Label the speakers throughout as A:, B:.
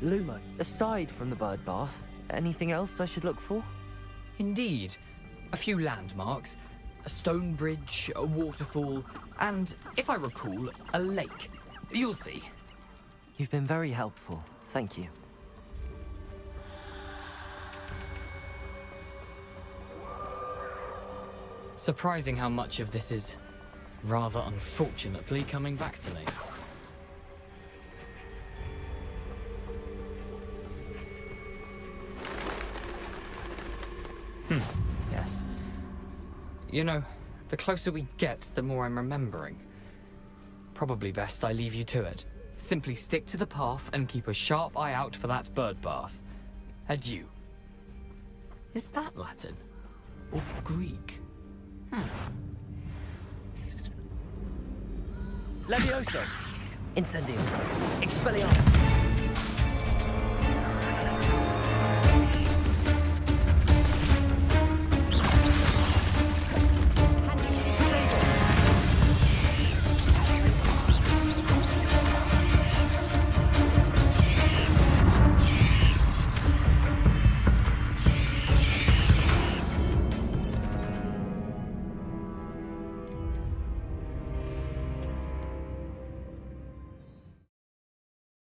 A: Luma, aside from the bird bath, anything else I should look for?
B: Indeed. A few landmarks, a stone bridge, a waterfall, and, if I recall, a lake. You'll see.
A: You've been very helpful. Thank you.
B: Surprising how much of this is, rather unfortunately, coming back to me. Yes. You know, the closer we get, the more I'm remembering. Probably best I leave you to it. Simply stick to the path and keep a sharp eye out for that bird bath. Adieu. Is that Latin? Or Greek?
A: Levioso! Incendio! Expelliarmus!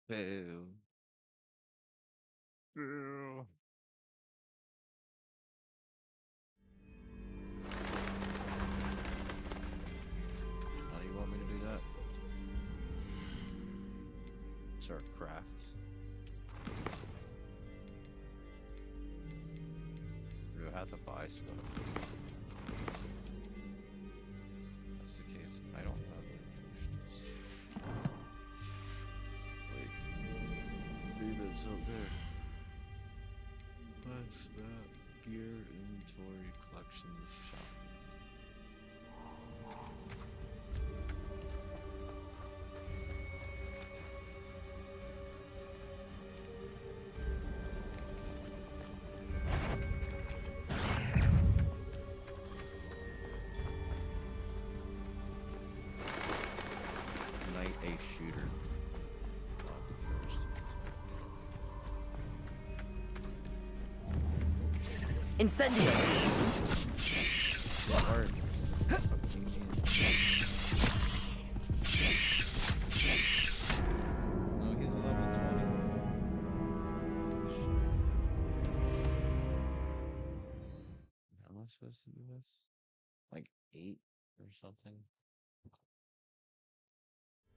C: Boo. Boo. How do you want me to do that? Start craft. Do I have to buy stuff? That's the case. I don't have the infusions. Maybe it's up there. What's that? Gear inventory collections shop. Night Ace shooter.
A: Incendio!
C: Start. No, he's level 20. How am I supposed to do this? Like 8 or something.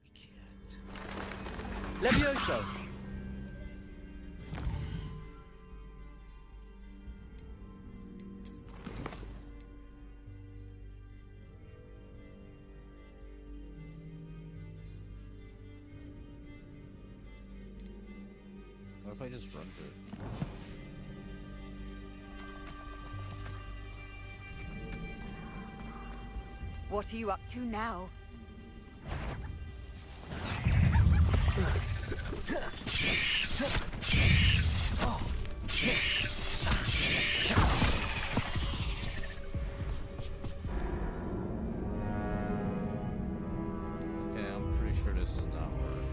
C: I can't.
A: Levioso!
C: What if I just run through it?
D: What are you up to now?
C: Okay, I'm pretty sure this is not working.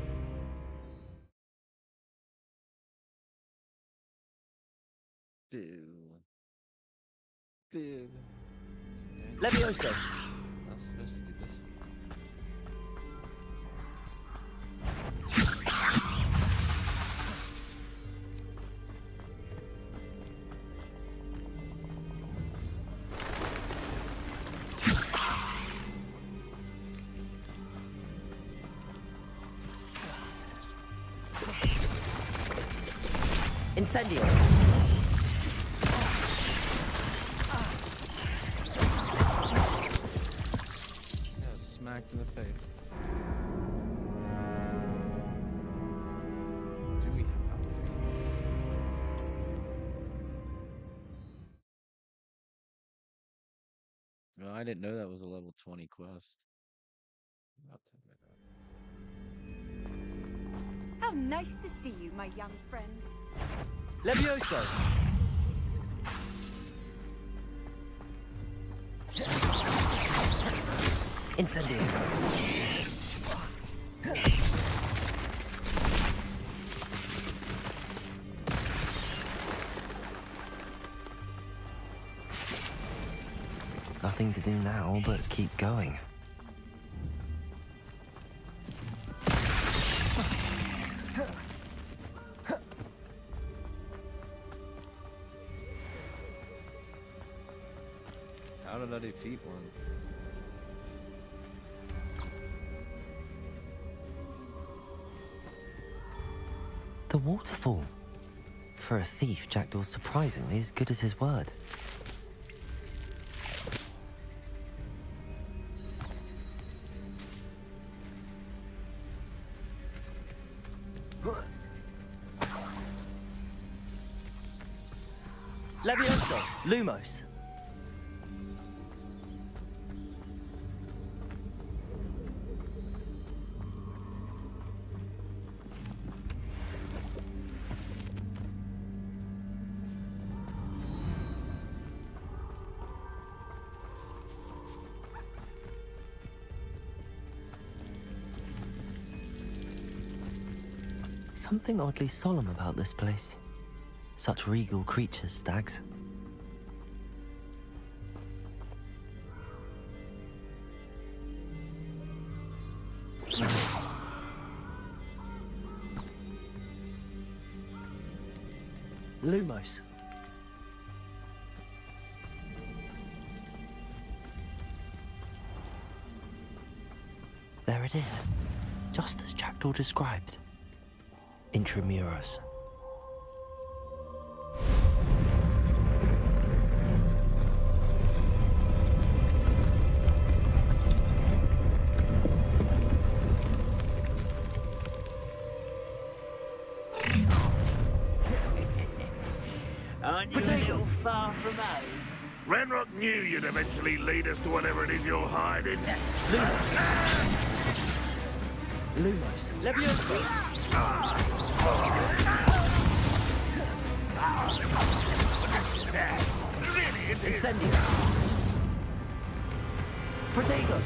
C: Boo. Boo. Okay.
A: Levioso!
C: Not supposed to be this.
A: Incendio!
C: Yeah, smacked in the face. Do we have to? No, I didn't know that was a level 20 quest. I'll take that.
D: How nice to see you, my young friend.
A: Levioso! Incendio! Nothing to do now but keep going.
C: How did I defeat one?
A: The waterfall. For a thief, Jackdaw's surprisingly as good as his word. Levioso! Lumos! Something oddly solemn about this place. Such regal creatures, stags. Lumos. There it is, just as Jackdaw described. Intramuros.
E: Aren't you a little far from home?
F: Ranrock knew you'd eventually lead us to whatever it is you're hiding.
A: Lumos. Levioso.
F: Really, it is.
A: Incendio. Protego.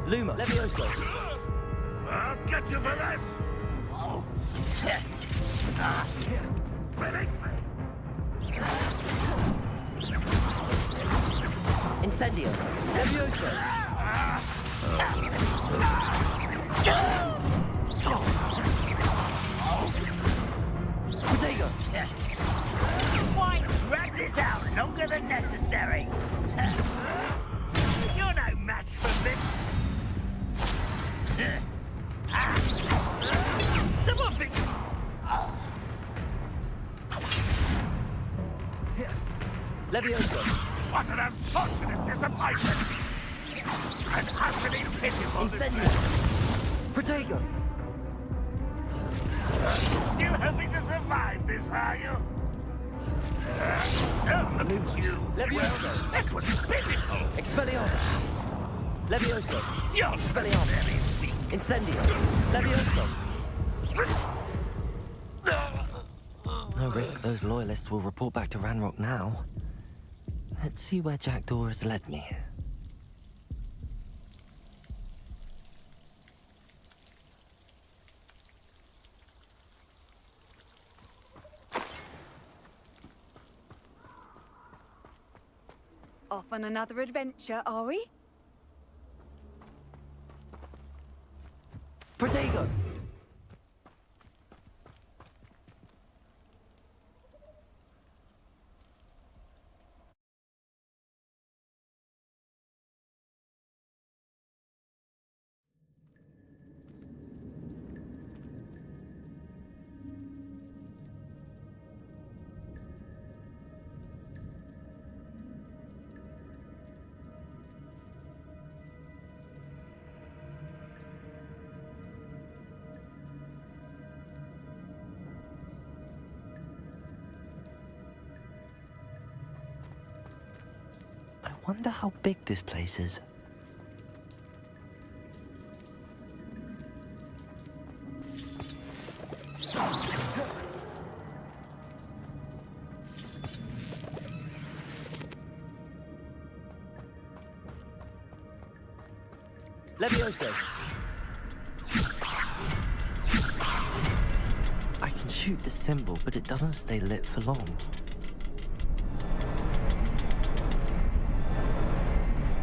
A: Luma. Levioso.
F: I'll get you for this. Ready?
A: Incendio. Levioso. Protego.
E: Why drag this out and don't get than necessary. You're no match for me. Someone fix.
A: Leviosa!
F: What an unfortunate disappointment! An utterly pitiful
A: Incendio! Protego!
F: Still hoping to survive this, are you? Oh, look at you!
A: Leviosa!
F: Well, that was pitiful!
A: Expelliarmus! Leviosa!
F: You're
A: Expelliarmus!
F: very weak.
A: Incendio! Leviosa! No risk those loyalists will report back to Ranrock now. Let's see where Jackdaw has led me.
D: Off on another adventure, are we?
A: Protego! I wonder how big this place is. Leviosa! I can shoot the symbol, but it doesn't stay lit for long.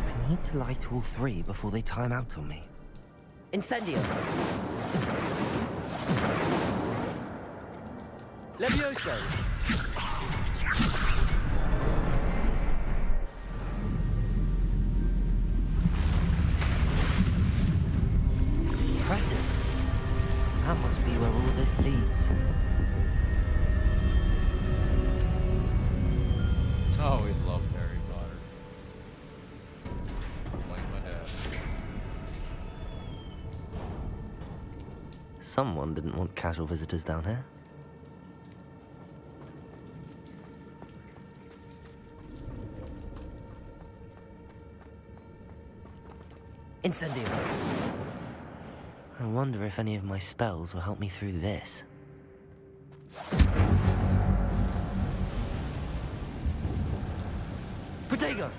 A: I need to light all three before they time out on me. Incendio! Leviosa! Impressive. That must be where all this leads.
C: Always loved Harry Potter. Like my dad.
A: Someone didn't want casual visitors down here. Incendio! I wonder if any of my spells will help me through this. Protego!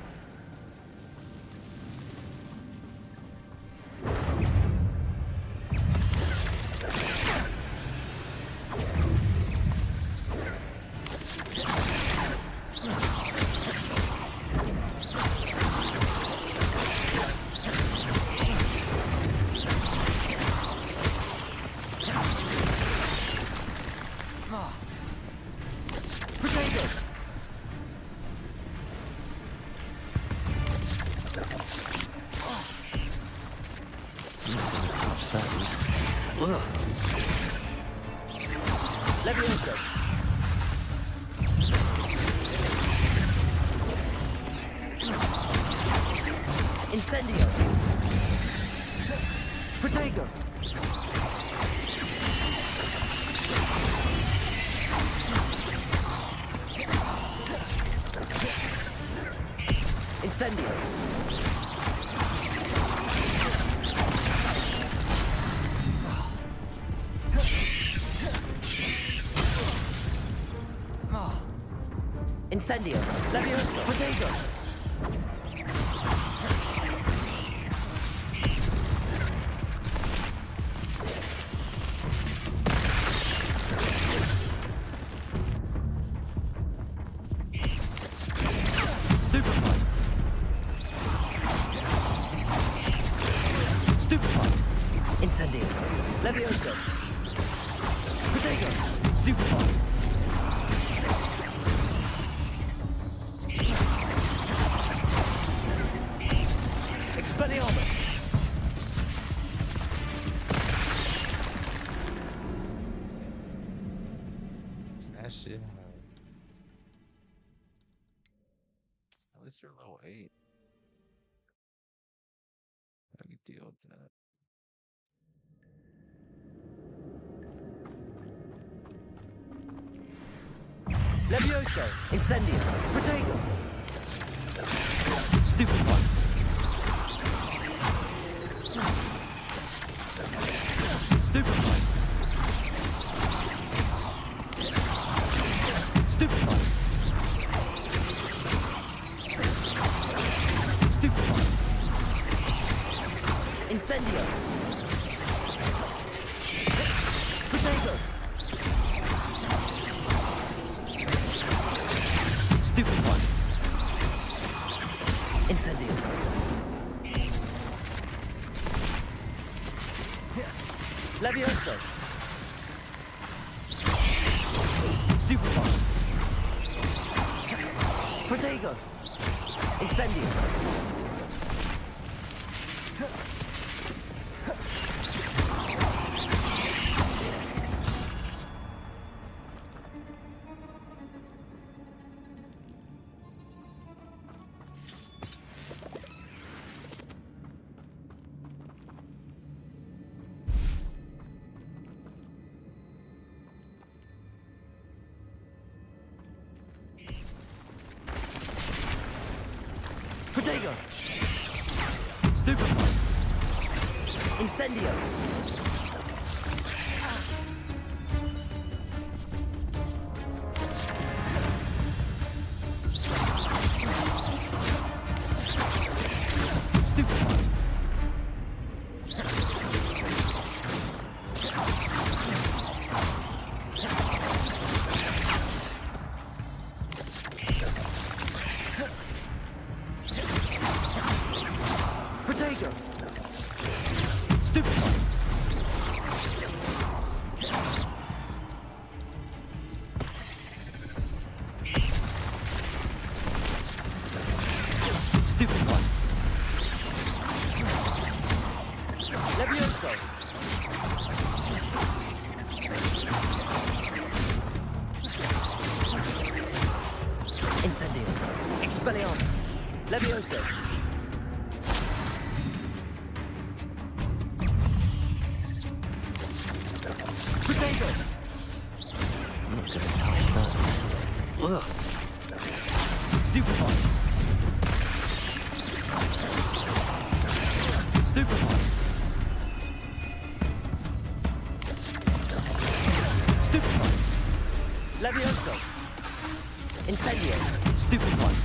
A: Leviosa! Incendio! Protego! Incendio! Incendio! Leviosa! Protego! Stupefy! Stupefy! Incendio! Leviosa! Protego! Stupefy!
C: Yeah. At least you're level 8. How do you deal with that?
E: Levioso, Incendio, Protego. Stupid one. Stupid one. Stupid one. Stupid one. Incendio. Protego. Stupid one. Incendio. Levioso. Stupid one. Protego. Incendio. Protego. Stupid one. Incendio. Stupid one. Protego. Stupid one. Stupid one. Levioso. Incendio. Expelliarmus. Levioso. Protego.
A: I'm not gonna touch those. Ugh.
E: Stupid one. Stupid one. Stupid one. Levioso. Incendio. Stupid one.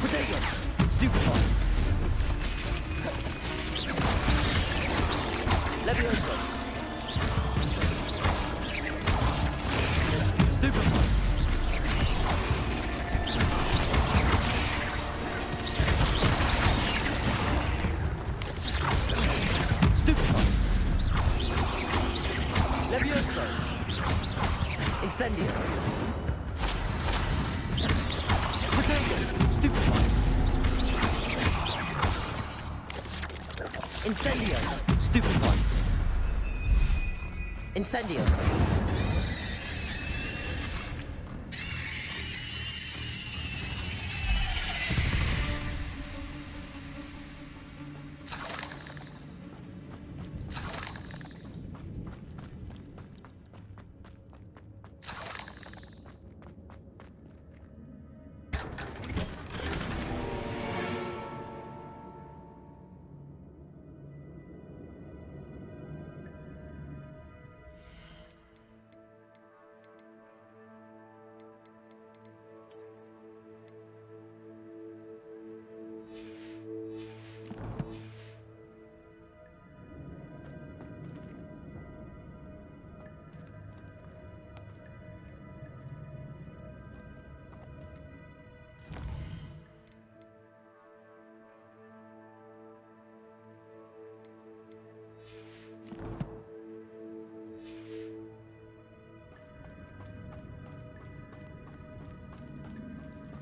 E: Protego. Stupid one. Levioso. Stupid one. Stupid one. Levioso. Incendio. Protego. Stupid one. Incendio. Stupid one. Incendio.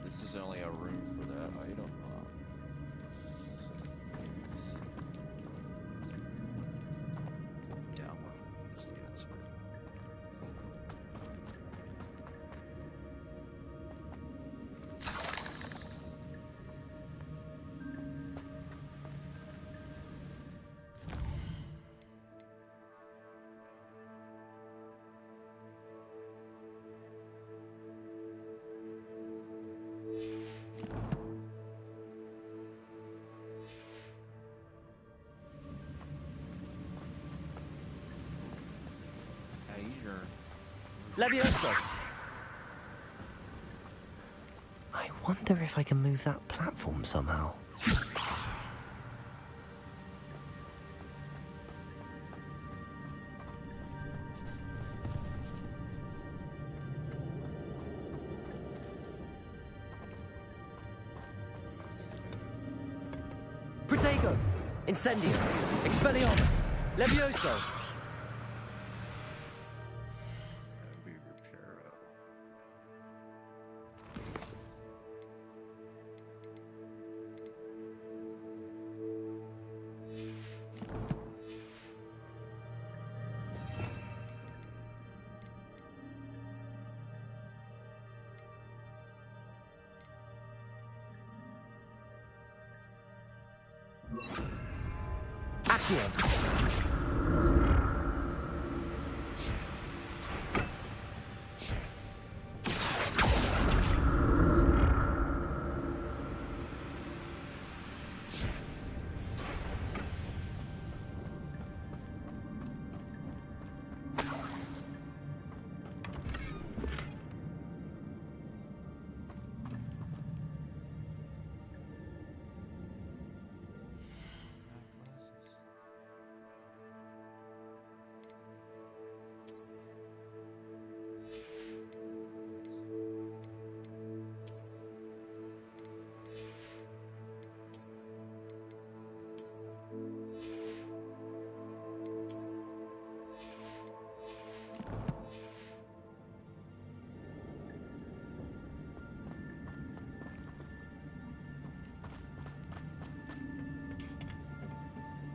C: This is only a room for that item. Downward is the answer.
E: Levioso!
A: I wonder if I can move that platform somehow.
E: Protego! Incendio! Expelliarmus! Levioso!
C: We repair up.
E: Accio!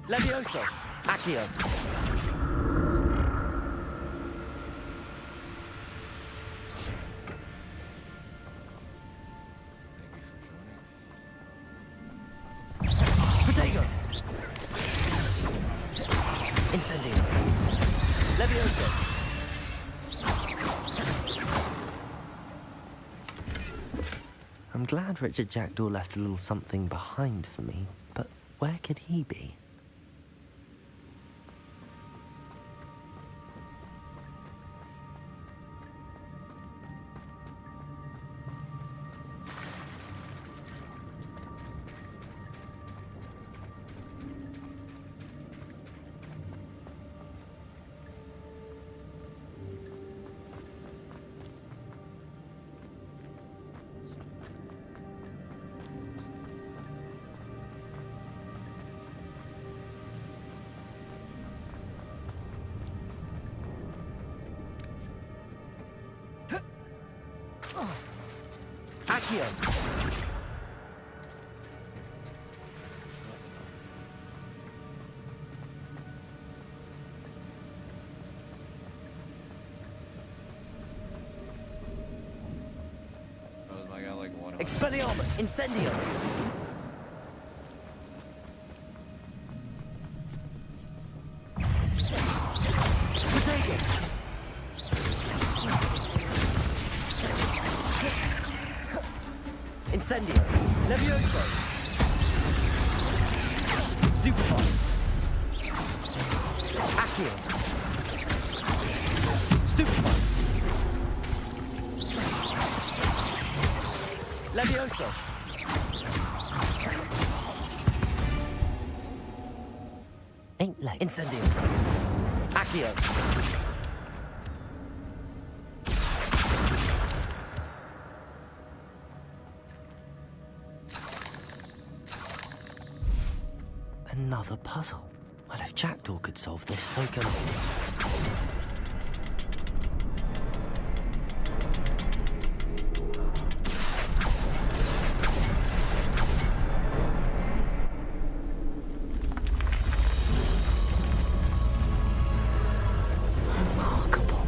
E: Levioso! Accio!
C: Thank you for joining.
E: Protego! Incendio! Levioso!
A: I'm glad Richard Jackdaw left a little something behind for me, but where could he be?
E: Accio!
C: Oh, I got like one.
E: Expelliarmus! Incendio! Protego! Incendio! Levioso! Stupefy! Accio! Stupefy! Levioso!
A: Ain't like
E: Incendio! Accio!
A: another puzzle. Well, if Jackdaw could solve this, so can I. Remarkable.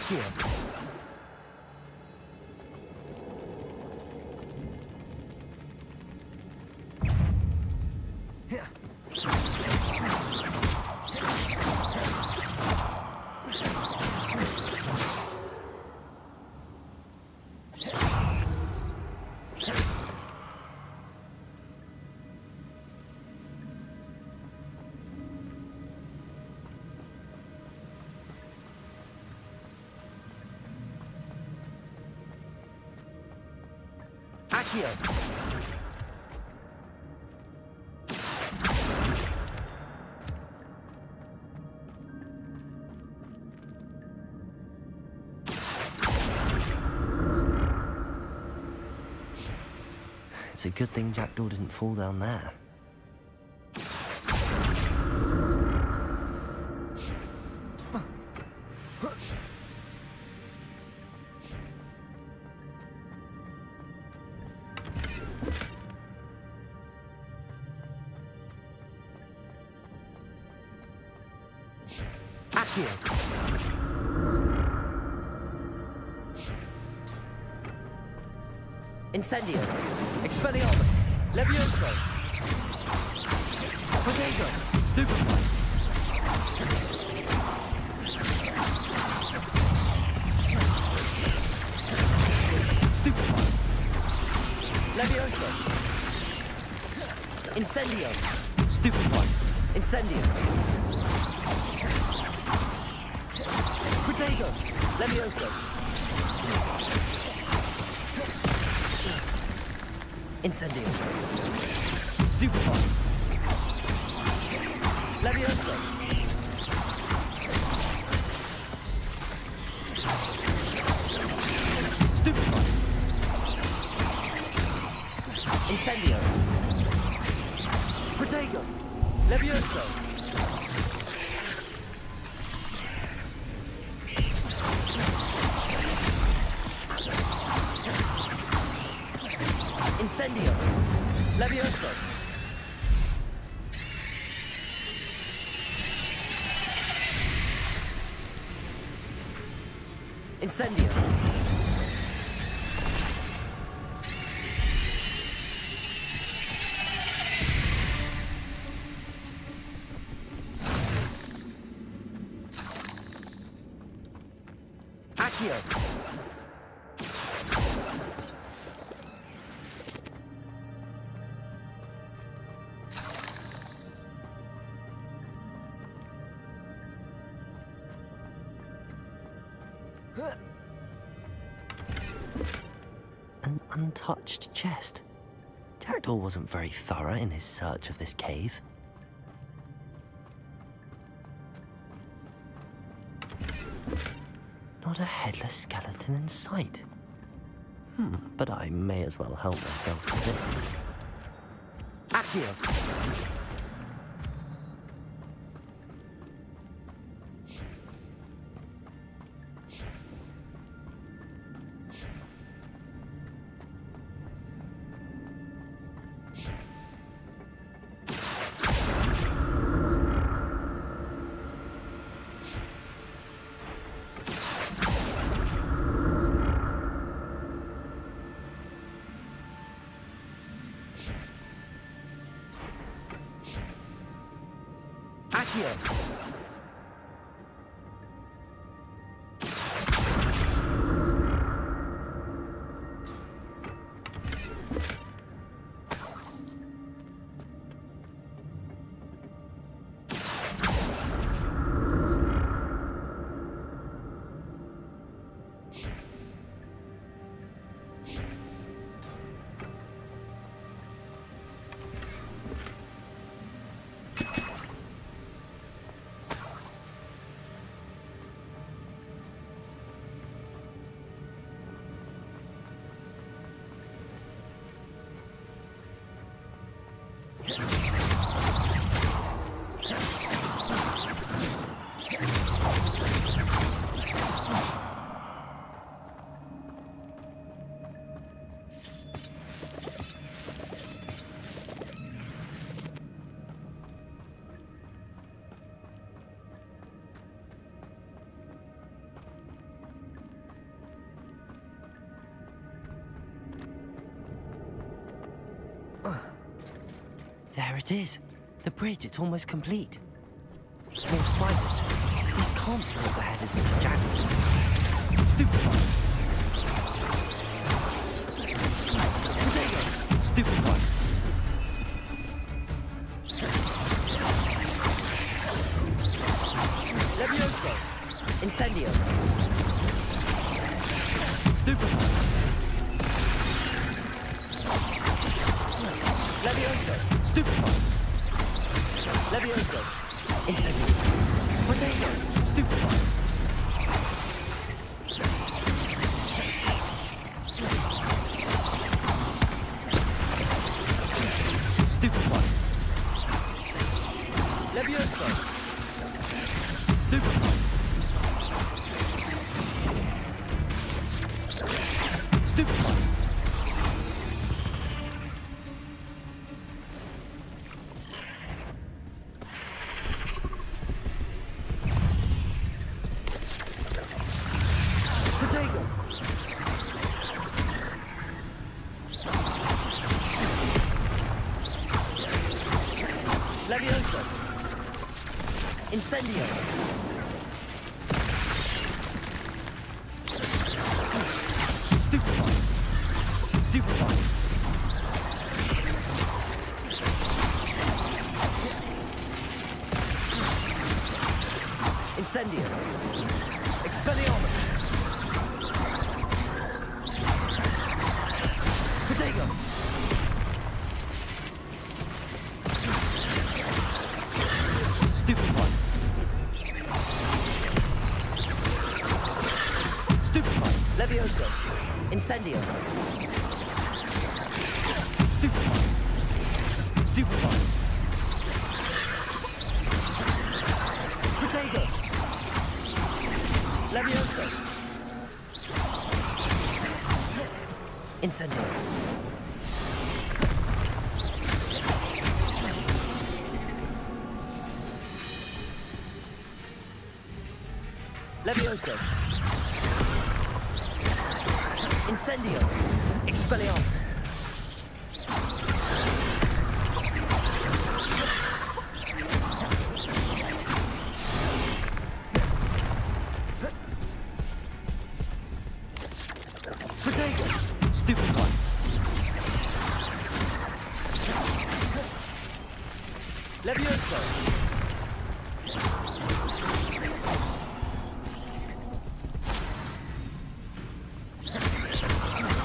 A: Accio. Accio. It's a good thing Jackdaw didn't fall down there. Accio. Incendio. Expelliarmus. Levioso. Protego. Stupefy. Stupefy. Levioso. Incendio. Stupefy. Incendio. Protego. Levioso. Incendio. Stupefy. Levioso. Stupefy. Incendio. Protego. Levioso. Incendio. Levioso. Incendio. Accio. An untouched chest. Jackdaw wasn't very thorough in his search of this cave. Not a headless skeleton in sight. But I may as well help myself to this. Accio! Accio! There it is. The bridge, it's almost complete. More spiders. This can't be what they're headed into Jackdaw. Stupefy. Potato. Stupefy. Levioso. Incendio. Stupefy. Levioso. Stupefy. Levioso. Incendio. Potato. Stupefy. Stupefy. Levioso. Stupefy. Stupefy. Potato. Levioso. Incendio. Stupefy. Stupefy. Incendio. Expelliarmus. Potato. Stupefy. Stupefy. Levioso. Incendio. Stupefy. Stupefy. Potato. Levioso. Incendio. Levioso. Incendio. Expelliarmus. Potato. Stupefy. Levioso.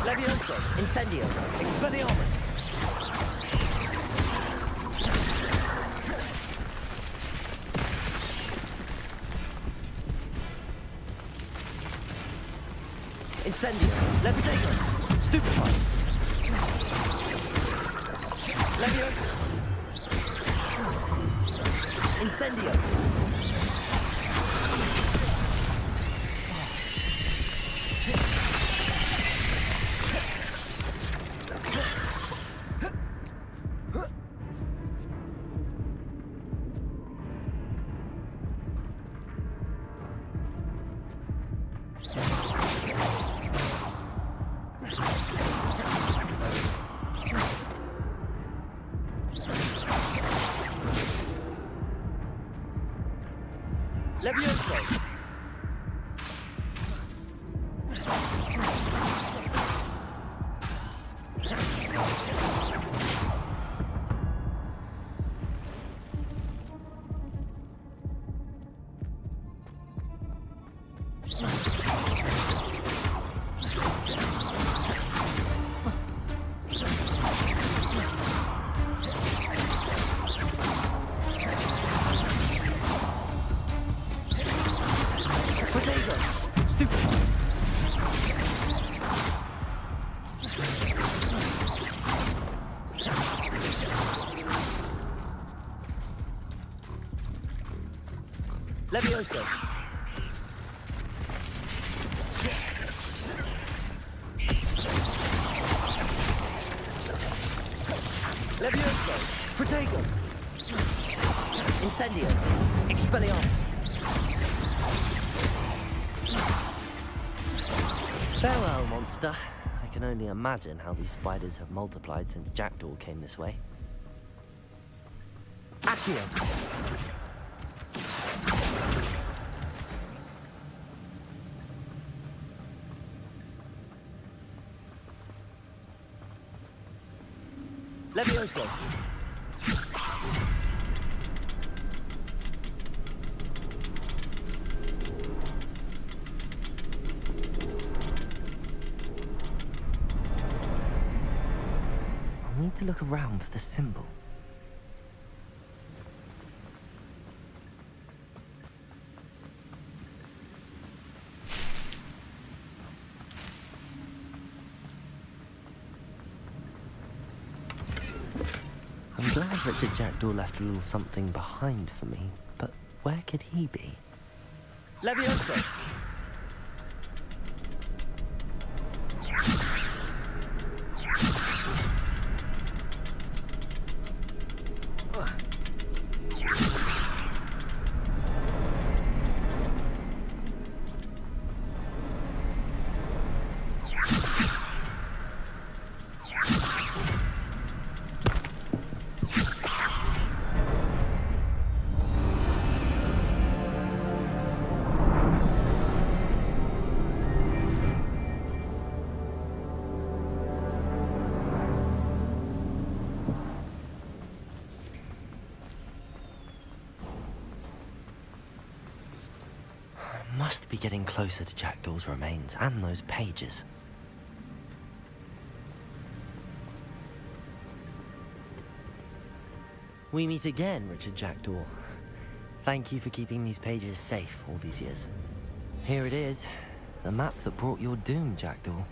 A: Levioso. Incendio. Expelliarmus. Incendio. Levitator. Stupefy. Levioso. Incendio. Levioso. Potato. Stupefy. Levioso. Levioso. Potato. Incendio. Expelliarmus. Farewell, monster. I can only imagine how these spiders have multiplied since Jackdaw came this way. Accio. Levioso. I'll need to look around for the symbol. I'm glad Richard Jackdaw left a little something behind for me, but where could he be? Levioso! Must be getting closer to Jackdaw's remains and those pages. We meet again, Richard Jackdaw. Thank you for keeping these pages safe all these years. Here it is, the map that brought your doom, Jackdaw.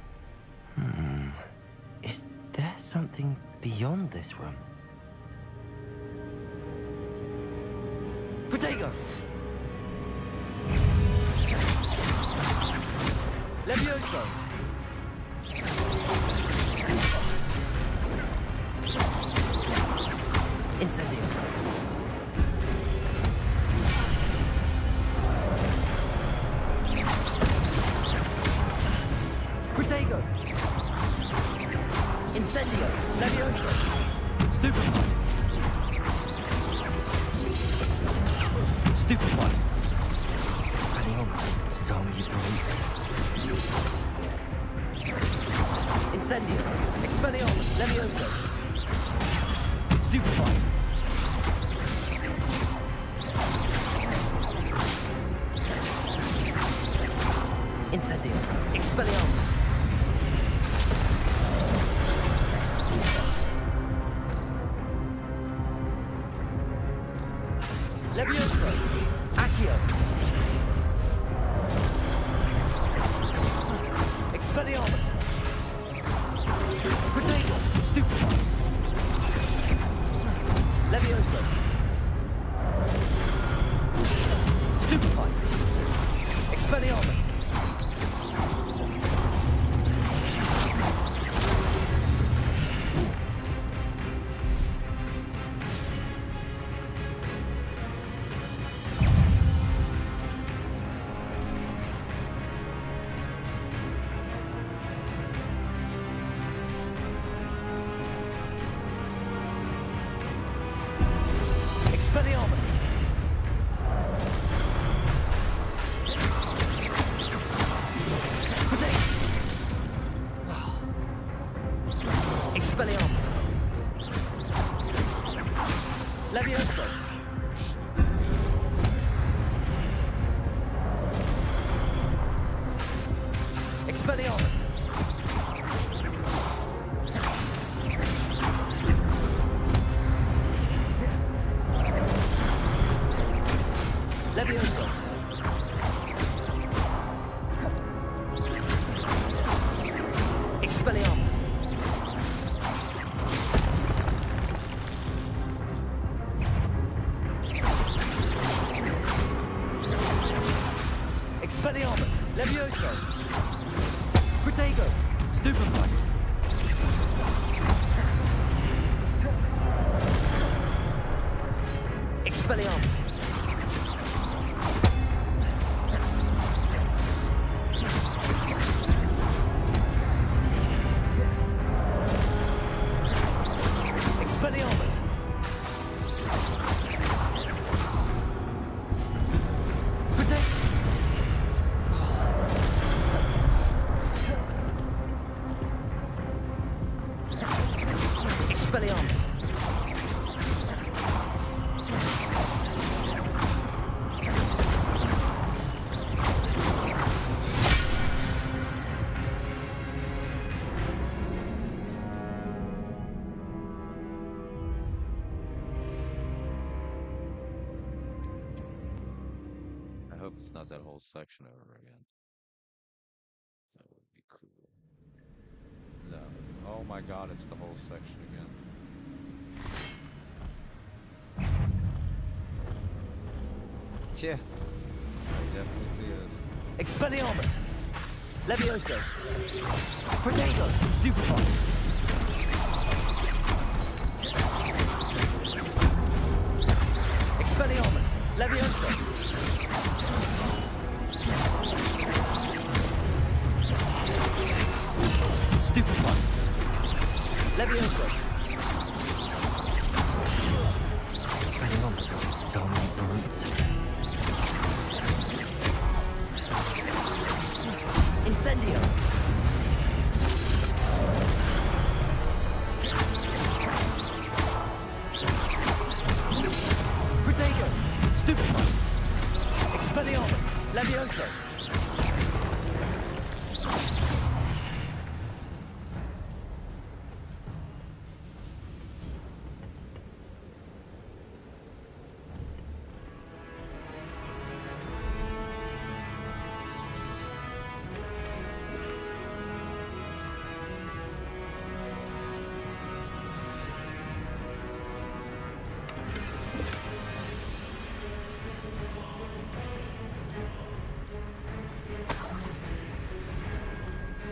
A: Is there something beyond this room? Protego! Levioso! Incendio! Protego! Incendio! Levioso! Stupefy! Stupefy! Spanions, disarm you brutes. Incendio! Expelliarmus! Levioso! Stupefy! Incendio! Expelliarmus! Levioso! Accio! Expelliarmus! Protego! Stupefy! Levioso! Stupefy! Expelliarmus! Expelliarmus! Expelliarmus! Levioso! Expelliarmus! Levioso! Expelliarmus! Expelliarmus! Levioso! Protego! Stupefy! Expelliarmus! Expelliarmus! Expelliarmus!
C: I hope it's not that whole section over again. That would be cool. No. Oh my god, it's the whole section again. Yeah. I definitely see this.
A: Expelliarmus! Levioso! Protego! Stupefy! Expelliarmus! Levioso! Stupefy! Levioso! Expelliarmus! So many brutes. Incendio! Protego! Stupefy! Expelliarmus! Levioso!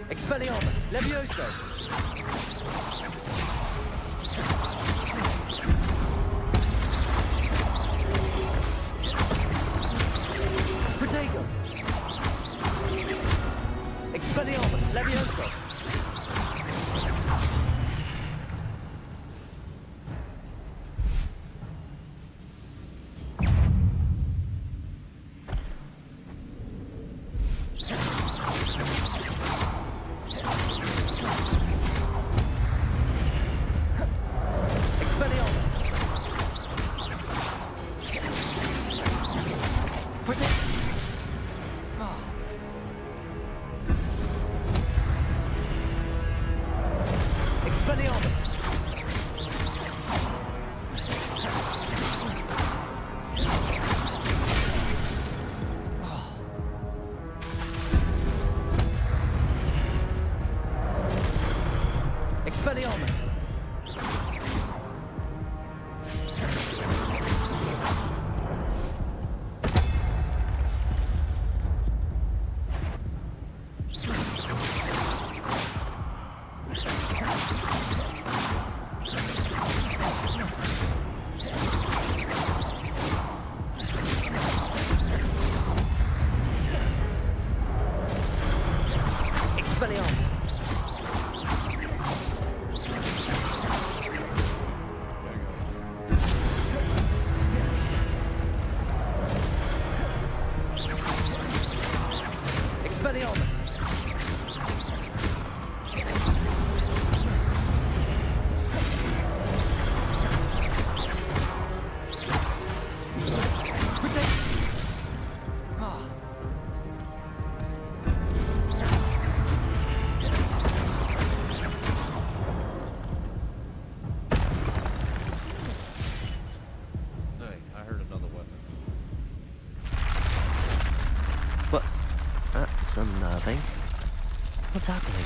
A: Expelliarmus! Levioso! Protego! Expelliarmus! Levioso! Expelliarmus! Protego! Expelliarmus! Expelliarmus! Expelliarmus! Expelliarmus!
C: Hey, I heard another weapon.
A: What? That's unnerving. What's happening?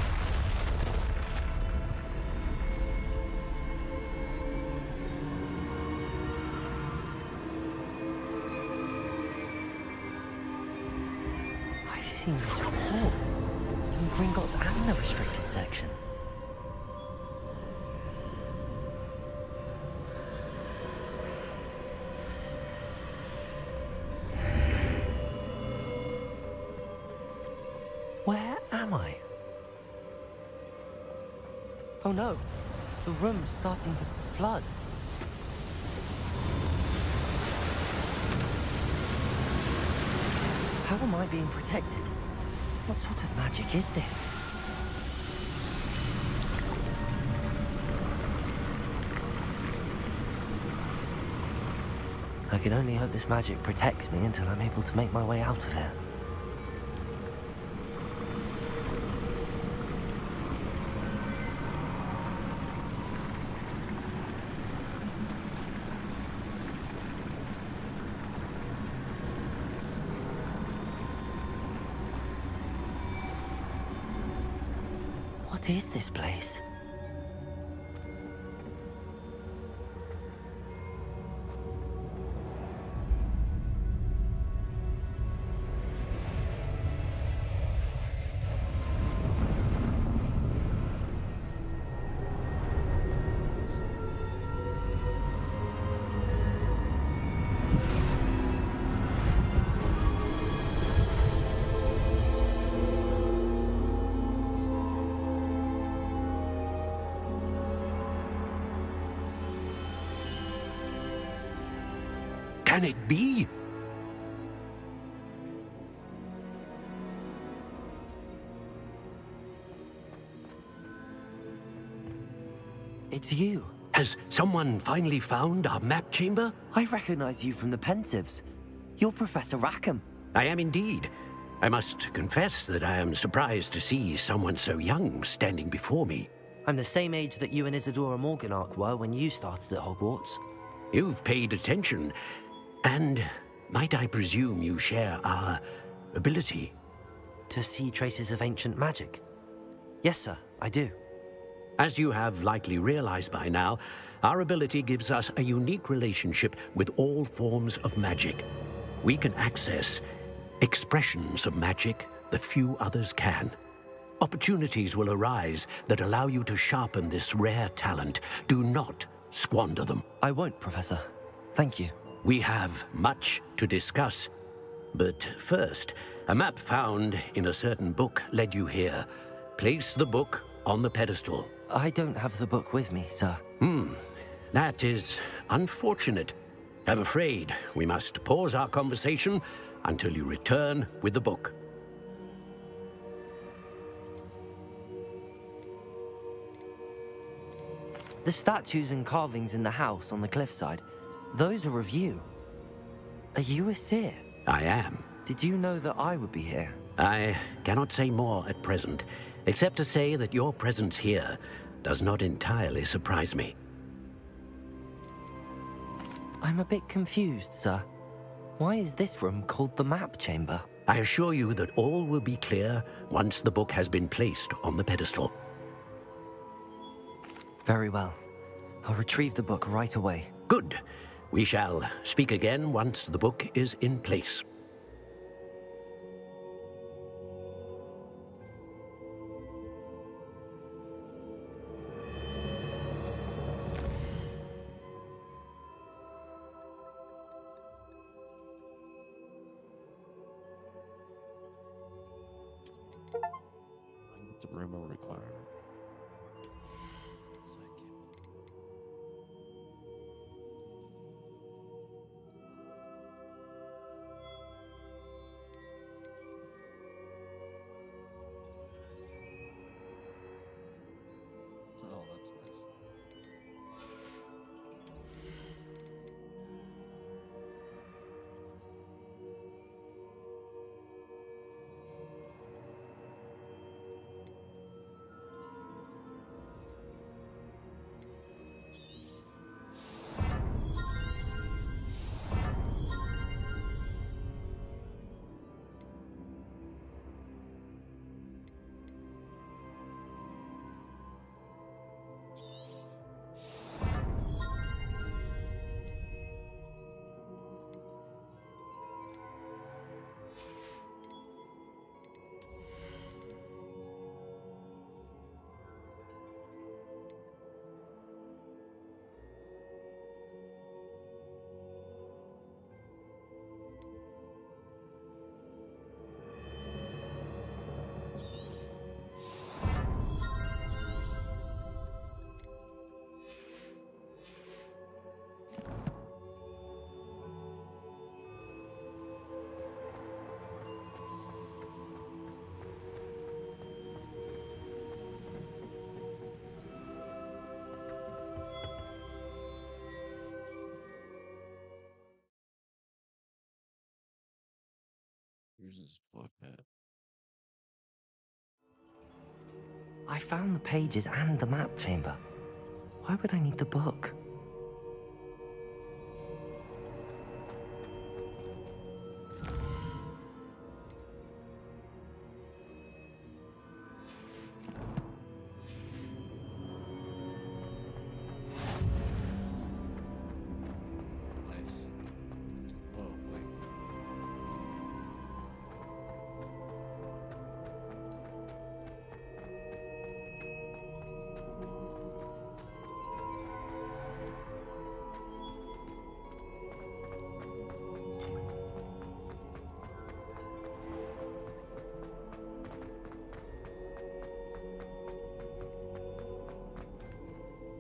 A: I've seen this before. In Gringotts and the restricted section. Where am I? Oh no, the room's starting to flood. How am I being protected? What sort of magic is this? I can only hope this magic protects me until I'm able to make my way out of here. What is this place?
G: Can it be?
A: It's you.
G: Has someone finally found our map chamber?
A: I recognize you from the Pensives. You're Professor Rackham.
G: I am indeed. I must confess that I am surprised to see someone so young standing before me.
A: I'm the same age that you and Isadora Morganach were when you started at Hogwarts.
G: You've paid attention, and might I presume you share our ability?
A: To see traces of ancient magic? Yes, sir, I do.
G: As you have likely realized by now, our ability gives us a unique relationship with all forms of magic. We can access expressions of magic that few others can. Opportunities will arise that allow you to sharpen this rare talent. Do not squander them.
A: I won't, Professor. Thank you.
G: We have much to discuss. But first, a map found in a certain book led you here. Place the book on the pedestal.
A: I don't have the book with me, sir.
G: That is unfortunate. I'm afraid we must pause our conversation until you return with the book.
A: The statues and carvings in the house on the cliffside, those are of you. Are you a seer?
G: I am.
A: Did you know that I would be here?
G: I cannot say more at present, except to say that your presence here does not entirely surprise me.
A: I'm a bit confused, sir. Why is this room called the map chamber?
G: I assure you that all will be clear once the book has been placed on the pedestal.
A: Very well. I'll retrieve the book right away.
G: Good. We shall speak again once the book is in place.
C: The room will require. Oh, that's nice. Where's this book at?
A: I found the pages and the map chamber. Why would I need the book?
C: Nice. Whoa, wait.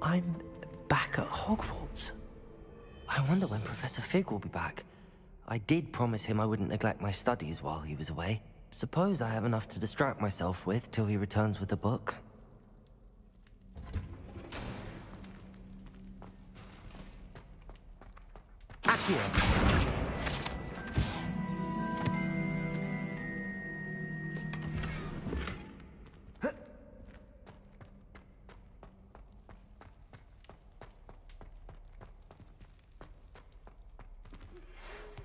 A: I'm back at Hogwarts. I wonder when Professor Fig will be back. I did promise him I wouldn't neglect my studies while he was away. Suppose I have enough to distract myself with till he returns with the book. Accio!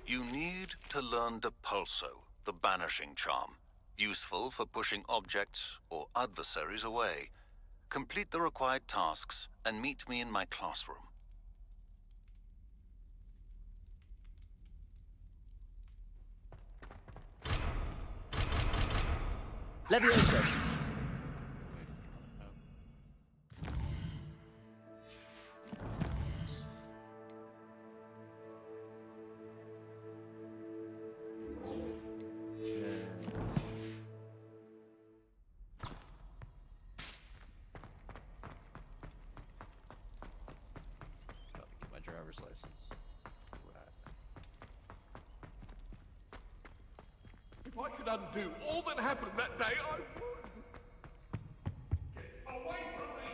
H: You need to learn Depulso, the banishing charm. Useful for pushing objects or adversaries away. Complete the required tasks and meet me in my classroom.
A: Leviosa!
C: Gotta get my driver's license. Right.
F: If I could undo all that happened that day, I would. Get away from me!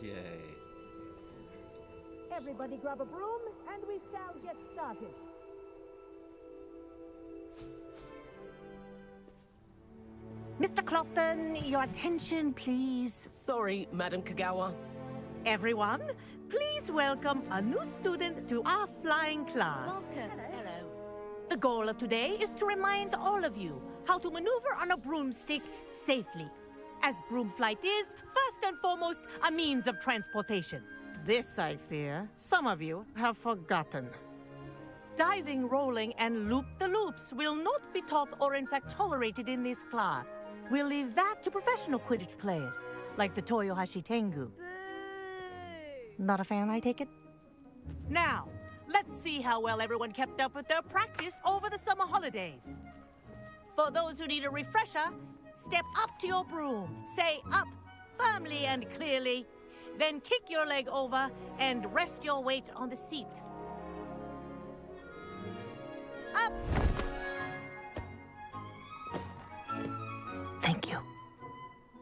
C: Yay.
I: Everybody grab a broom, and we shall get started. Mr. Clopton, your attention, please.
J: Sorry, Madam Kagawa.
I: Everyone, please welcome a new student to our flying class.
J: Hello.
I: The goal of today is to remind all of you how to maneuver on a broomstick safely, as broom flight is, first and foremost, a means of transportation.
J: This, I fear, some of you have forgotten.
I: Diving, rolling, and loop-the-loops will not be taught or in fact tolerated in this class. We'll leave that to professional Quidditch players, like the Toyohashi Tengu. Not a fan, I take it? Now, let's see how well everyone kept up with their practice over the summer holidays. For those who need a refresher, step up to your broom, say up firmly and clearly, then kick your leg over and rest your weight on the seat. Up! Thank you.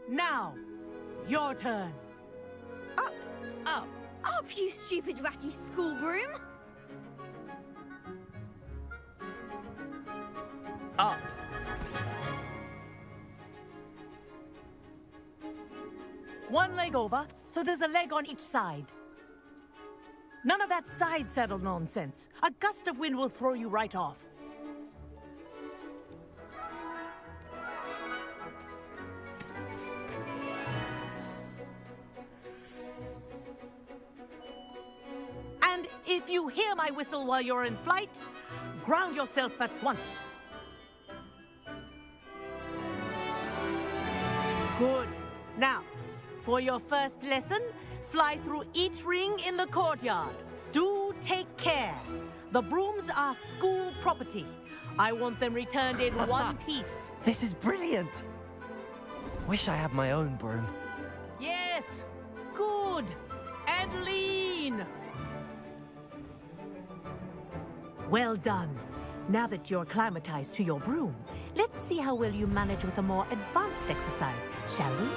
I: Now, your turn.
K: Up!
I: Up!
K: Up, you stupid ratty school broom!
J: Up.
I: One leg over, so there's a leg on each side. None of that side saddle nonsense. A gust of wind will throw you right off. And if you hear my whistle while you're in flight, ground yourself at once. Now, for your first lesson, fly through each ring in the courtyard. Do take care. The brooms are school property. I want them returned in one piece.
A: This is brilliant! Wish I had my own broom.
I: Yes, good and lean. Well done. Now that you're acclimatized to your broom, let's see how well you manage with a more advanced exercise, shall we?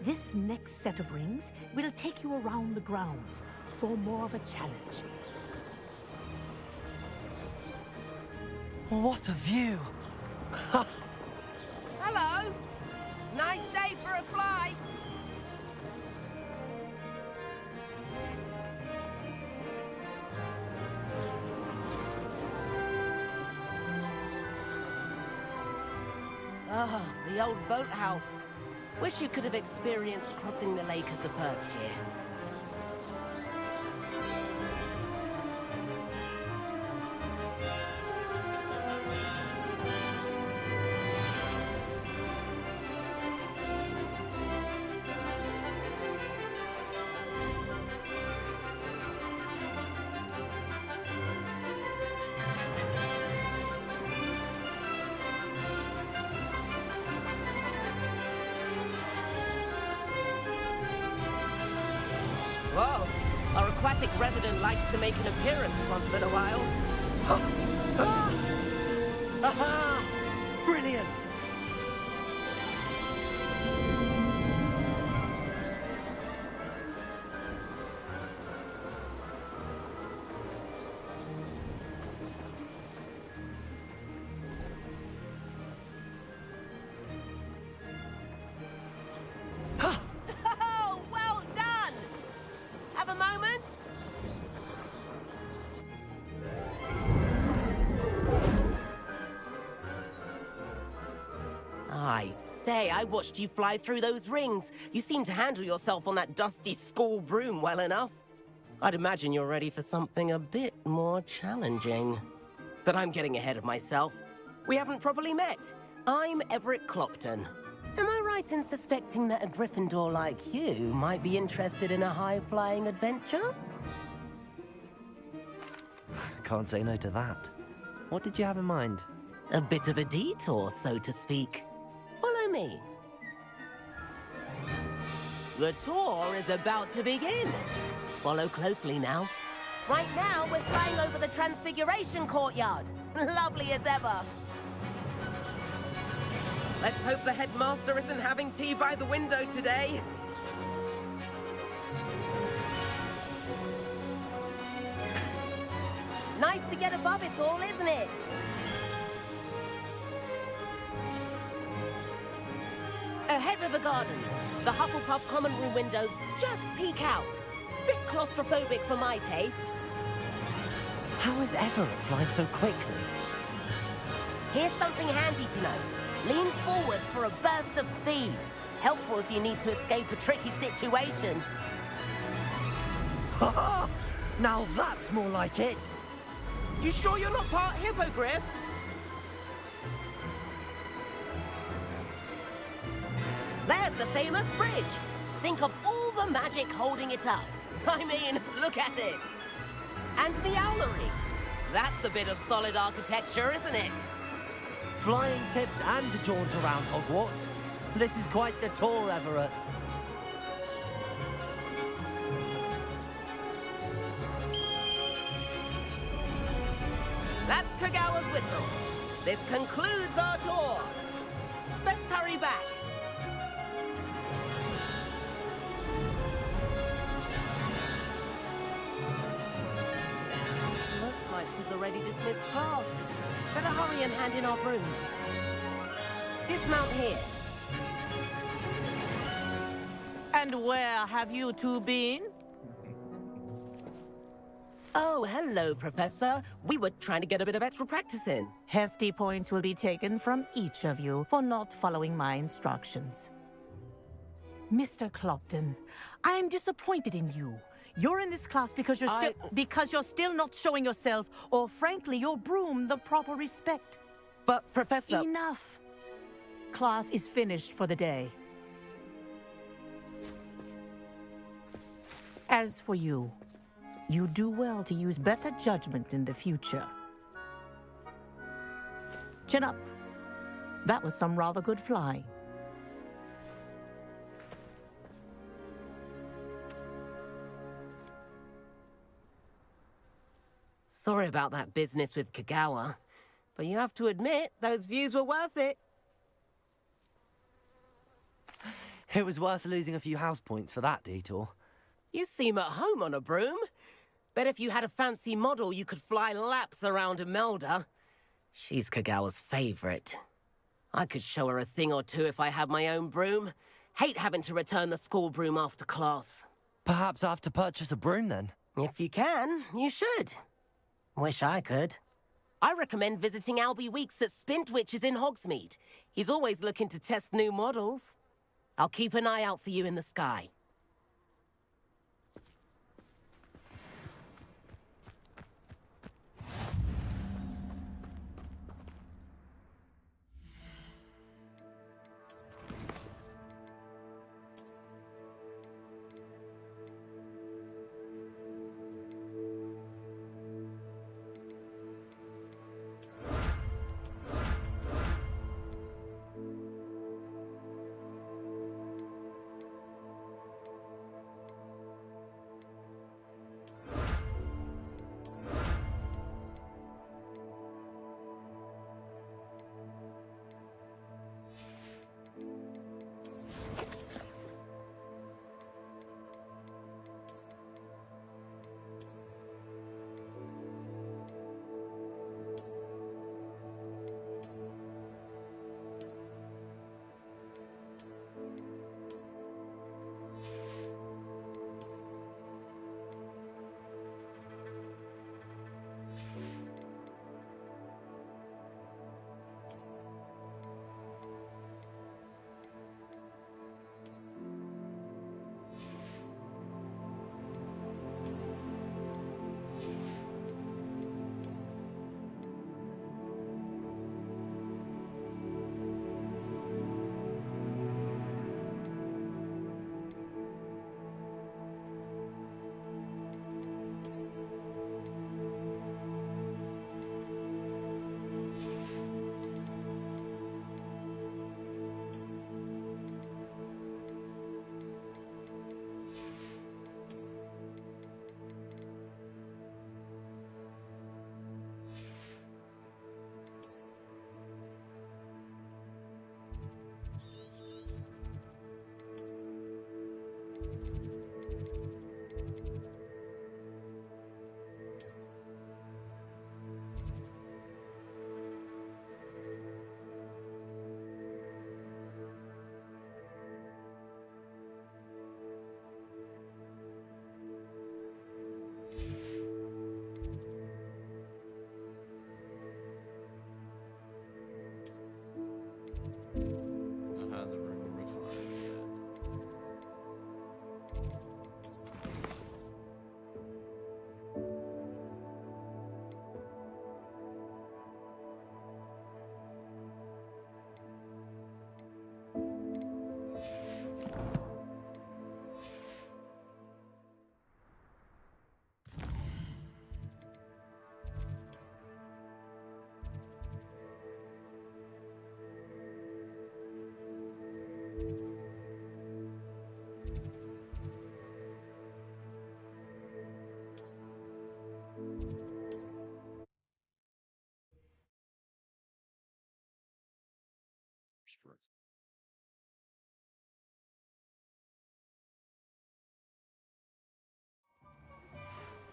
I: This next set of rings will take you around the grounds for more of a challenge.
A: What a view!
L: Hello! Nice day for a flight! Ah, the old boathouse. Wish you could have experienced crossing the lake as a first year. Whoa! Our aquatic resident likes to make an appearance once in a while.
A: Aha! Brilliant!
L: Oh, well done! Have a moment? I say, I watched you fly through those rings. You seem to handle yourself on that dusty school broom well enough. I'd imagine you're ready for something a bit more challenging. But I'm getting ahead of myself. We haven't properly met. I'm Everett Clopton. Am I right in suspecting that a Gryffindor like you might be interested in a high-flying adventure?
A: Can't say no to that. What did you have in mind?
L: A bit of a detour, so to speak. Follow me. The tour is about to begin. Follow closely now. Right now, we're flying over the Transfiguration Courtyard. Lovely as ever. Let's hope the headmaster isn't having tea by the window today. Nice to get above it all, isn't it? Ahead of the gardens, the Hufflepuff common room windows just peek out. Bit claustrophobic for my taste.
A: How is Everett flying so quickly?
L: Here's something handy to know. Lean forward for a burst of speed. Helpful if you need to escape a tricky situation.
A: Ha! Now that's more like it!
L: You sure you're not part hippogriff? There's the famous bridge. Think of all the magic holding it up. I mean, look at it. And the owlery. That's a bit of solid architecture, isn't it?
A: Flying tips and a jaunt around Hogwarts. This is quite the tour, Everett.
L: That's Kagawa's whistle. This concludes our tour. Best hurry back. Looks like she's already dismissed class. Better hurry and hand in our brooms. Dismount here.
I: And where have you two been?
L: Oh, hello, Professor. We were trying to get a bit of extra practice in.
I: Hefty points will be taken from each of you for not following my instructions. Mr. Clopton, I'm disappointed in you. You're in this class because you're still not showing yourself, or frankly, your broom the proper respect.
L: But, Professor...
I: Enough. Class is finished for the day. As for you, you do well to use better judgment in the future. Chin up. That was some rather good flying.
L: Sorry about that business with Kagawa, but you have to admit, those views were worth it.
A: It was worth losing a few house points for that detour.
L: You seem at home on a broom. Bet if you had a fancy model, you could fly laps around Imelda. She's Kagawa's favorite. I could show her a thing or two if I had my own broom. Hate having to return the school broom after class.
A: Perhaps I have to purchase a broom then?
L: If you can, you should. Wish I could. I recommend visiting Albie Weeks at Spintwitches in Hogsmeade. He's always looking to test new models. I'll keep an eye out for you in the sky.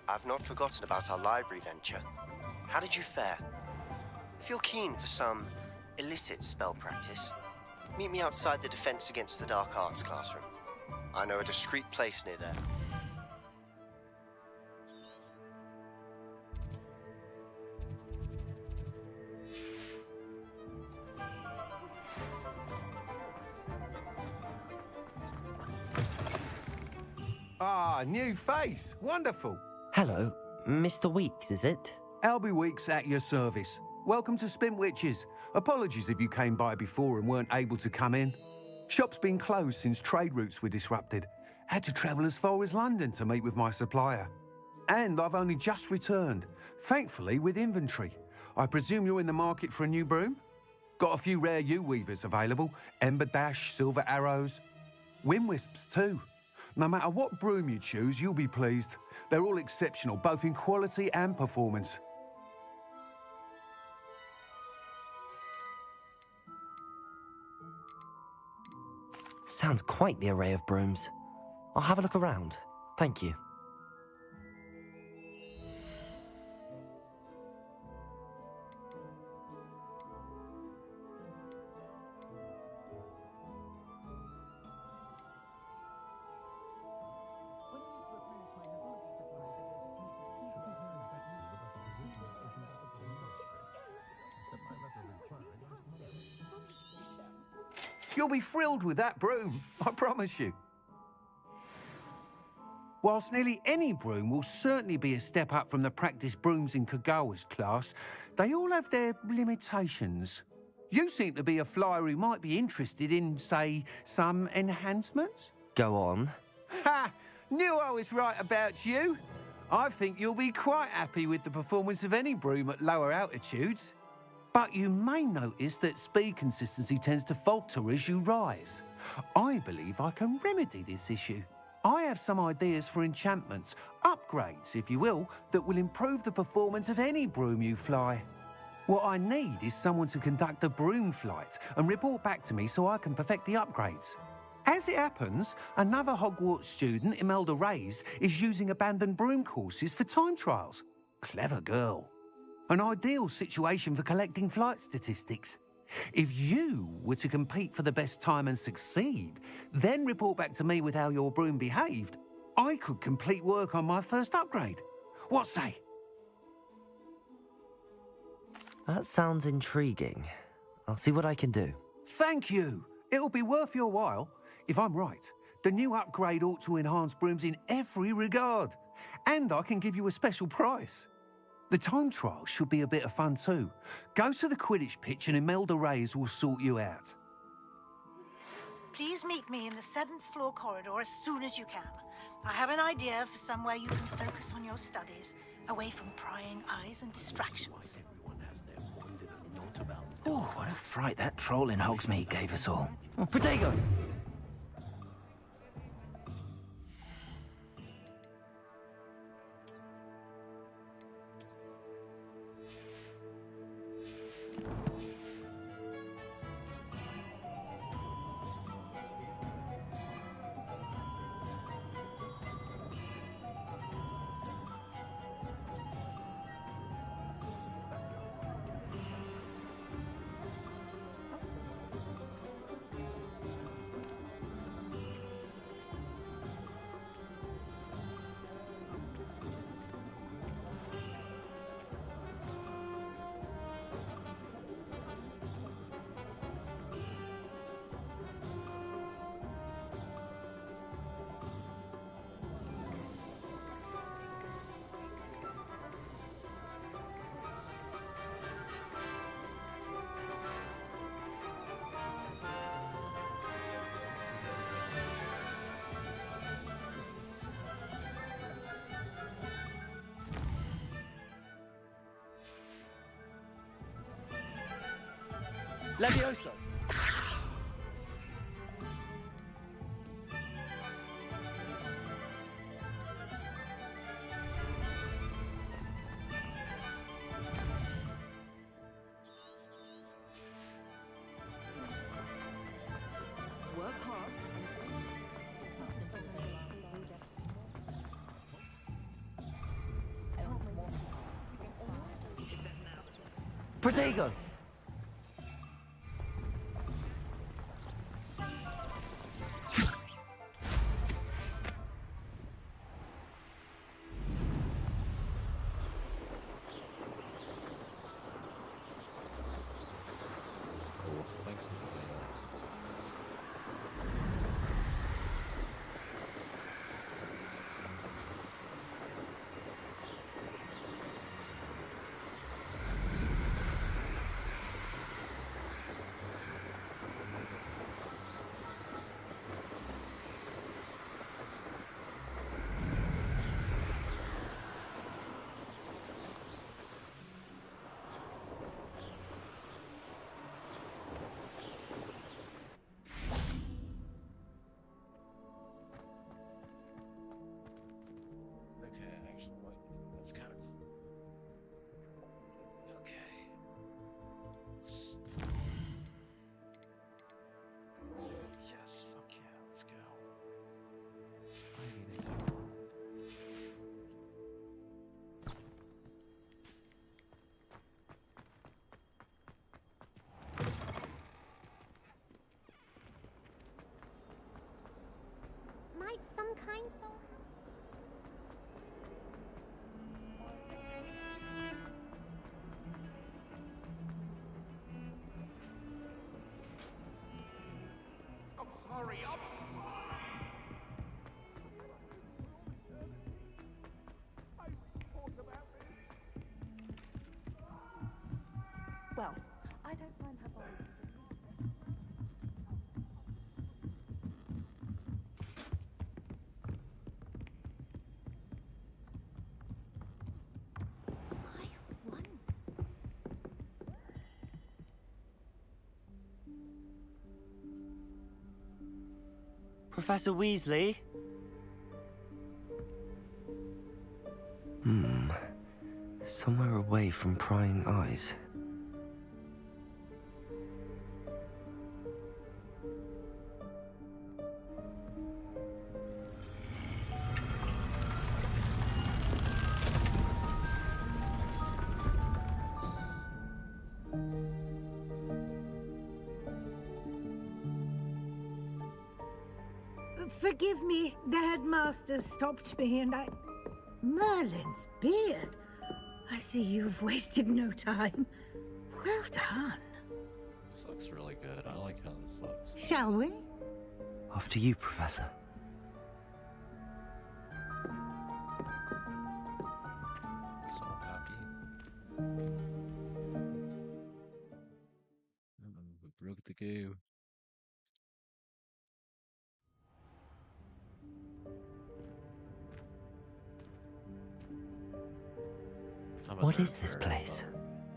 M: I've not forgotten about our library venture. How did you fare? If you're keen for some illicit spell practice, meet me outside the Defense Against the Dark Arts classroom. I know a discreet place near there.
N: Ah, Ah, new face. Wonderful.
A: Hello, Mr. Weeks, is it?
N: Albie Weeks at your service. Welcome to Spintwitches. Apologies if you came by before and weren't able to come in. Shop's been closed since trade routes were disrupted. Had to travel as far as London to meet with my supplier. And I've only just returned, thankfully with inventory. I presume you're in the market for a new broom? Got a few rare U-weavers available. Ember Dash, Silver Arrows. Wind Wisps too. No matter what broom you choose, you'll be pleased. They're all exceptional, both in quality and performance.
A: Sounds quite the array of brooms. I'll have a look around. Thank you.
N: You'll be thrilled with that broom, I promise you. Whilst nearly any broom will certainly be a step up from the practice brooms in Kagawa's class, they all have their limitations. You seem to be a flyer who might be interested in, say, some enhancements?
A: Go on.
N: Ha! Knew I was right about you. I think you'll be quite happy with the performance of any broom at lower altitudes. But you may notice that speed consistency tends to falter as you rise. I believe I can remedy this issue. I have some ideas for enchantments, upgrades, if you will, that will improve the performance of any broom you fly. What I need is someone to conduct a broom flight and report back to me so I can perfect the upgrades. As it happens, another Hogwarts student, Imelda Reyes, is using abandoned broom courses for time trials. Clever girl. An ideal situation for collecting flight statistics. If you were to compete for the best time and succeed, then report back to me with how your broom behaved, I could complete work on my first upgrade. What say?
A: That sounds intriguing. I'll see what I can do.
N: Thank you. It'll be worth your while. If I'm right, the new upgrade ought to enhance brooms in every regard. And I can give you a special price. The time trial should be a bit of fun too. Go to the Quidditch pitch and Imelda Reyes will sort you out.
O: Please meet me in the 7th floor corridor as soon as you can. I have an idea for somewhere you can focus on your studies, away from prying eyes and distractions.
E: Oh, what a fright that troll in Hogsmeade gave us all.
A: Oh, Protego!
E: Levioso!
D: Work hard.
A: Protego!
F: sorry, I'm
D: Well, I don't mind her body.
A: Professor Weasley? Somewhere away from prying eyes.
O: Forgive me, the headmaster stopped me and I... Merlin's beard. I see you've wasted no time. Well done.
C: This looks really good. I like how this looks.
O: Shall we?
A: After you, Professor.
C: So happy. We broke the game.
A: What is this place?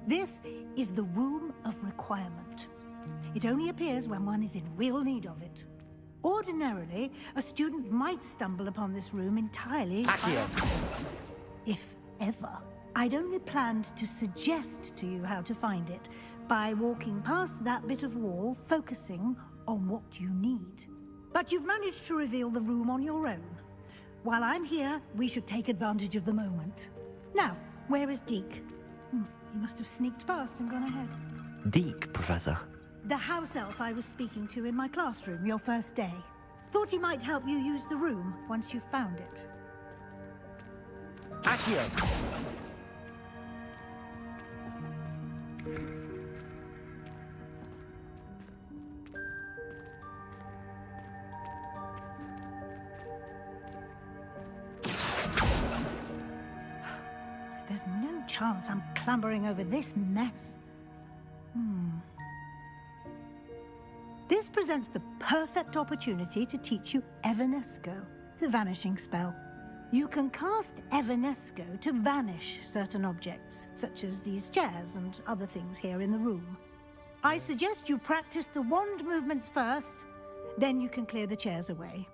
O: This is the Room of Requirement. It only appears when one is in real need of it. Ordinarily, a student might stumble upon this room entirely by accident. If ever. I'd only planned to suggest to you how to find it by walking past that bit of wall, focusing on what you need. But you've managed to reveal the room on your own. While I'm here, we should take advantage of the moment. Now, where is Deke? He must have sneaked past and gone ahead.
A: Deke, Professor.
O: The house elf I was speaking to in my classroom your first day. Thought he might help you use the room once you found it.
A: Accio!
O: There's no chance I'm clambering over this mess. This presents the perfect opportunity to teach you Evanesco, the vanishing spell. You can cast Evanesco to vanish certain objects, such as these chairs and other things here in the room. I suggest you practice the wand movements first, then you can clear the chairs away.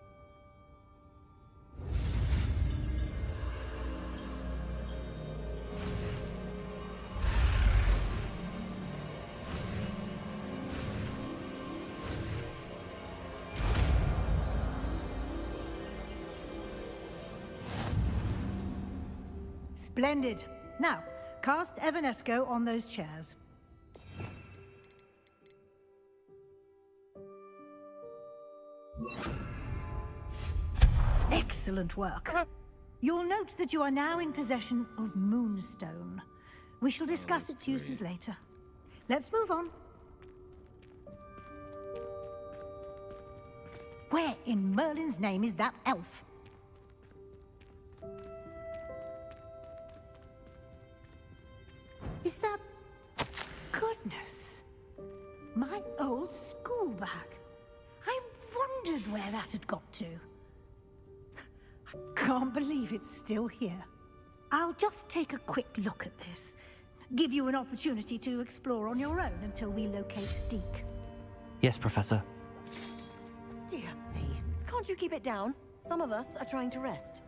O: Splendid. Now, cast Evanesco on those chairs. Excellent work. You'll note that you are now in possession of Moonstone. We shall discuss its uses later. Let's move on. Where in Merlin's name is that elf? Is that... Goodness. My old school bag. I wondered where that had got to. I can't believe it's still here. I'll just take a quick look at this. Give you an opportunity to explore on your own until we locate Deke.
A: Yes, Professor.
D: Dear me. Can't you keep it down? Some of us are trying to rest.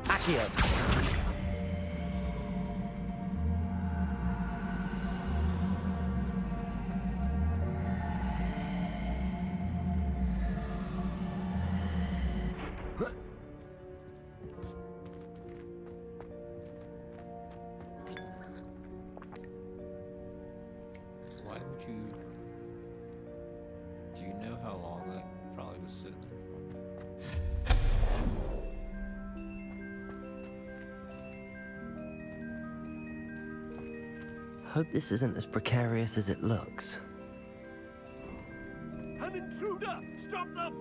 A: Accio!
C: would you... Do you know how long that probably was sitting there for?
A: Hope this isn't as precarious as it looks.
E: An intruder! Stop them!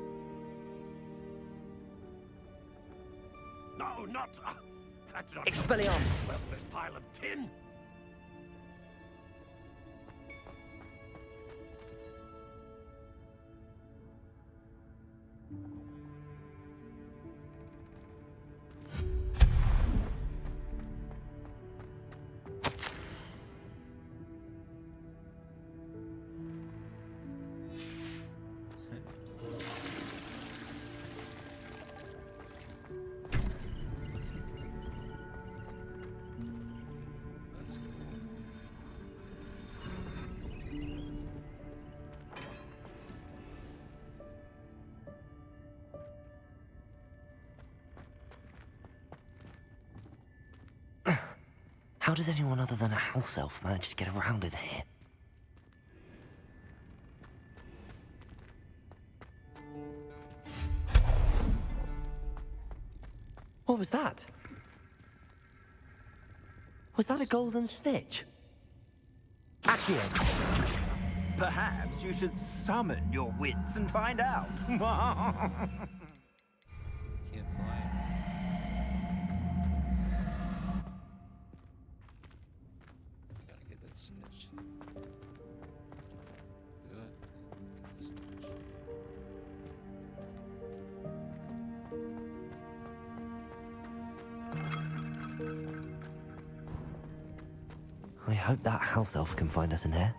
E: No, not... that's not...
A: Expelliarmus!
E: Well, this pile of tin!
A: How does anyone other than a house elf manage to get around in here? What was that? Was that a golden snitch? Accio!
E: Perhaps you should summon your wits and find out.
C: Can't fly it. Gotta get that snitch. Good. Get the snitch.
A: I hope that house elf can find us in here.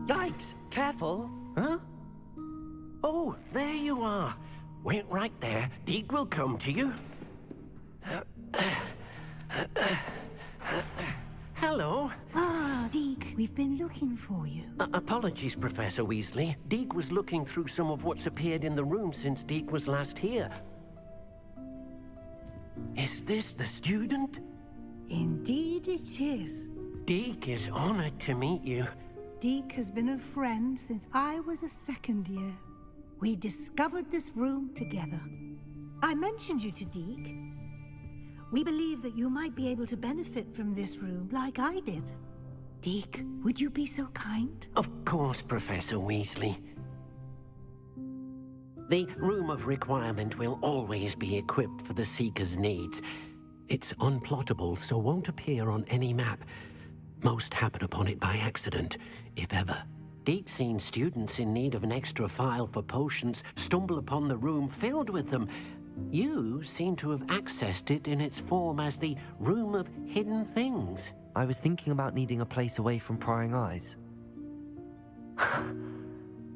G: Yikes! Careful! Huh? Oh, there you are. Wait right there. Deke will come to you. Hello.
O: Ah, Deke, we've been looking for you.
G: Apologies, Professor Weasley. Deke was looking through some of what's appeared in the room since Deke was last here. Is this the student?
O: Indeed it is.
G: Deke is honored to meet you.
O: Deke has been a friend since I was a second year. We discovered this room together. I mentioned you to Deke. We believe that you might be able to benefit from this room like I did. Deke, would you be so kind?
G: Of course, Professor Weasley. The Room of Requirement will always be equipped for the Seeker's needs. It's unplottable, so won't appear on any map. Most happen upon it by accident, if ever. Deke's seen students in need of an extra file for potions stumble upon the room filled with them. You seem to have accessed it in its form as the Room of Hidden Things.
A: I was thinking about needing a place away from prying eyes.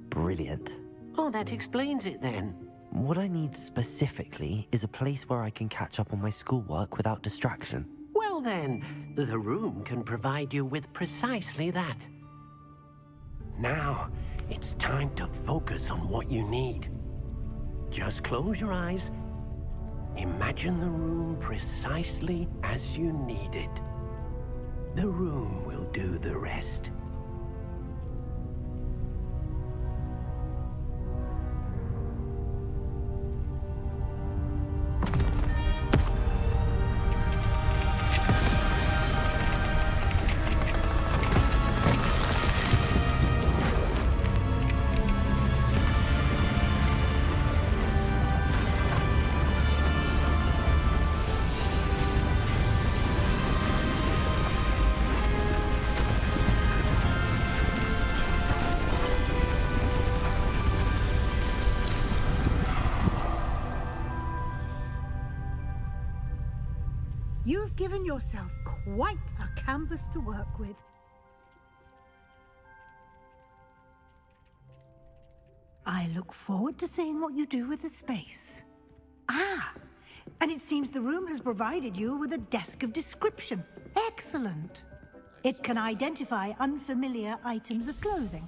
A: Brilliant.
G: Oh, that explains it then.
A: What I need specifically is a place where I can catch up on my schoolwork without distraction.
G: Well then, the room can provide you with precisely that. Now, it's time to focus on what you need. Just close your eyes. Imagine the room precisely as you need it. The room will do the rest.
O: You've given yourself quite a canvas to work with. I look forward to seeing what you do with the space. Ah, And it seems the room has provided you with a desk of description. Excellent. It can identify unfamiliar items of clothing.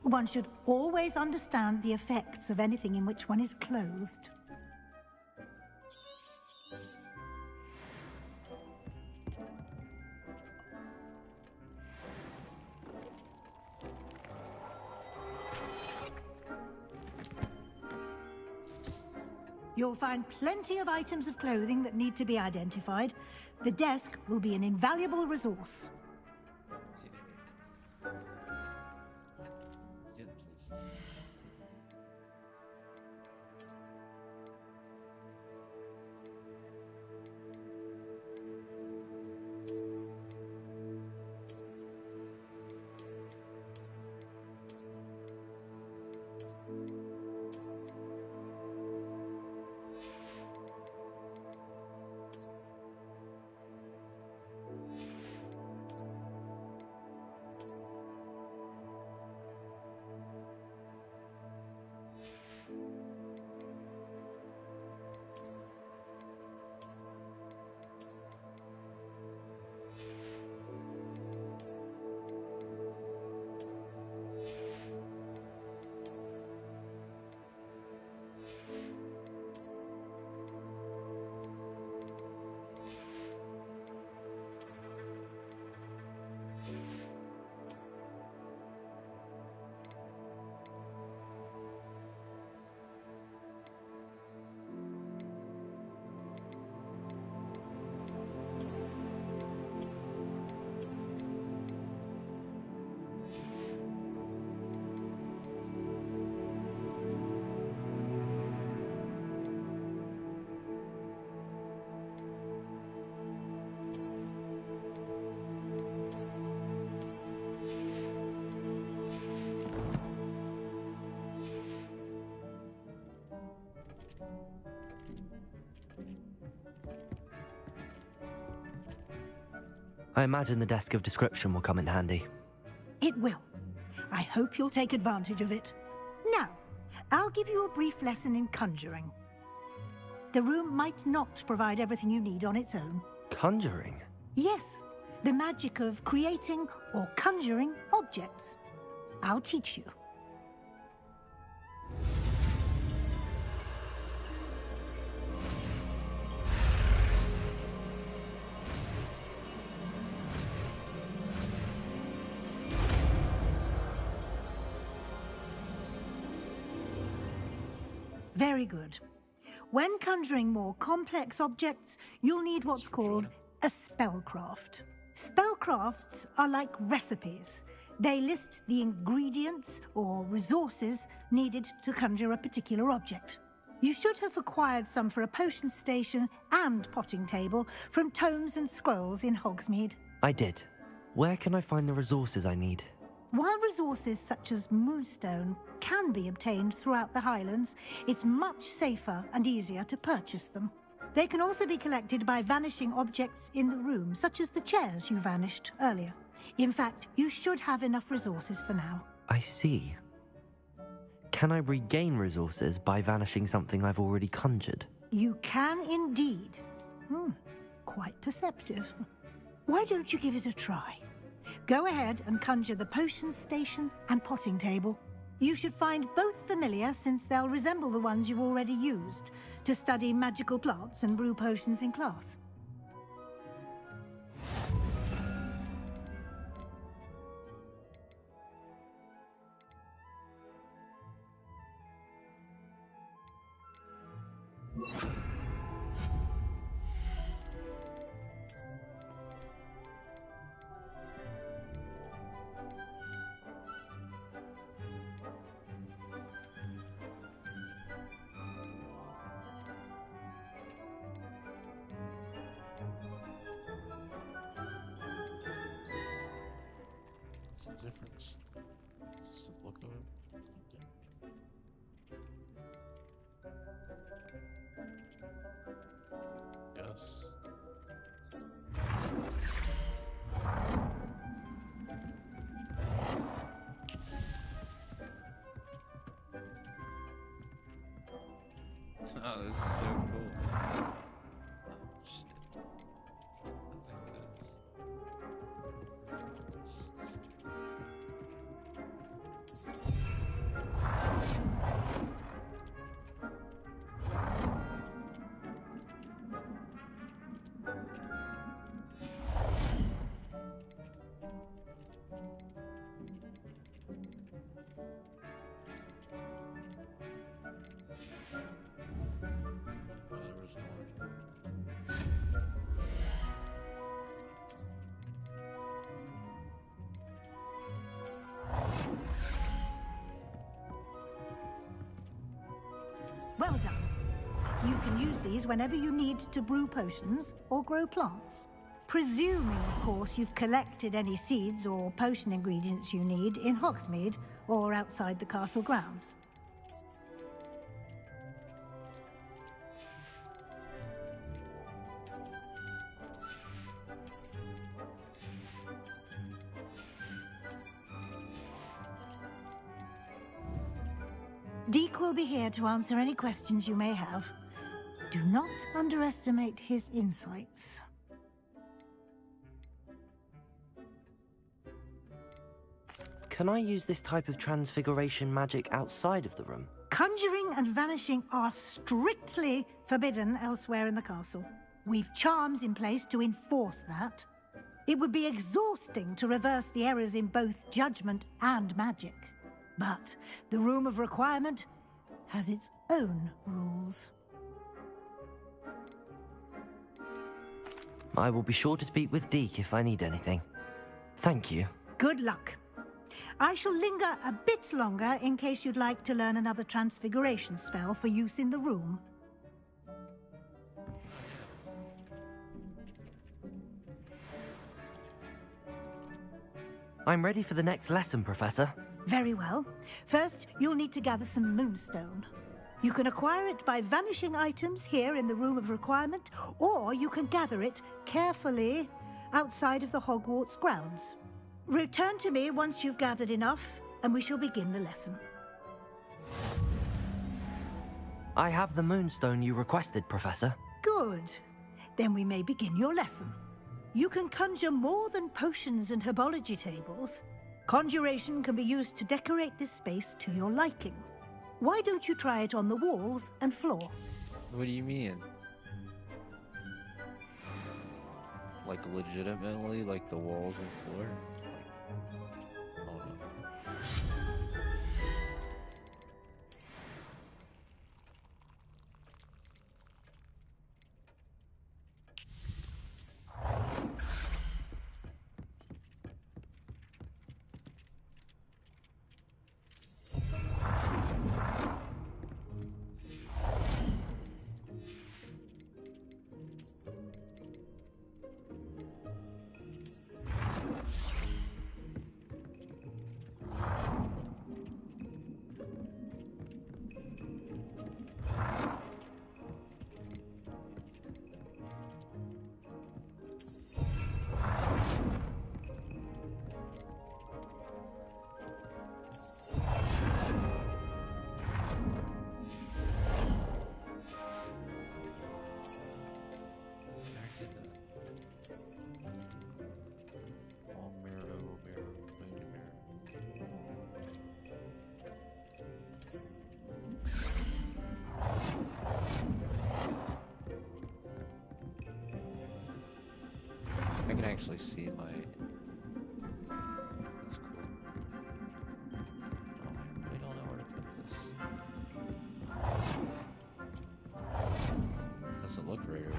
O: One should always understand the effects of anything in which one is clothed. You'll find plenty of items of clothing that need to be identified. The desk will be an invaluable resource.
A: I imagine the desk of description will come in handy.
O: It will. I hope you'll take advantage of it. Now, I'll give you a brief lesson in conjuring. The room might not provide everything you need on its own.
A: Conjuring?
O: Yes, the magic of creating or conjuring objects. I'll teach you. Very good. When conjuring more complex objects, you'll need what's called a spellcraft. Spellcrafts are like recipes. They list the ingredients or resources needed to conjure a particular object. You should have acquired some for a potion station and potting table from tomes and scrolls in Hogsmeade.
A: I did. Where can I find the resources I need?
O: While resources such as moonstone can be obtained throughout the Highlands, it's much safer and easier to purchase them. They can also be collected by vanishing objects in the room, such as the chairs you vanished earlier. In fact, you should have enough resources for now.
A: I see. Can I regain resources by vanishing something I've already conjured?
O: You can indeed. Quite perceptive. Why don't you give it a try? Go ahead and conjure the potion station and potting table. You should find both familiar, since they'll resemble the ones you've already used to study magical plants and brew potions in class.
C: Difference. Just look at it. Yes. Oh, this is so cool.
O: these whenever you need to brew potions or grow plants. Presuming, of course, you've collected any seeds or potion ingredients you need in Hogsmeade or outside the castle grounds. Deke will be here to answer any questions you may have. Do not underestimate his insights.
A: Can I use this type of transfiguration magic outside of the room?
O: Conjuring and vanishing are strictly forbidden elsewhere in the castle. We've charms in place to enforce that. It would be exhausting to reverse the errors in both judgment and magic. But the Room of Requirement has its own rules.
A: I will be sure to speak with Deke if I need anything. Thank you.
O: Good luck. I shall linger a bit longer in case you'd like to learn another transfiguration spell for use in the room.
A: I'm ready for the next lesson, Professor.
O: Very well. First, you'll need to gather some moonstone. You can acquire it by vanishing items here in the Room of Requirement, or you can gather it carefully outside of the Hogwarts grounds. Return to me once you've gathered enough, and we shall begin the lesson.
A: I have the moonstone you requested, Professor.
O: Good. Then we may begin your lesson. You can conjure more than potions and herbology tables. Conjuration can be used to decorate this space to your liking. Why don't you try it on the walls and floor?
C: What do you mean? Like legitimately, like the walls and floor? Oh no. I can actually see my... That's cool. Oh, I really don't know where to put this. Doesn't look right over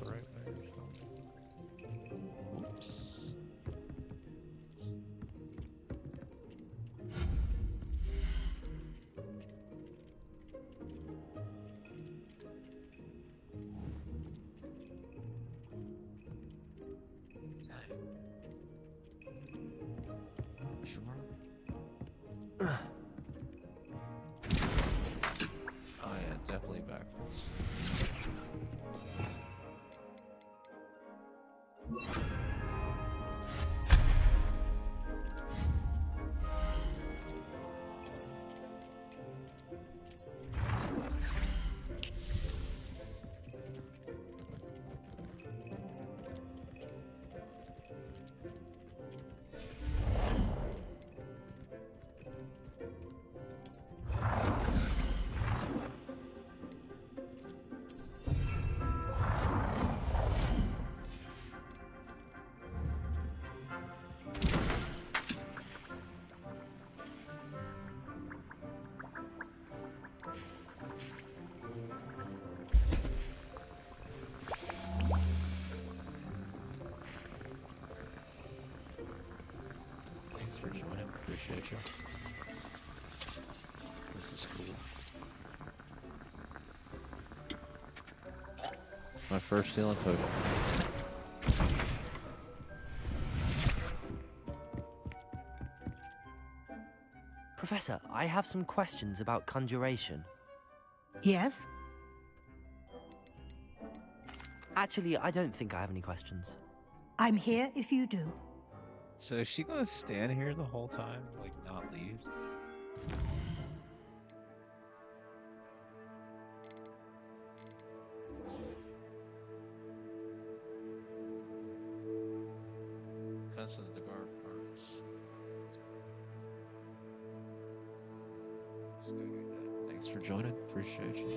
C: the right way or something. Oops. Sure. Oh yeah, definitely backwards. Thanks for joining. Appreciate you. This is cool. My first healing potion.
A: Professor, I have some questions about conjuration.
O: Yes?
A: Actually, I don't think I have any questions.
O: I'm here if you do.
C: So is she gonna stand here the whole time, like not leave? Fence of the guard parts. Let's go do that. Thanks for joining. Appreciate you.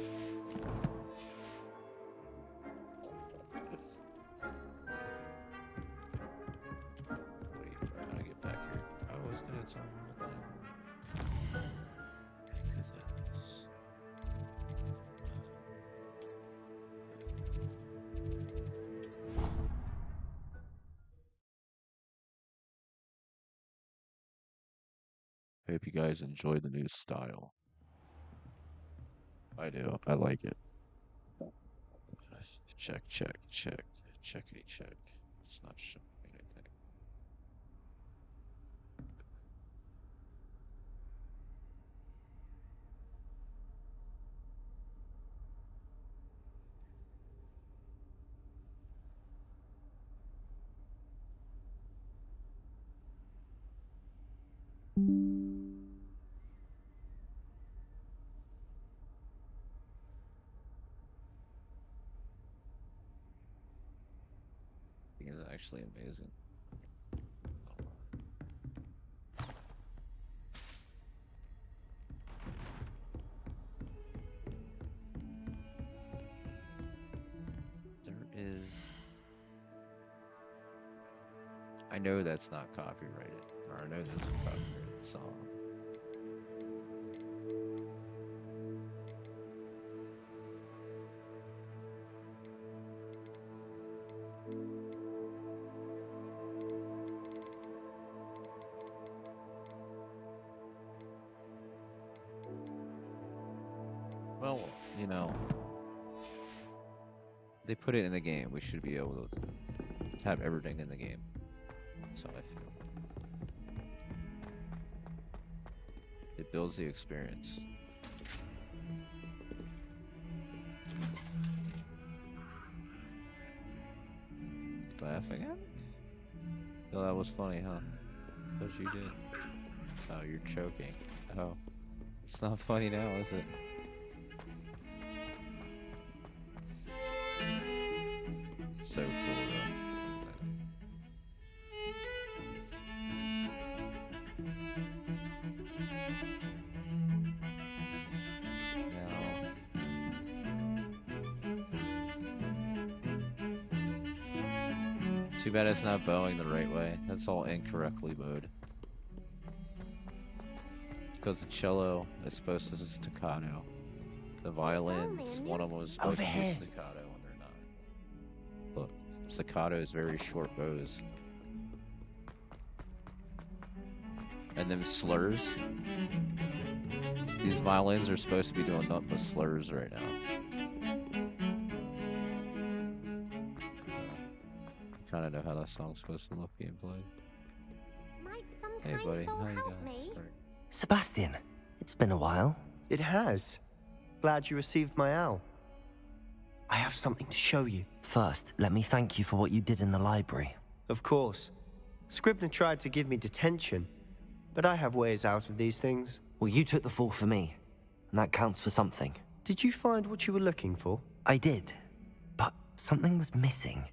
C: Wait for how to get back here. I was gonna tell me I hope you guys enjoy the new style. I do. I like it. Check, check, check, checkity check. It's not showing me anything. I think it's actually amazing. There is. I know that's not copyrighted, or I know that's a copyrighted song. Well, you know, they put it in the game. We should be able to have everything in the game. That's how I feel. It builds the experience. Laughing at me? Oh, that was funny, huh? What you did? Oh, you're choking. Oh, it's not funny now, is it? So cool, though. Too bad it's not bowing the right way. That's all incorrectly bowed. Because the cello is supposed to staccato. The violins, one of them was supposed to be staccato and they're not. staccatos, very short bows. And then slurs. These violins are supposed to be doing nothing but slurs right now. Kind of know how that song's supposed to look being played.
K: Might some
C: Hey
K: kind
C: buddy,
K: soul
C: how you
K: help
C: doing?
K: me?
C: Sorry.
A: Sebastian, it's been a while.
M: It has. Glad you received my owl. I have something to show you.
A: First, let me thank you for what you did in the library.
M: Of course. Scribner tried to give me detention, but I have ways out of these things.
A: Well, you took the fall for me, and that counts for something.
M: Did you find what you were looking for?
A: I did, but something was missing.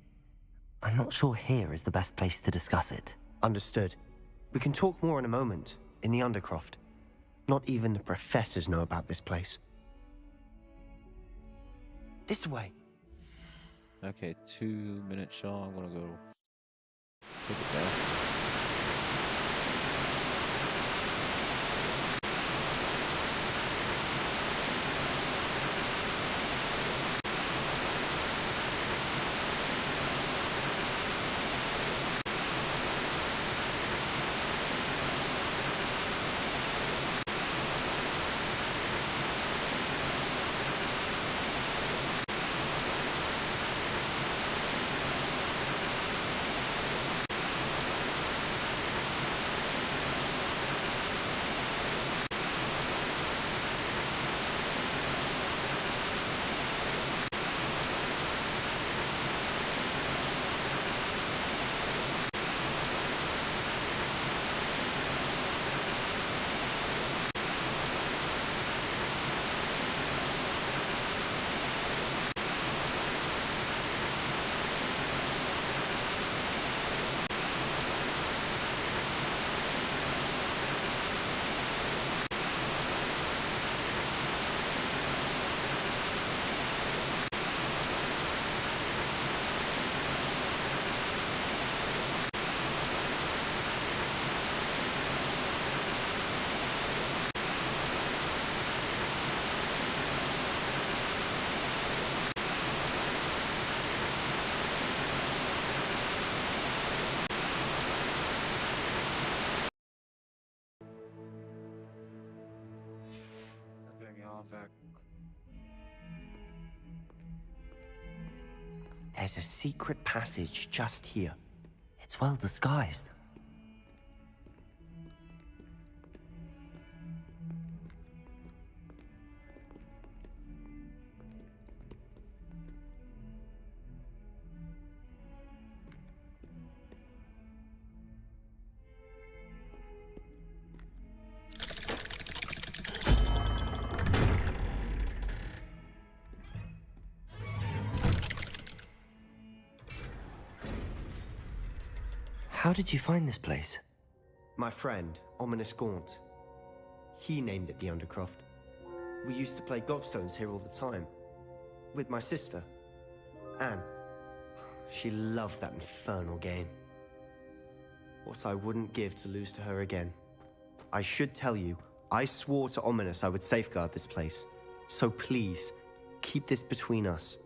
A: I'm not sure here is the best place to discuss it.
M: Understood. We can talk more in a moment, in the Undercroft. Not even the professors know about this place. This way.
C: Okay, 2-minute shot. I'm gonna go take it back.
M: There's a secret passage just here.
A: It's well disguised. How did you find this place?
M: My friend, Ominous Gaunt. He named it the Undercroft. We used to play gobstones here all the time. With my sister, Anne. She loved that infernal game. What I wouldn't give to lose to her again. I should tell you, I swore to Ominous I would safeguard this place. So please, keep this between us.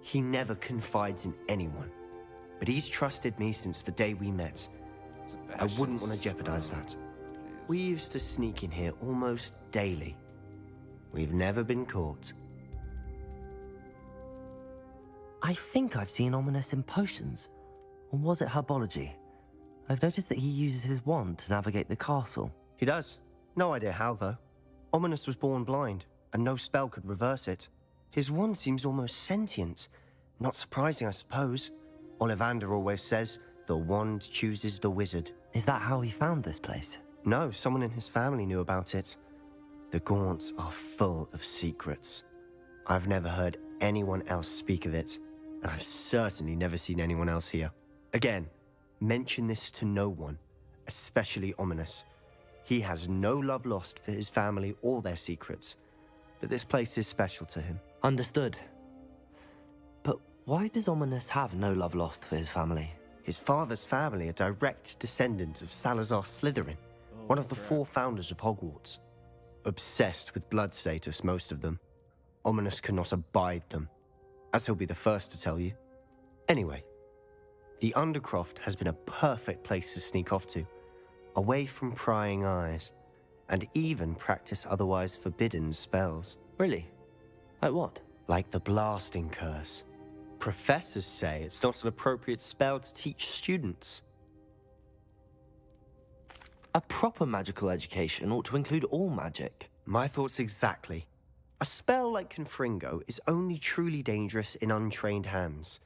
M: He never confides in anyone. But he's trusted me since the day we met. I wouldn't want to jeopardize that. We used to sneak in here almost daily. We've never been caught.
A: I think I've seen Ominous in potions. Or was it herbology? I've noticed that he uses his wand to navigate the castle.
M: He does. No idea how, though. Ominous was born blind, and no spell could reverse it. His wand seems almost sentient. Not surprising, I suppose. Ollivander always says, the wand chooses the wizard.
A: Is that how he found this place?
M: No, someone in his family knew about it. The Gaunts are full of secrets. I've never heard anyone else speak of it, and I've certainly never seen anyone else here. Again, mention this to no one, especially Ominous. He has no love lost for his family or their secrets, but this place is special to him.
A: Understood. But why does Ominous have no love lost for his family?
M: His father's family are direct descendants of Salazar Slytherin, one of the 4 founders of Hogwarts. Obsessed with blood status, most of them. Ominous cannot abide them, as he'll be the first to tell you. Anyway, The Undercroft has been a perfect place to sneak off to, away from prying eyes, and even practice otherwise forbidden spells.
A: Really? Like what?
M: Like the blasting curse. Professors say it's not an appropriate spell to teach students.
A: A proper magical education ought to include all magic.
M: My thoughts exactly. A spell like Confringo is only truly dangerous in untrained hands.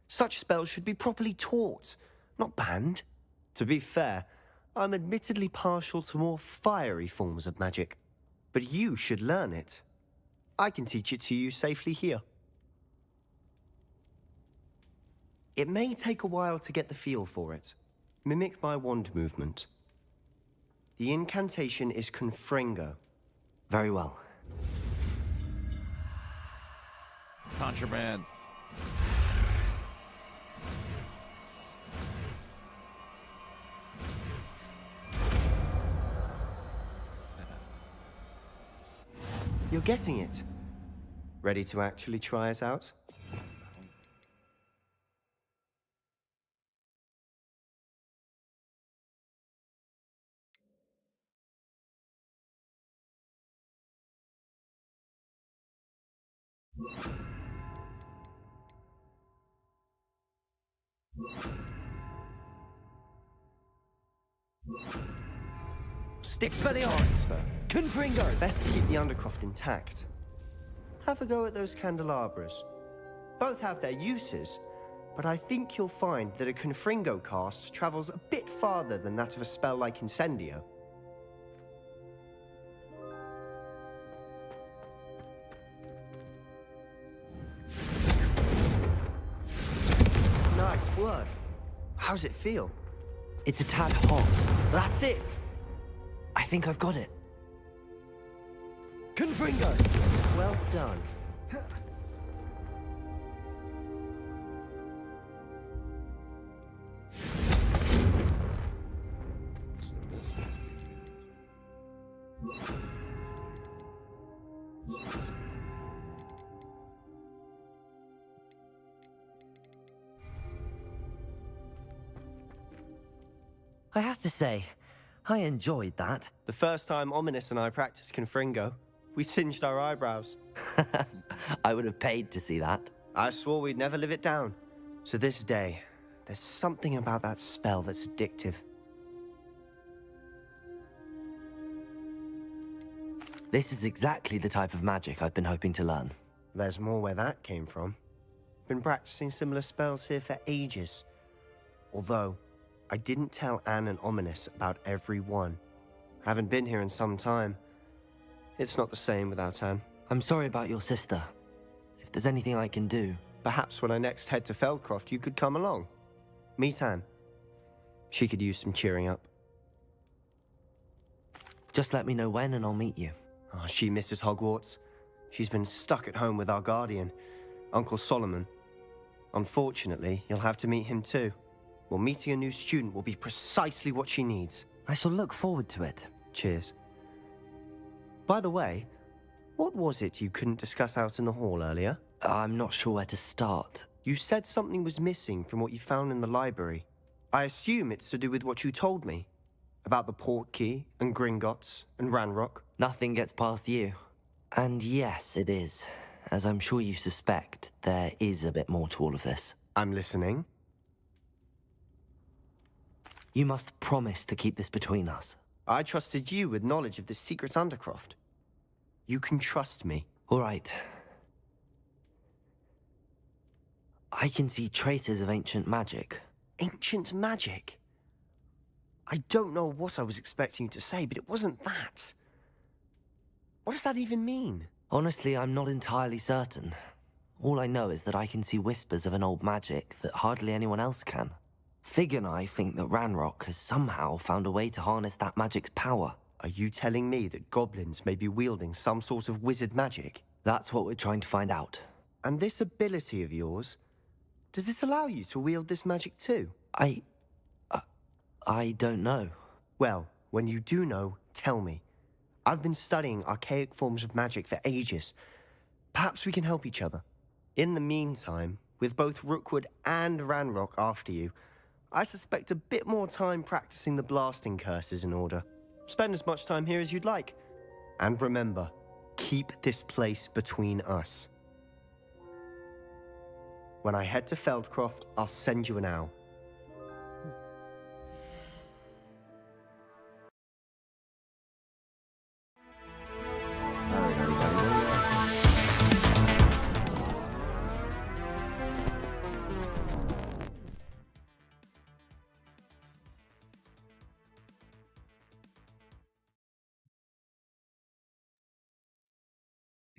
M: Such spells should be properly taught, not banned. To be fair, I'm admittedly partial to more fiery forms of magic, but you should learn it. I can teach it to you safely here. It may take a while to get the feel for it. Mimic my wand movement. The incantation is Confringo.
A: Very well.
C: Contraband.
M: You're getting it. Ready to actually try it out? Stick to the odds. Confringo! Best to keep the Undercroft intact. Have a go at those candelabras. Both have their uses, but I think you'll find that a Confringo cast travels a bit farther than that of a spell like Incendio. Nice work. How's it feel?
A: It's a tad hot.
M: That's it!
A: I think I've got it.
M: Confringo! Well done.
A: I have to say, I enjoyed that.
M: The first time Ominous and I practiced Confringo, we singed our eyebrows.
A: I would have paid to see that.
M: I swore we'd never live it down. To this day, there's something about that spell that's addictive.
A: This is exactly the type of magic I've been hoping to learn.
M: There's more where that came from. Been practicing similar spells here for ages. Although, I didn't tell Anne and Ominous about every one. Haven't been here in some time. It's not the same without Anne.
A: I'm sorry about your sister. If there's anything I can do...
M: Perhaps when I next head to Feldcroft, you could come along. Meet Anne. She could use some cheering up.
A: Just let me know when and I'll meet you.
M: Oh, she misses Hogwarts. She's been stuck at home with our guardian, Uncle Solomon. Unfortunately, you'll have to meet him too. Well, meeting a new student will be precisely what she needs.
A: I shall look forward to it.
M: Cheers. By the way, what was it you couldn't discuss out in the hall earlier?
A: I'm not sure where to start.
M: You said something was missing from what you found in the library. I assume it's to do with what you told me. About the Portkey, and Gringotts, and Ranrock.
A: Nothing gets past you. And yes, it is. As I'm sure you suspect, there is a bit more to all of this.
M: I'm listening.
A: You must promise to keep this between us.
M: I trusted you with knowledge of this secret Undercroft. You can trust me.
A: All right. I can see traces of ancient magic.
M: Ancient magic? I don't know what I was expecting you to say, but it wasn't that. What does that even mean?
A: Honestly, I'm not entirely certain. All I know is that I can see whispers of an old magic that hardly anyone else can. Fig and I think that Ranrock has somehow found a way to harness that magic's power.
M: Are you telling me that goblins may be wielding some sort of wizard magic?
A: That's what we're trying to find out.
M: And this ability of yours, does it allow you to wield this magic too?
A: I don't know.
M: Well, when you do know, tell me. I've been studying archaic forms of magic for ages. Perhaps we can help each other. In the meantime, with both Rookwood and Ranrock after you, I suspect a bit more time practicing the blasting curse is in order. Spend as much time here as you'd like. And remember, keep this place between us. When I head to Feldcroft, I'll send you an owl.
C: Alright, everybody, where you at?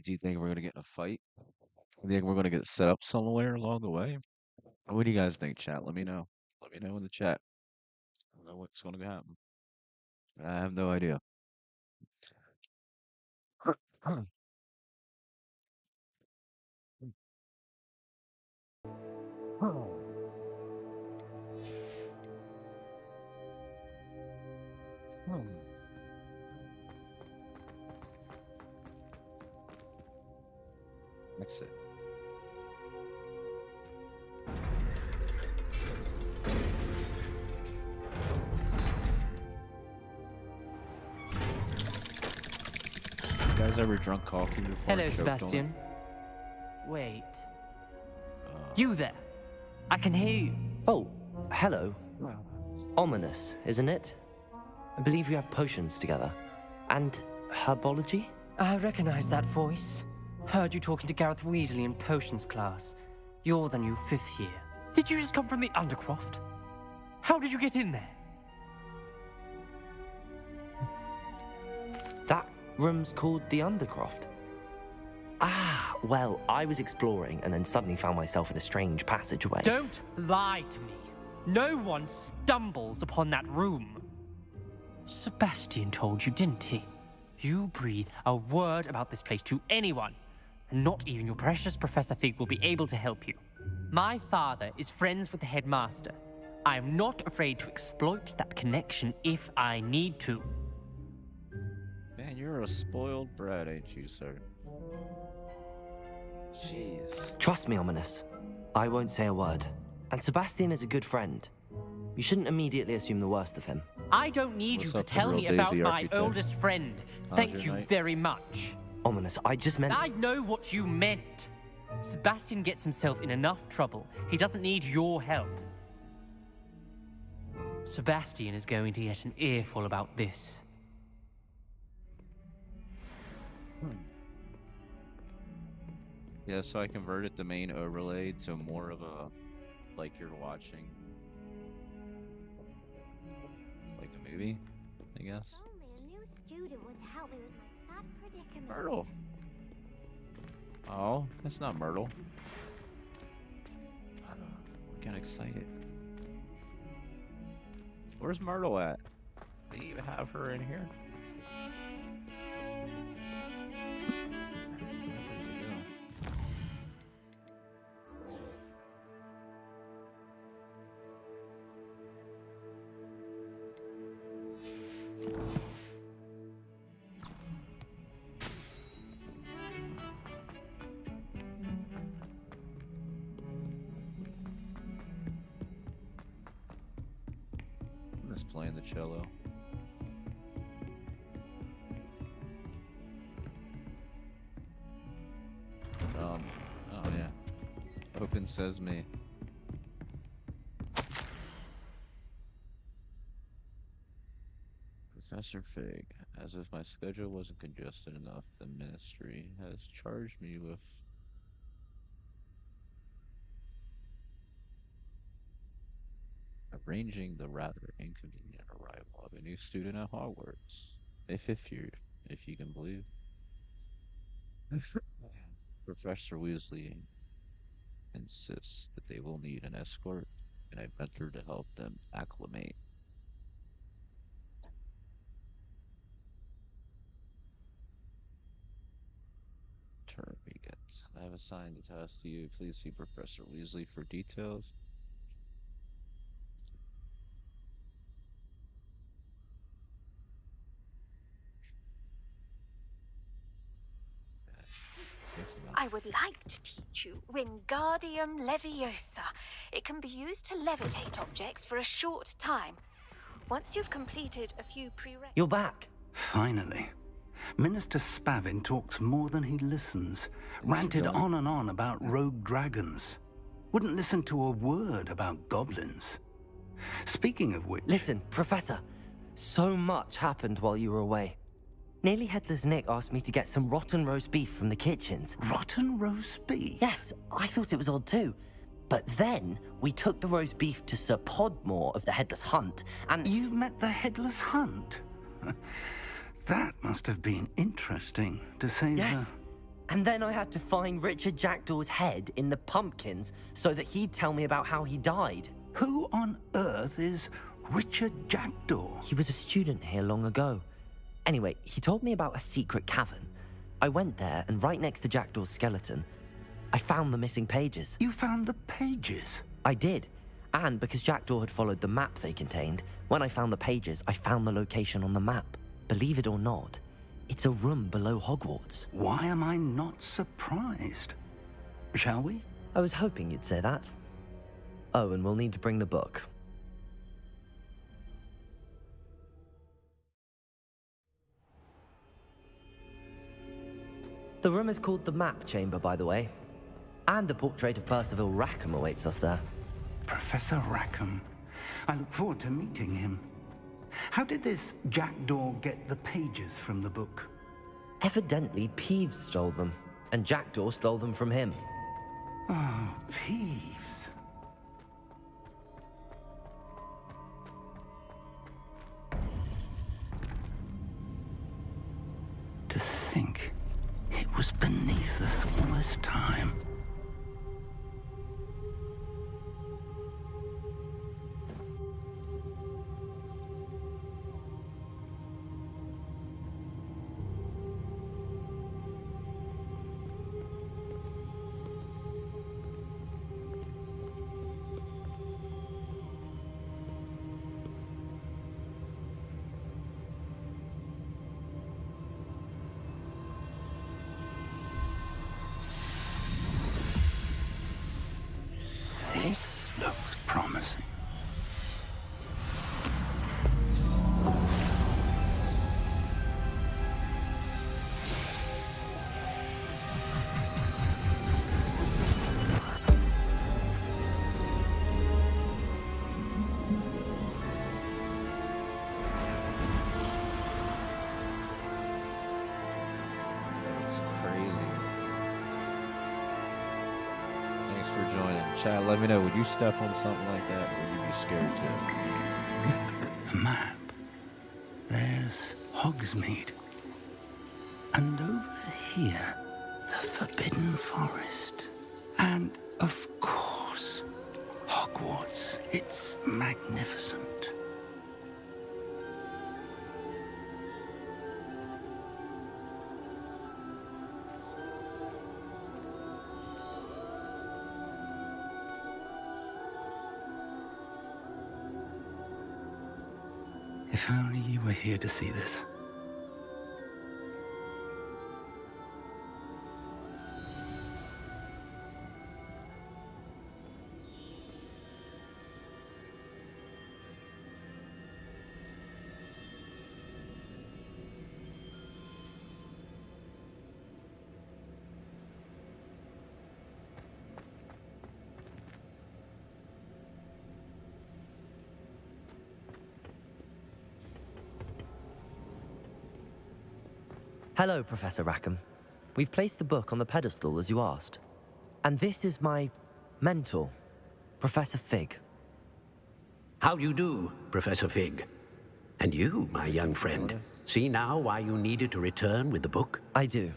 C: Do you think we're gonna get in a fight? Do you think we're gonna get set up somewhere along the way? What do you guys think, chat? Let me know. Let me know in the chat. I don't know what's gonna happen. I have no idea. Exit. You guys ever drunk coffee before?
P: Hello,
C: and choked on it?
P: Sebastian. Wait. You there? I can hear you.
A: Oh, hello. Ominous, isn't it? I believe you have potions together. And herbology?
P: I recognize that voice. Heard you talking to Gareth Weasley in potions class. You're the new 5th year. Did you just come from the Undercroft? How did you get in there?
A: That room's called the Undercroft. Ah, well, I was exploring and then suddenly found myself in a strange passageway.
P: Don't lie to me. No one stumbles upon that room. Sebastian told you, didn't he? You breathe a word about this place to anyone, and not even your precious Professor Fig will be able to help you. My father is friends with the headmaster. I am not afraid to exploit that connection if I need to.
C: Man, you're a spoiled brat, ain't you, sir? Jeez.
A: Trust me, Ominous. I won't say a word. And Sebastian is a good friend. You shouldn't immediately assume the worst of him.
P: I don't need you to tell me about my oldest friend. Thank you very much.
A: Ominous, I just meant...
P: I know what you meant. Sebastian gets himself in enough trouble. He doesn't need your help. Sebastian is going to get an earful about this.
C: Yeah, so I converted the main overlay to more of a, like you're watching, like a movie, I guess.
K: Only a new student would help me with my sad predicament.
C: Myrtle. Oh, that's not Myrtle. We're getting excited. Where's Myrtle at? Do you even have her in here? I'm just playing the cello. Oh yeah. Open Sesame. Professor Fig, as if my schedule wasn't congested enough, the ministry has charged me with arranging the rather inconvenient arrival of a new student at Hogwarts. A 5th year, if you can believe. Professor Weasley insists that they will need an escort, and I venture to help them acclimate. Term begins. I have assigned the task to you. Please see Professor Weasley for details.
Q: I would like to teach you Wingardium Leviosa. It can be used to levitate objects for a short time. Once you've completed a few prerequisites...
A: You're back.
R: Finally. Minister Spavin talks more than he listens. Ranted on and on about rogue dragons. Wouldn't listen to a word about goblins. Speaking of which...
A: Listen, Professor. So much happened while you were away. Nearly Headless Nick asked me to get some rotten roast beef from the kitchens.
R: Rotten roast beef?
A: Yes, I thought it was odd too. But then, we took the roast beef to Sir Podmore of the Headless Hunt, and...
R: You met the Headless Hunt? That must have been interesting, to say
A: Yes. And then I had to find Richard Jackdaw's head in the pumpkins so that he'd tell me about how he died.
R: Who on earth is Richard Jackdaw?
A: He was a student here long ago. Anyway, he told me about a secret cavern. I went there, and right next to Jackdaw's skeleton, I found the missing pages.
R: You found the pages?
A: I did. And because Jackdaw had followed the map they contained, when I found the pages, I found the location on the map. Believe it or not, it's a room below Hogwarts.
R: Why am I not surprised? Shall we?
A: I was hoping you'd say that. Oh, and we'll need to bring the book. The room is called the Map Chamber, by the way. And a portrait of Percival Rackham awaits us there.
R: Professor Rackham. I look forward to meeting him. How did this Jackdaw get the pages from the book?
A: Evidently, Peeves stole them, and Jackdaw stole them from him.
R: Oh, Peeves. To think it was beneath us all this time. This looks promising.
C: Chat, let me know, would you step on something like that, or would you be scared too?
R: A map. There's Hogsmeade. And over here, the Forbidden Forest. And, of course, Hogwarts. It's magnificent. If only you were here to see this.
A: Hello, Professor Rackham. We've placed the book on the pedestal as you asked. And this is my mentor, Professor Fig.
G: How do you do, Professor Fig? And you, my young friend, see now why you needed to return with the book?
A: I do.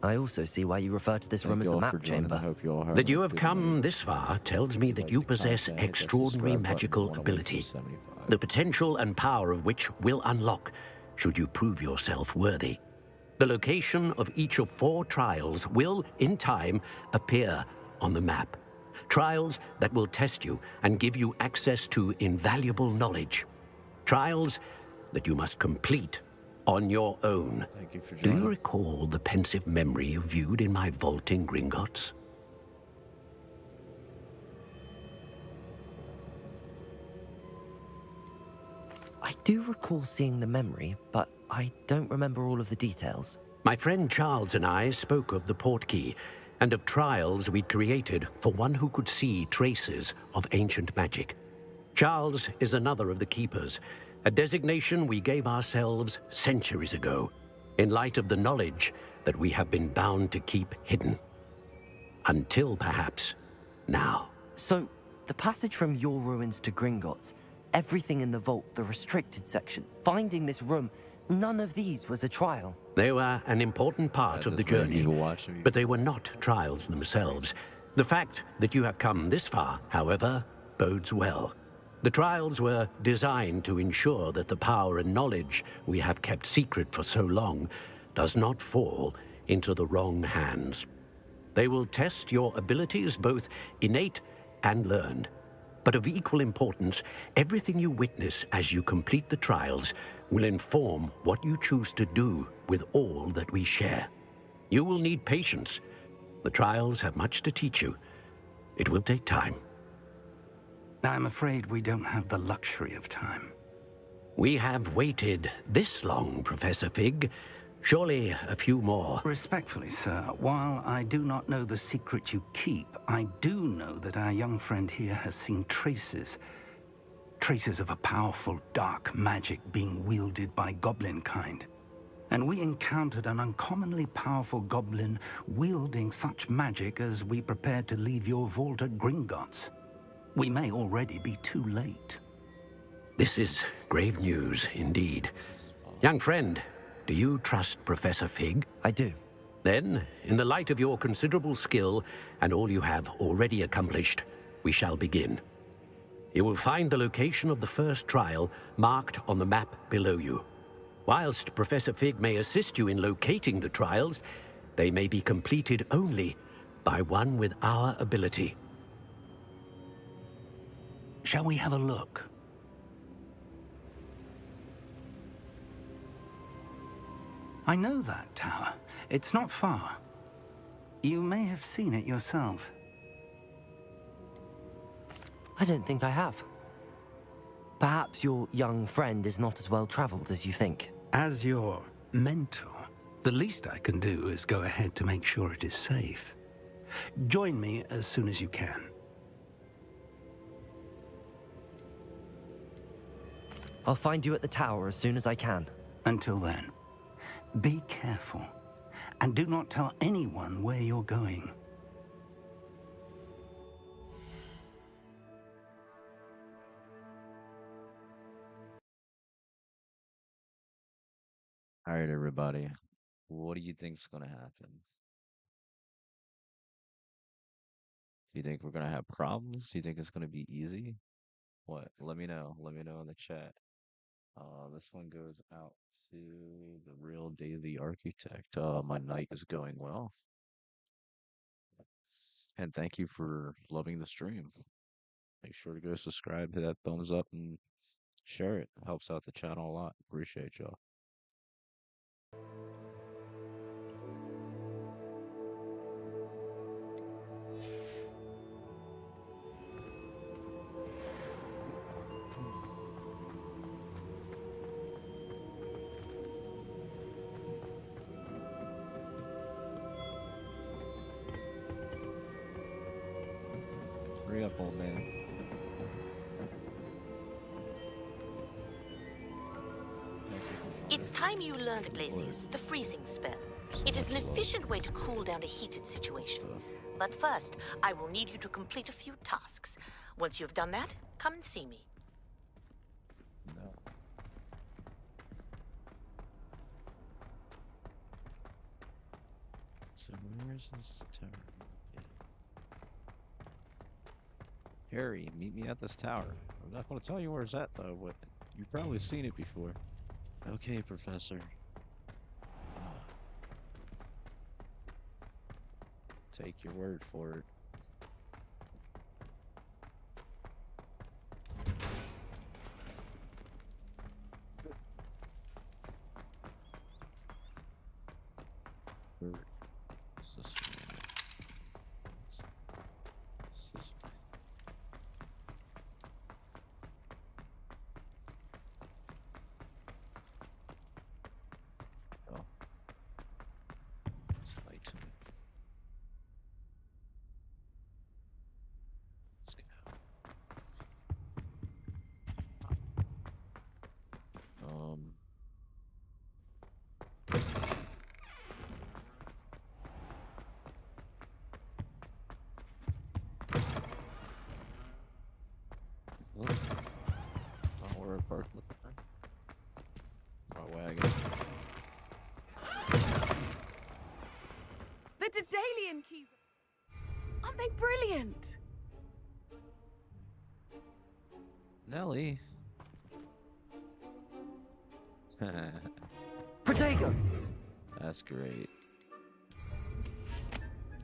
A: I also see why you refer to this room as the Map Chamber.
G: That you have come this far tells me that you possess extraordinary magical ability, the potential and power of which will unlock should you prove yourself worthy. The location of each of 4 trials will, in time, appear on the map. Trials that will test you and give you access to invaluable knowledge. Trials that you must complete on your own.
C: Thank you for
G: Do
C: joining.
G: you recall the pensive memory you viewed in my vault in Gringotts?
A: I do recall seeing the memory, but I don't remember all of the details.
G: My friend Charles and I spoke of the portkey and of trials we'd created for one who could see traces of ancient magic. Charles is another of the keepers, a designation we gave ourselves centuries ago, in light of the knowledge that we have been bound to keep hidden. Until perhaps now.
A: So, the passage from your ruins to Gringotts, everything in the vault, the restricted section, finding this room, none of these was a trial.
G: They were an important part of the journey, but they were not trials themselves. The fact that you have come this far, however, bodes well. The trials were designed to ensure that the power and knowledge we have kept secret for so long does not fall into the wrong hands. They will test your abilities, both innate and learned. But of equal importance, everything you witness as you complete the trials will inform what you choose to do with all that we share. You will need patience. The trials have much to teach you. It will take time.
R: I'm afraid we don't have the luxury of time.
G: We have waited this long, Professor Fig. Surely a few more.
R: Respectfully, sir, while I do not know the secret you keep, I do know that our young friend here has seen traces of a powerful dark magic being wielded by goblin kind. And we encountered an uncommonly powerful goblin wielding such magic as we prepared to leave your vault at Gringotts. We may already be too late.
G: This is grave news indeed. Young friend, do you trust Professor Fig?
A: I do.
G: Then, in the light of your considerable skill and all you have already accomplished, we shall begin. You will find the location of the first trial marked on the map below you. Whilst Professor Fig may assist you in locating the trials, they may be completed only by one with our ability.
R: Shall we have a look? I know that tower. It's not far. You may have seen it yourself.
A: I don't think I have. Perhaps your young friend is not as well traveled as you think.
R: As your mentor, the least I can do is go ahead to make sure it is safe. Join me as soon as you can.
A: I'll find you at the tower as soon as I can.
R: Until then, be careful, and do not tell anyone where you're going.
C: All right, everybody. What do you think's gonna happen? Do you think we're gonna have problems? Do you think it's gonna be easy? What? Let me know. Let me know in the chat. This one goes out to the real Daily Architect. My night is going well. And thank you for loving the stream. Make sure to go subscribe, hit that thumbs up, and share it. It helps out the channel a lot. Appreciate y'all. Hurry up, old man.
I: It's time you learned, Glacius, the freezing spell. It is an efficient way to cool down a heated situation. But first, I will need you to complete a few tasks. Once you've done that, come and see me.
C: No. So where's this tower? Harry, meet me at this tower. I'm not going to tell you where it's at, though, but you've probably seen it before. Okay, Professor. Take your word for it. What's this way? What's this way? Oh. There's light to it. Let's get out. Oh. Not where I parked the car. My wagon.
D: The Daedalian keys! Aren't they brilliant?
C: Nelly.
A: Protego!
C: That's great.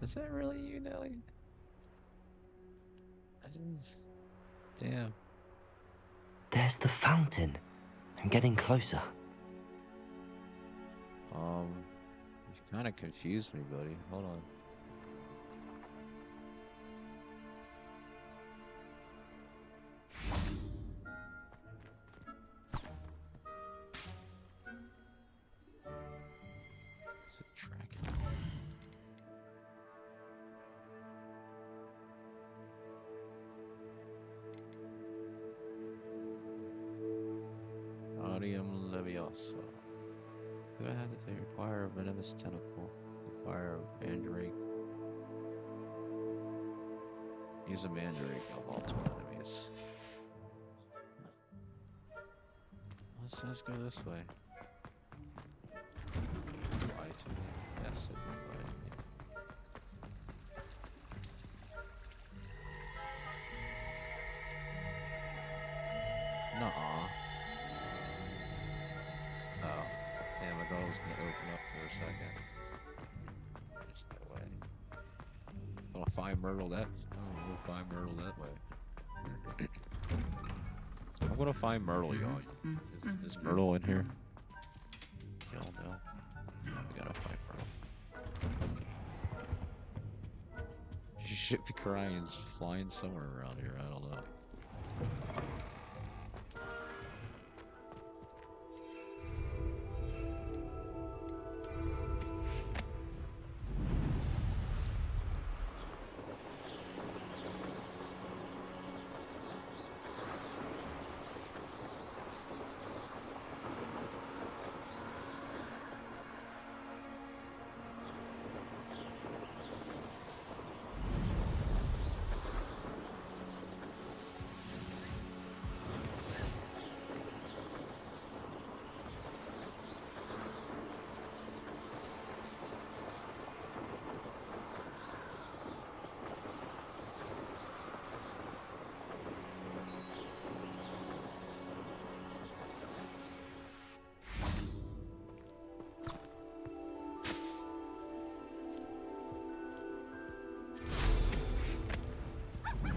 C: Is that really you, Nelly? I just... Damn.
A: There's the fountain. I'm getting closer.
C: You kind of confused me, buddy. Hold on. Is it tracking? Audium Leviosa. Who had to take require a venomous tentacle? Require a mandrake. Use a mandrake of multiple enemies. Let's go this way. Lie to me. Yes, it will lie to me. Nuh-uh. Oh. Damn, I thought it was gonna open up for a second. Just that way. I'm gonna find Myrtle that. I'm gonna find Myrtle that way. I'm gonna find Myrtle, y'all. Is Myrtle in here? Y'all know. We gotta find Myrtle. She should be crying, flying somewhere around here. I don't know.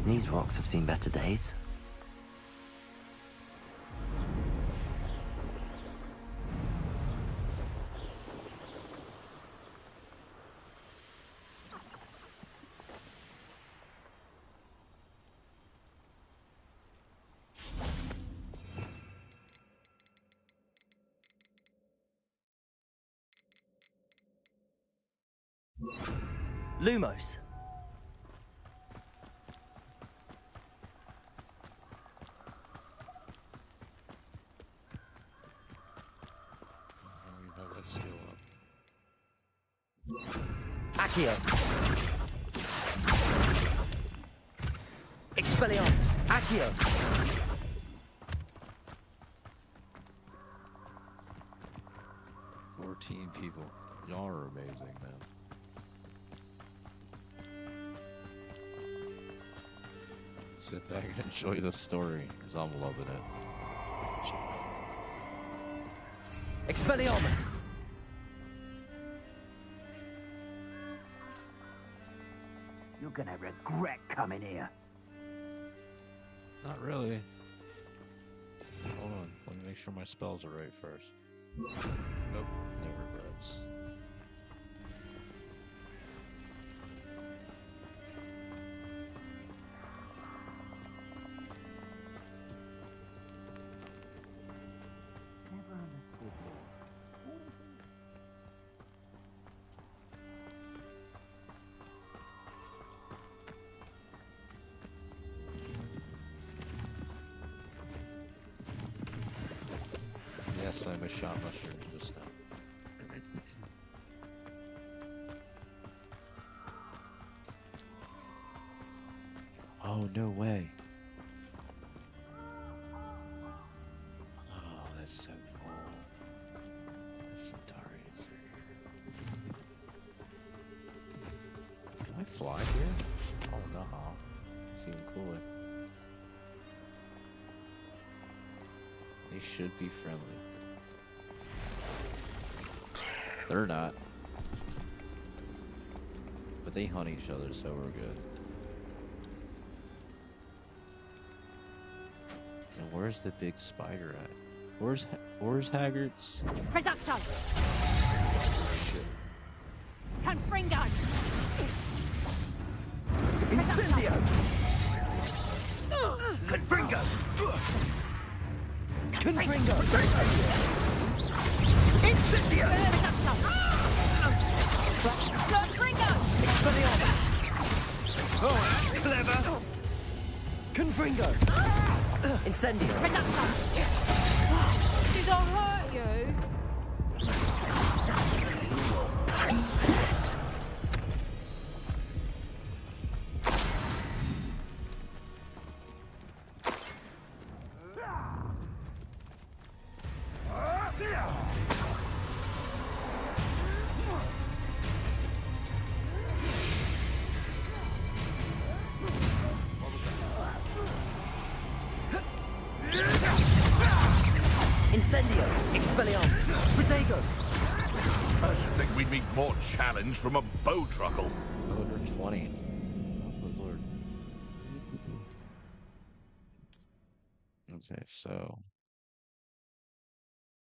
A: These rocks have seen better days. Lumos. Accio. Expelliarmus. Accio.
C: People. Y'all are amazing, man. Sit back and enjoy the story, because I'm loving it.
A: Expelliarmus.
E: You're gonna regret coming here.
C: Not really. Hold on, let me make sure my spells are right first. Nope, no regrets. Yes, I'm a shot mushroom just now. Oh, no way. Oh, that's so cool. That's Centaurians. Can I fly here? Oh, no. It's even cooler. They should be friendly. They're not. But they hunt each other, so we're good. And where's the big spider at? Where's Hagrid's?
S: Reducto! Confringo!
E: Incendio! Confringo! Confringo! Incendio!
S: Confringo!
E: Expelliarmus! Oh, clever! Confringo! Incendio!
S: Reducto! Did I hurt you?
E: Incendio! Expelliarmus! Protego!
F: I should think we'd meet more challenge from a bow truckle.
C: Over 20. Oh, good lord. Okay, so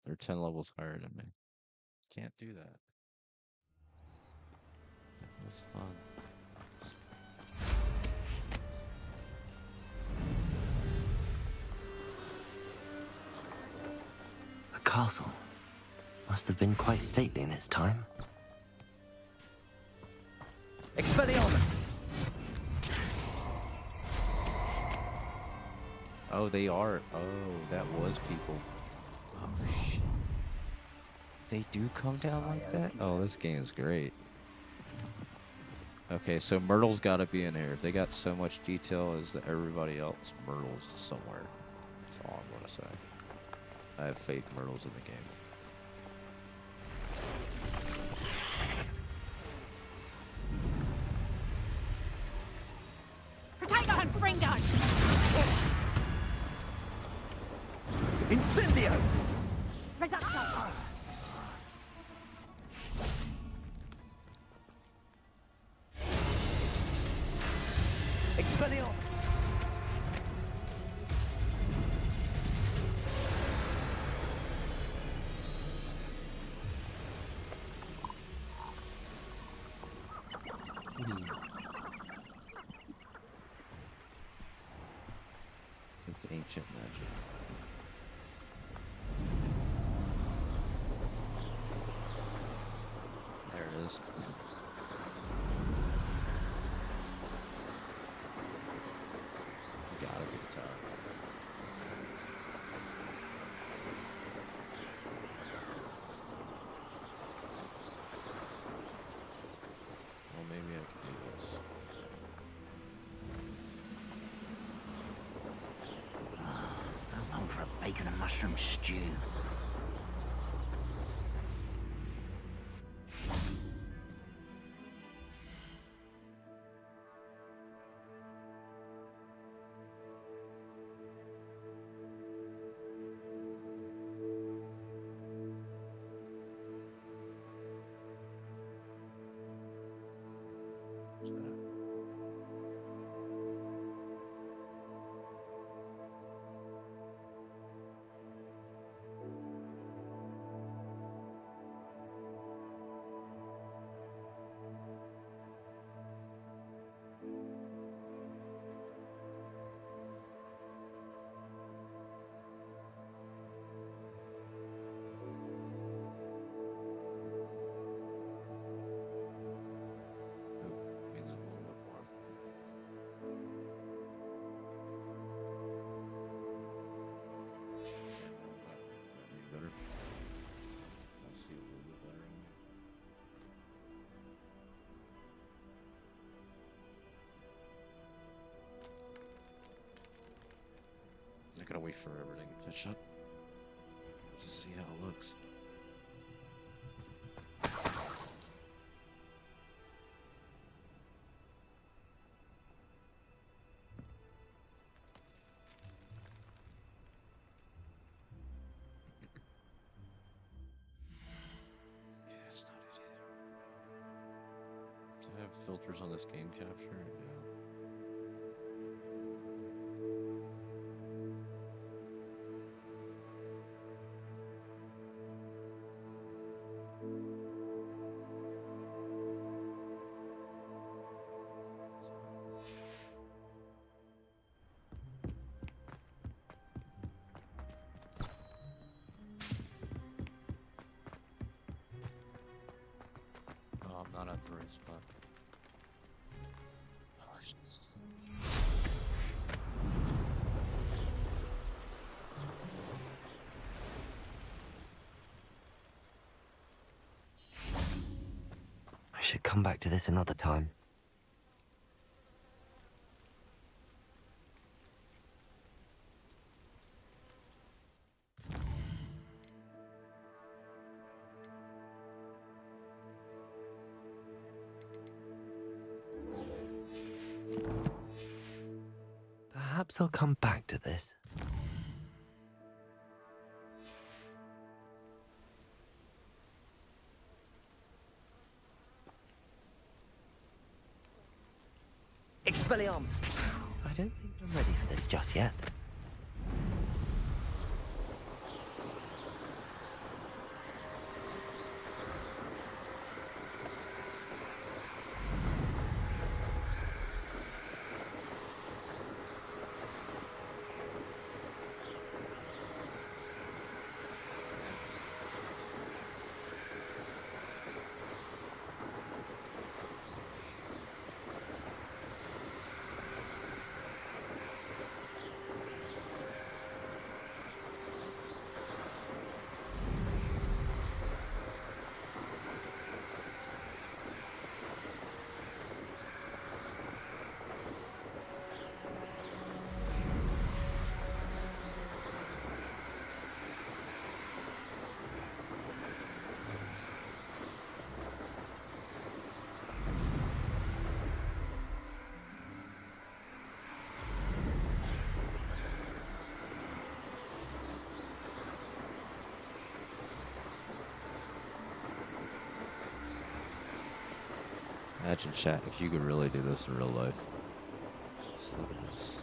C: they're 10 levels higher than me. Can't do that. That was fun.
A: A castle. Must have been quite stately in its time.
E: Expelliarmus!
C: Oh, they are. Oh, that was people. Oh, shit. They do come down like that? Oh, this game is great. Okay, so Myrtle's got to be in here. If they got so much detail as everybody else, Myrtle's somewhere. That's all I'm going to say. I have faith Myrtle's in the game.
S: Protego and Fringo!
E: Incendio!
S: Reducto!
E: Expelliarmus!
C: It's ancient magic. There it is. Gotta be the tower. Well, maybe I can do this.
E: I long for a bacon and mushroom stew.
C: gonna wait for everything to catch up. Just see how it looks. Yeah, it's not it either. Do I have filters on this game capture? Yeah. Oh, I'm not at the right spot.
A: I should come back to this another time. Perhaps I'll come back to this. Expelliarmus! I don't think I'm ready for this just yet.
C: Imagine, chat, if you could really do this in real life. Just look at this.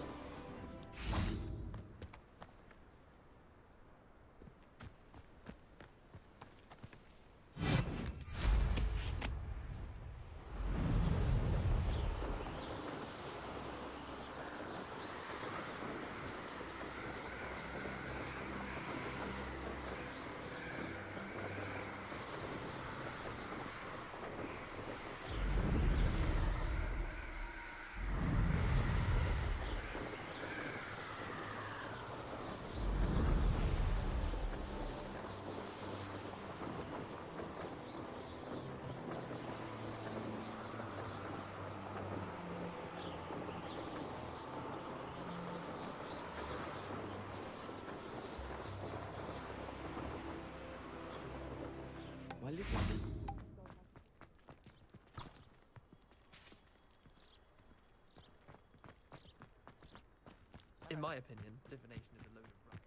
T: In my opinion, divination is a load of rubbish.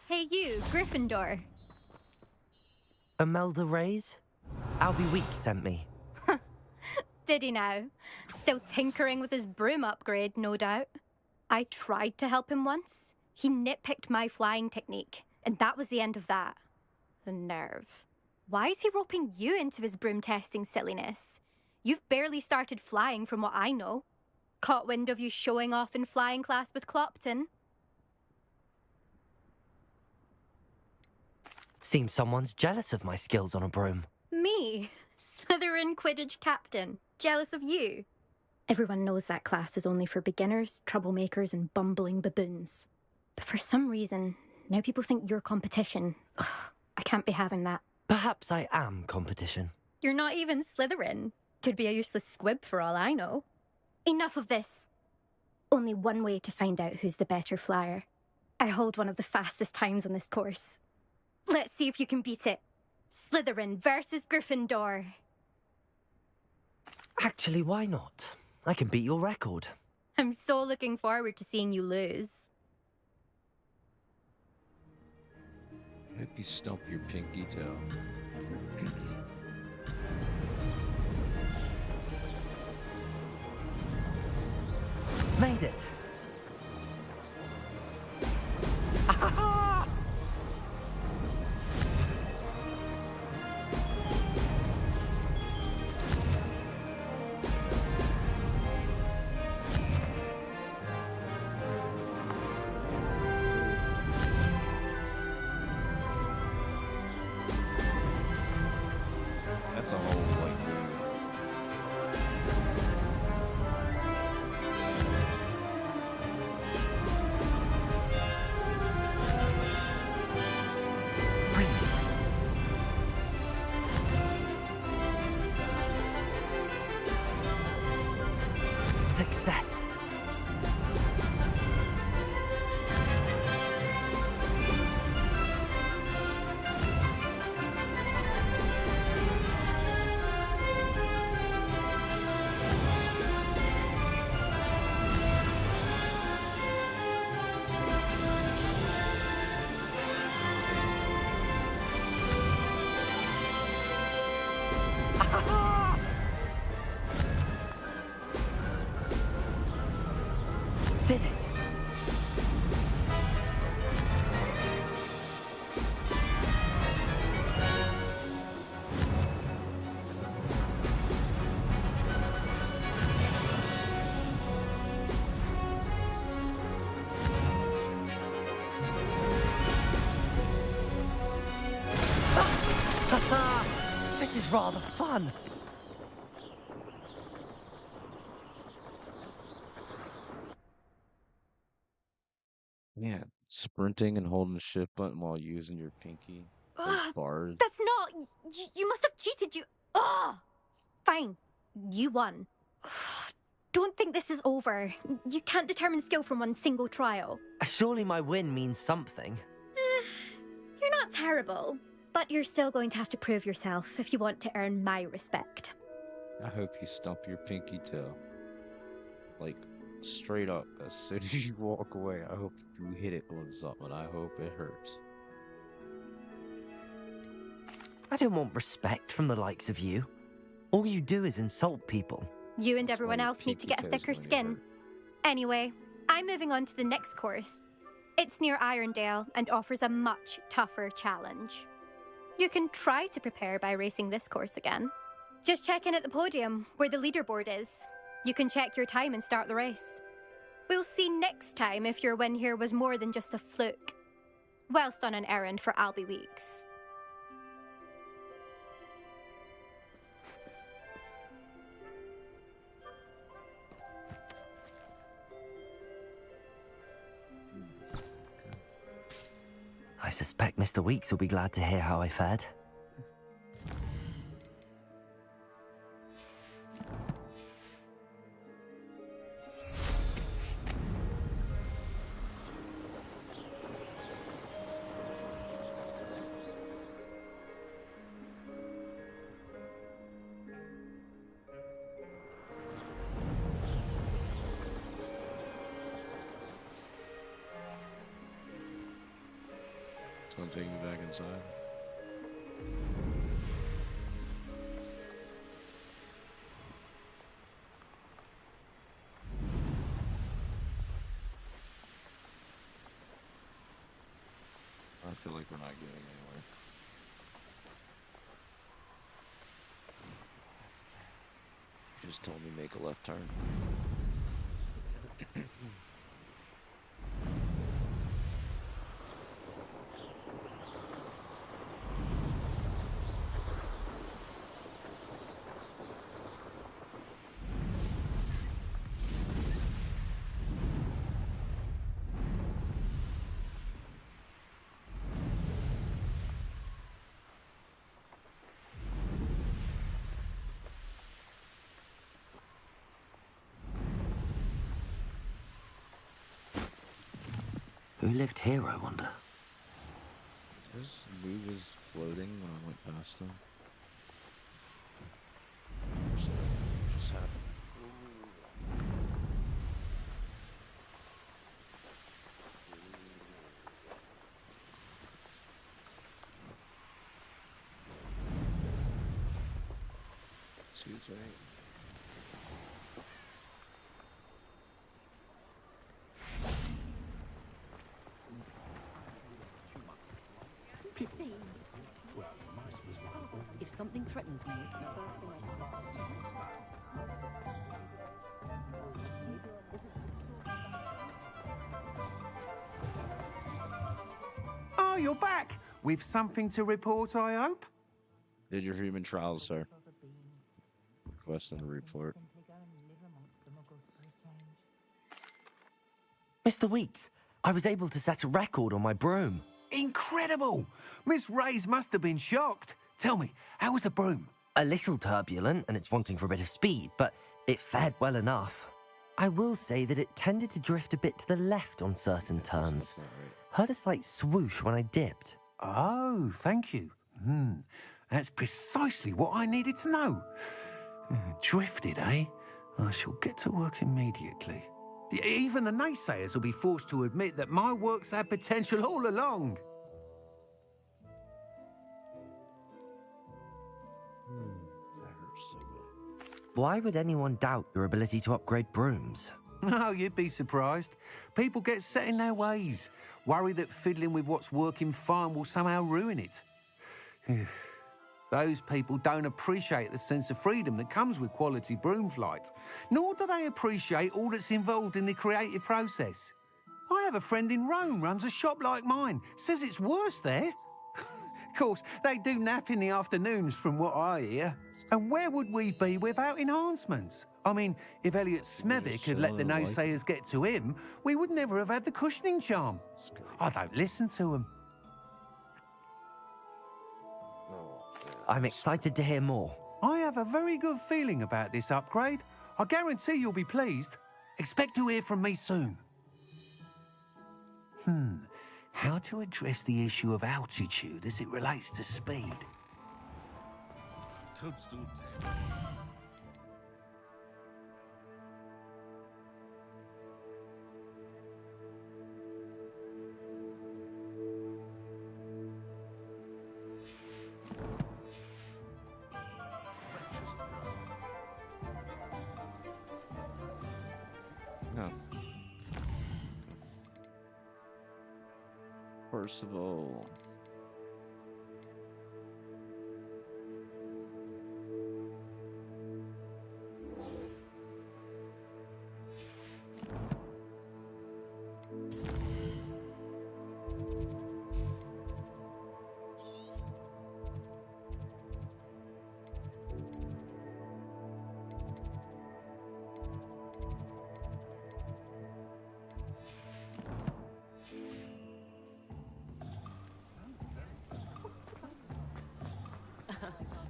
K: Hey you, Gryffindor.
A: Imelda Reyes? Albie Week sent me.
K: Did he now? Still tinkering with his broom upgrade, no doubt. I tried to help him once. He nitpicked my flying technique, and that was the end of that. The nerve. Why is he roping you into his broom testing silliness? You've barely started flying from what I know. Caught wind of you showing off in flying class with Clopton.
A: Seems someone's jealous of my skills on a broom.
K: Me? Slytherin Quidditch captain. Jealous of you? Everyone knows that class is only for beginners, troublemakers, and bumbling baboons. But for some reason, now people think you're competition. Ugh, I can't be having that.
A: Perhaps I am competition.
K: You're not even Slytherin. Could be a useless squib for all I know. Enough of this. Only one way to find out who's the better flyer. I hold one of the fastest times on this course. Let's see if you can beat it. Slytherin versus Gryffindor.
A: Actually, why not? I can beat your record.
K: I'm so looking forward to seeing you lose.
C: Hope you stump your pinky toe.
A: Made it!
C: That's a whole like
A: Success! Did it! This is rather fun.
C: yeah, sprinting and holding the shift button while using your pinky. Those bars.
K: That's not... You must have cheated, you... Ugh! Fine. You won. Don't think this is over. You can't determine skill from one single trial.
A: Surely my win means something.
K: You're not terrible, but you're still going to have to prove yourself if you want to earn my respect.
C: I hope you stump your pinky toe. Like, straight up, as soon as you walk away, I hope you hit it on something. I hope it hurts.
A: I don't want respect from the likes of you. All you do is insult people.
K: You and everyone else need to get a thicker skin. Anyway, I'm moving on to the next course. It's near Irondale and offers a much tougher challenge. You can try to prepare by racing this course again. Just check in at the podium, where the leaderboard is. You can check your time and start the race. We'll see next time if your win here was more than just a fluke. Whilst on an errand for Albie Weeks.
A: I suspect Mr. Weeks will be glad to hear how I fared.
C: Gonna take me back inside. I feel like we're not getting anywhere. Just told me make a left turn.
A: Who lived here, I wonder?
C: This mood was floating when I went past them. Just happened. Excuse me.
D: If something threatens me,
N: Oh, you're back! With something to report, I hope?
C: Did your human trials, sir. Requesting a report.
A: Mr. Weeks, I was able to set a record on my broom.
N: Incredible! Miss Reyes must have been shocked. Tell me, how was the broom?
A: A little turbulent, and it's wanting for a bit of speed, but it fared well enough. I will say that it tended to drift a bit to the left on certain turns. Heard a slight swoosh when I dipped.
N: Oh, thank you. That's precisely what I needed to know. Drifted, eh? I shall get to work immediately. Even the naysayers will be forced to admit that my work's had potential all along.
C: That hurts so bad.
A: Why would anyone doubt your ability to upgrade brooms?
N: Oh, you'd be surprised. People get set in their ways, worry that fiddling with what's working fine will somehow ruin it. Those people don't appreciate the sense of freedom that comes with quality broom flight, nor do they appreciate all that's involved in the creative process. I have a friend in Rome runs a shop like mine, says it's worse there. Of course, they do nap in the afternoons from what I hear. And where would we be without enhancements? I mean, if Elliot Smethwick had let the naysayers get to him, we would never have had the cushioning charm. I don't listen to them.
A: I'm excited to hear more.
N: I have a very good feeling about this upgrade. I guarantee you'll be pleased. Expect to hear from me soon. How to address the issue of altitude as it relates to speed?
F: Toadstool 10.
C: No. First of all,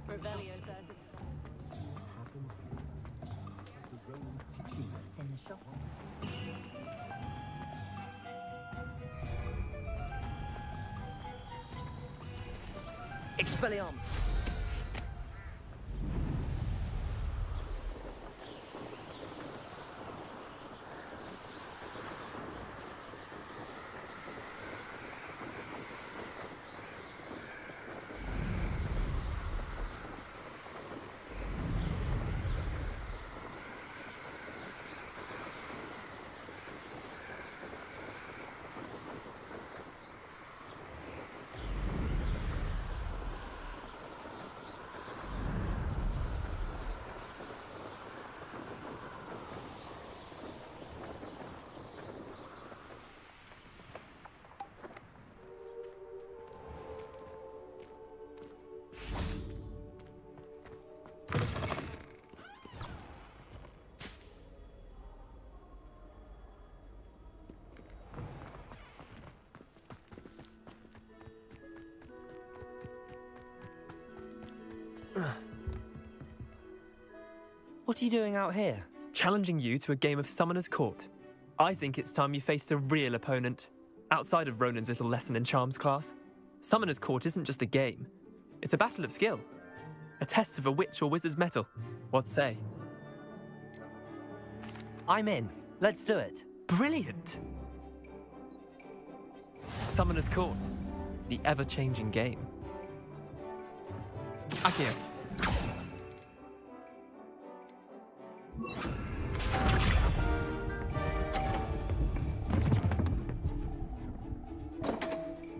D: Revelio said. In the shop.
A: Expelliarmus! What are you doing out here?
T: Challenging you to a game of Summoner's Court. I think it's time you faced a real opponent, outside of Ronan's little lesson in charms class. Summoner's Court isn't just a game. It's a battle of skill. A test of a witch or wizard's mettle. What say?
A: I'm in. Let's do it.
T: Brilliant! Summoner's Court. The ever-changing game. Akio.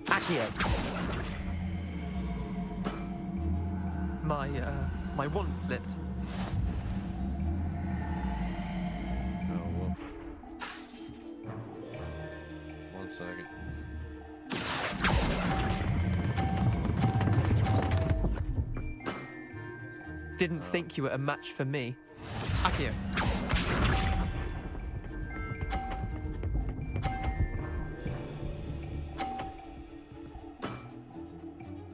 A: Akio.
T: My wand slipped.
C: Oh, well. 1 second.
T: Didn't think you were a match for me. Akio.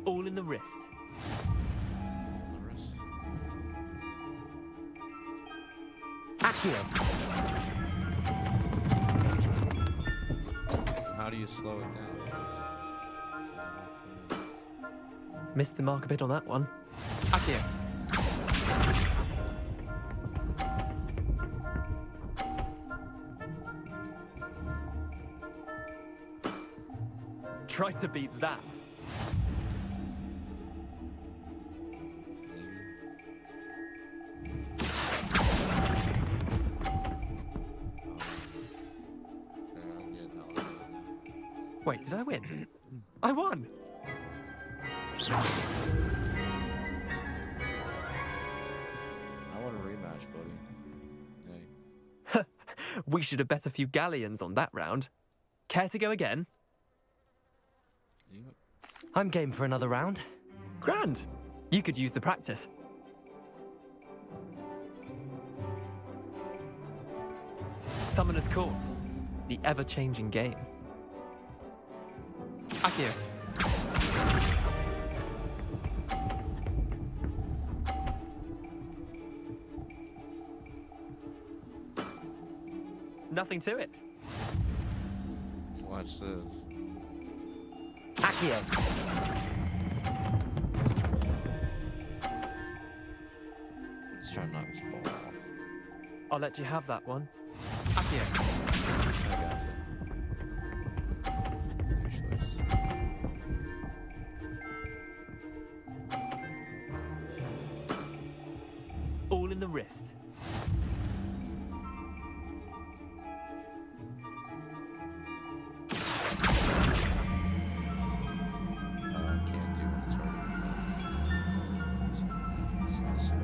T: All in the wrist.
A: Akio.
C: How do you slow it down?
T: Missed the mark a bit on that one. Akio. Try to beat that. Wait, did I win? I won!
C: I want a rematch, buddy. Hey.
T: We should have bet a few galleons on that round. Care to go again?
A: I'm game for another round.
T: Grand! You could use the practice. Summoner's Court. The ever-changing game. Akio. Nothing to it.
C: Watch this.
A: Akio.
C: Let's try not to ball off.
T: I'll let you have that one. Akio.
C: I got it. Your choice.
T: All in the wrist.
C: Can't do it. It's already it's this way.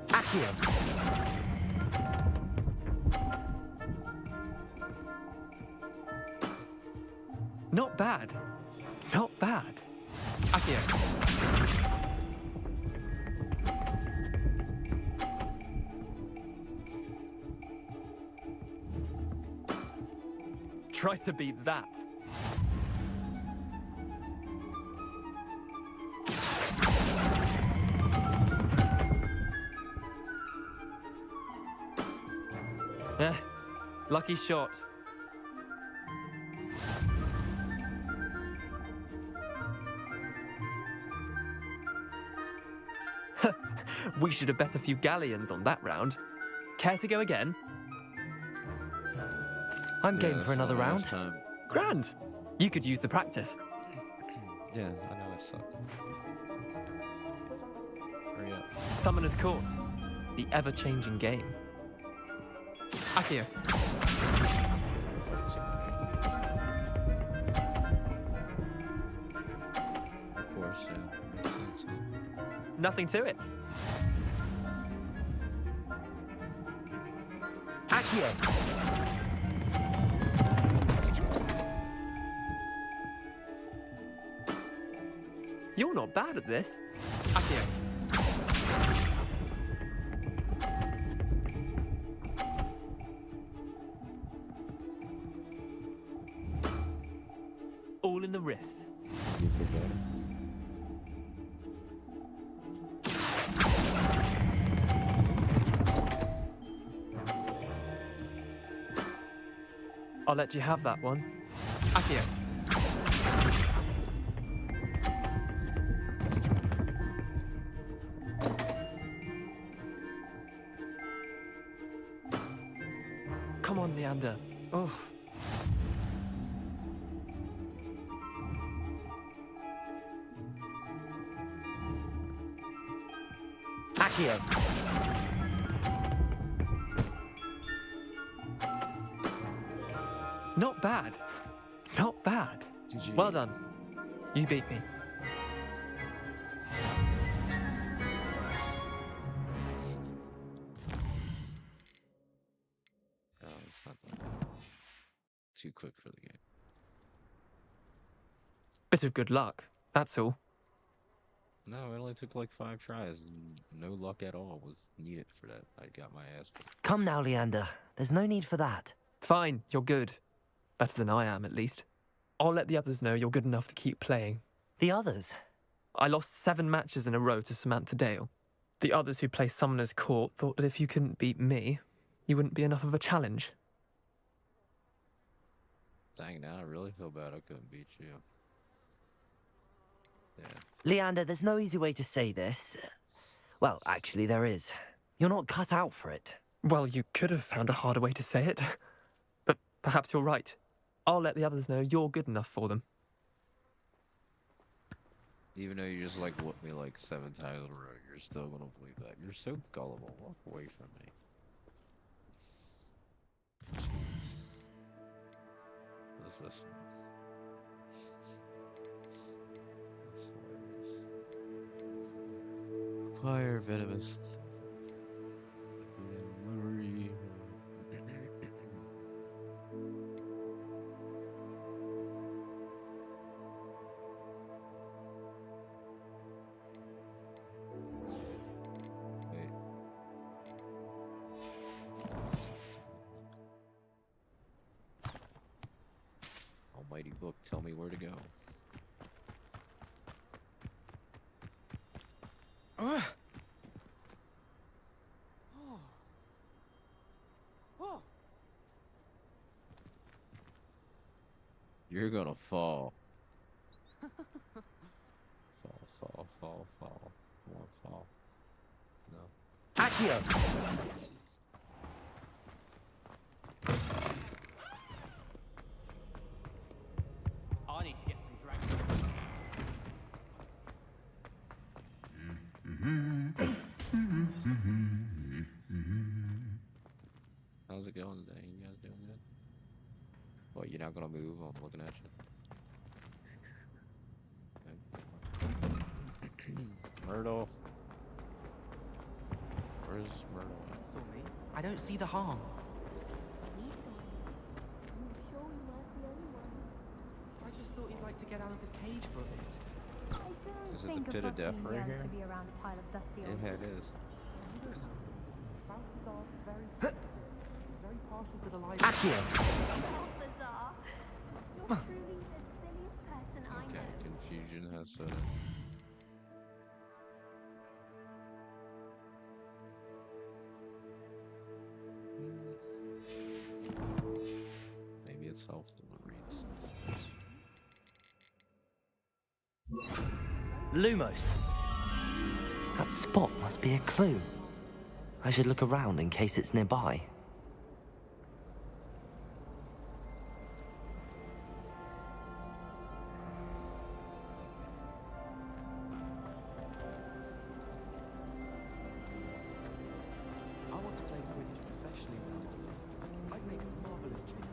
A: Akio.
T: Not bad. Not bad. Akio. Try to beat that. Lucky shot. We should have bet a few galleons on that round. Care to go again?
A: I'm game for another round.
T: Grand. You could use the practice.
C: Yeah, I know I suck. Hurry up.
T: Summoner's Court. The ever-changing game. Akio.
C: Of course, yeah. Makes sense.
T: Nothing to it.
A: Akio.
T: You're not bad at this. Akio. all in the wrist.
C: You forget.
T: I'll let you have that one. Accio. Come on, Leander. Oh.
A: Accio.
T: Not bad. Not bad.
C: GG.
T: Well done. You beat me.
C: Oh, it's not that bad. Too quick for the game.
T: Bit of good luck, that's all.
C: No, it only took like 5 tries, and no luck at all was needed for that. I got my ass whooped.
A: Come now, Leander. There's no need for that.
T: Fine, you're good. Better than I am, at least. I'll let the others know you're good enough to keep playing.
A: The others?
T: I lost 7 matches in a row to Samantha Dale. The others who play Summoner's Court thought that if you couldn't beat me, you wouldn't be enough of a challenge.
C: Dang, now I really feel bad I couldn't beat you. Yeah.
A: Leander, there's no easy way to say this. Well, actually, there is. You're not cut out for it.
T: Well, you could have found a harder way to say it. But perhaps you're right. I'll let the others know you're good enough for them.
C: Even though you just like whooped me like 7 times in a row, you're still gonna believe that. You're so gullible. Walk away from me. What's this? That's hilarious. Fire venomous. Memory. Wait. Almighty book, tell me where to go. You're gonna fall. Fall. Come on, fall. No.
A: Accio!
P: I need to get some dragon.
C: How's it going today? You guys doing good? What, you're not gonna move? I'm looking at you. Myrtle. Where's Myrtle at?
A: Sorry, I don't see the harm.
T: I just thought he'd like to get out of his cage for a bit.
C: Is it the pit of death right here? Yeah, it is.
A: Accio!
C: Okay, confusion has maybe it's helpful to read sometimes.
A: Lumos. That spot must be a clue. I should look around in case it's nearby.
T: I want to play Quidditch professionally when I'm older. I'd make a marvelous champion.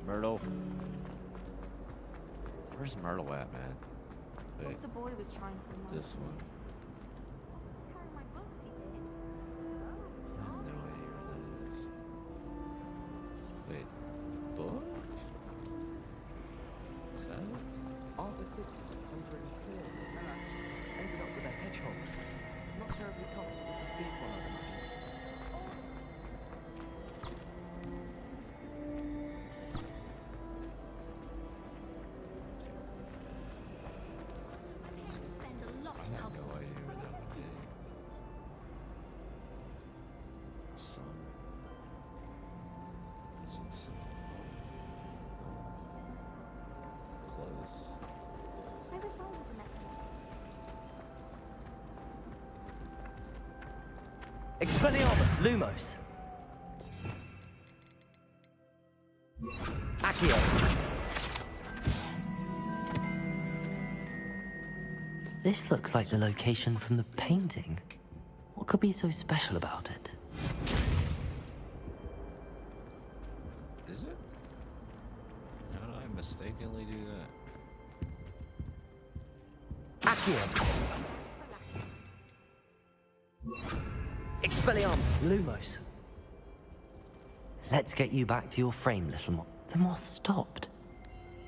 C: Myrtle. Where's Myrtle at, man? Wait.
S: The boy was trying to remind
C: This one. I have no idea where that is. Wait. Books? Is that it?
A: Aren't the kids under his claws? Ended up with a hedgehog. Not terribly comfortable to sleep on at the moment.
C: I have no idea where that would be. Sun. Is it sun? Close.
A: Expelliarmus, Lumos. Accio. This looks like the location from the painting. What could be so special about it?
C: Is it? How did I mistakenly do that?
A: Accio. Expelliarmus, Lumos. Let's get you back to your frame, little moth. The moth stopped.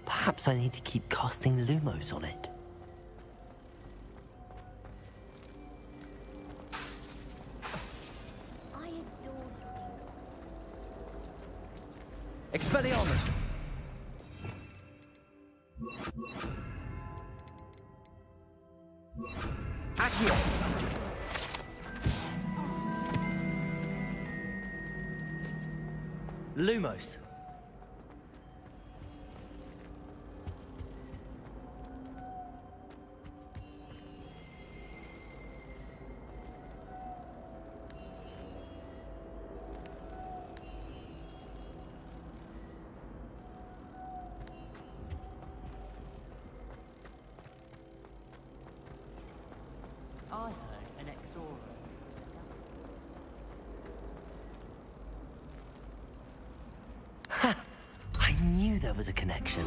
A: Perhaps I need to keep casting Lumos on it. Expelliarmus! Accio! Lumos.
U: I heard an Exora.
A: Ha! I knew there was a connection.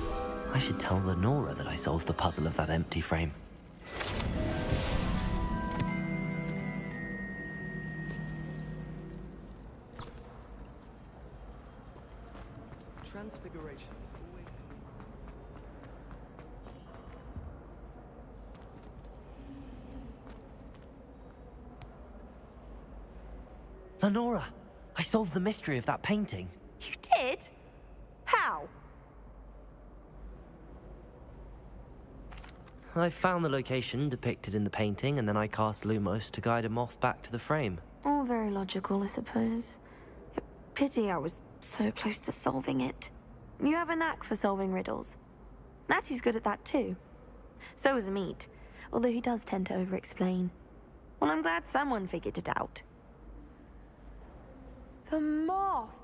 A: I should tell Lenora that I solved the puzzle of that empty frame.
U: Transfiguration is always...
A: Lenora! I solved the mystery of that painting.
D: You did? How?
A: I found the location depicted in the painting, and then I cast Lumos to guide a moth back to the frame.
Q: All very logical, I suppose. Pity I was so close to solving it. You have a knack for solving riddles. Natty's good at that too. So is Amit, although he does tend to over-explain. Well, I'm glad someone figured it out. The moth!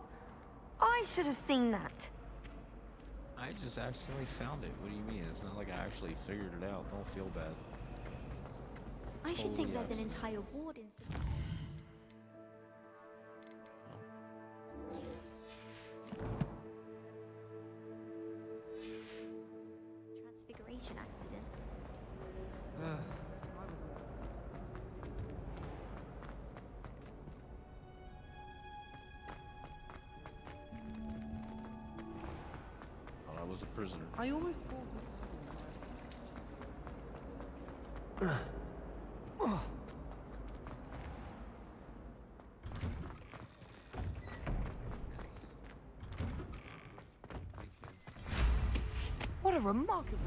Q: I should have seen that.
C: I just accidentally found it. What do you mean? It's not like I actually figured it out. Don't feel bad.
K: I should
C: Totally
K: think there's an
C: accident.
K: entire ward in... Transfiguration accident.
C: Thought I was a prisoner.
U: I always thought...
D: What a remarkable...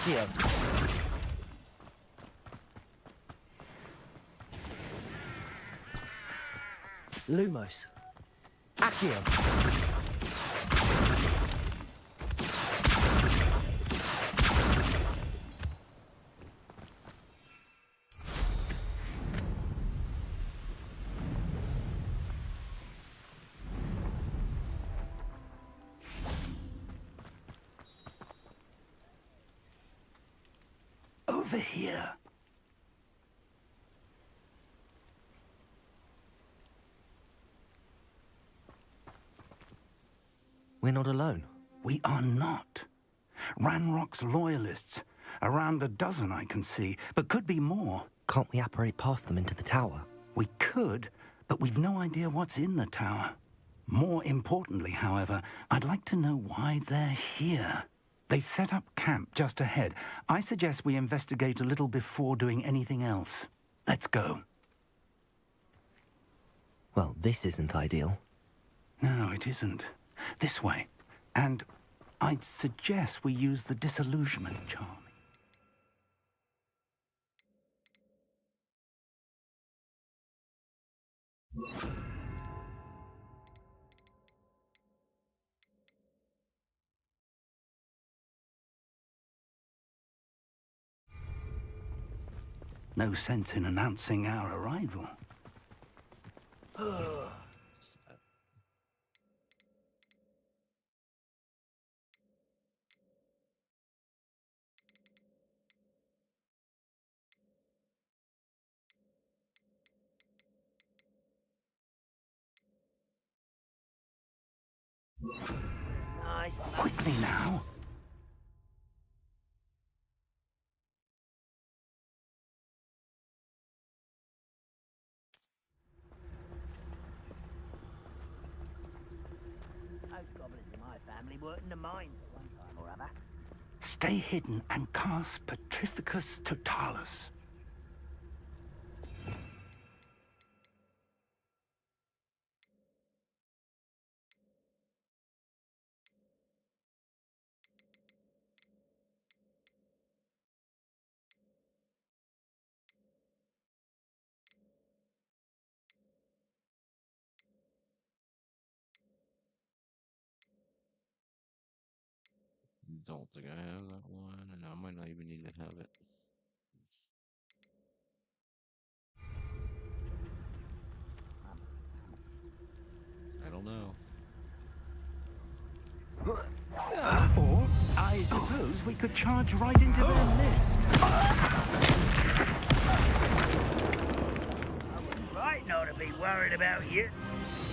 A: Accio. Lumos. Accio.
R: Over here.
A: We're not alone.
R: We are not. Ranrock's loyalists. Around a dozen I can see, but could be more.
A: Can't we apparate past them into the tower?
R: We could, but we've no idea what's in the tower. More importantly, however, I'd like to know why they're here. They've set up camp just ahead. I suggest we investigate a little before doing anything else. Let's go.
A: Well, this isn't ideal.
R: No, it isn't. This way. And I'd suggest we use the disillusionment charm. No sense in announcing our arrival.
E: Nice.
R: Quickly now.
E: Those goblins in my family worked in the mines at one time or other.
R: Stay hidden and cast Petrificus Totalis.
C: Don't think I have that one, and I might not even need to have it. I don't know.
R: Or, I suppose we could charge right into their nest.
E: I was right not to be worried about you.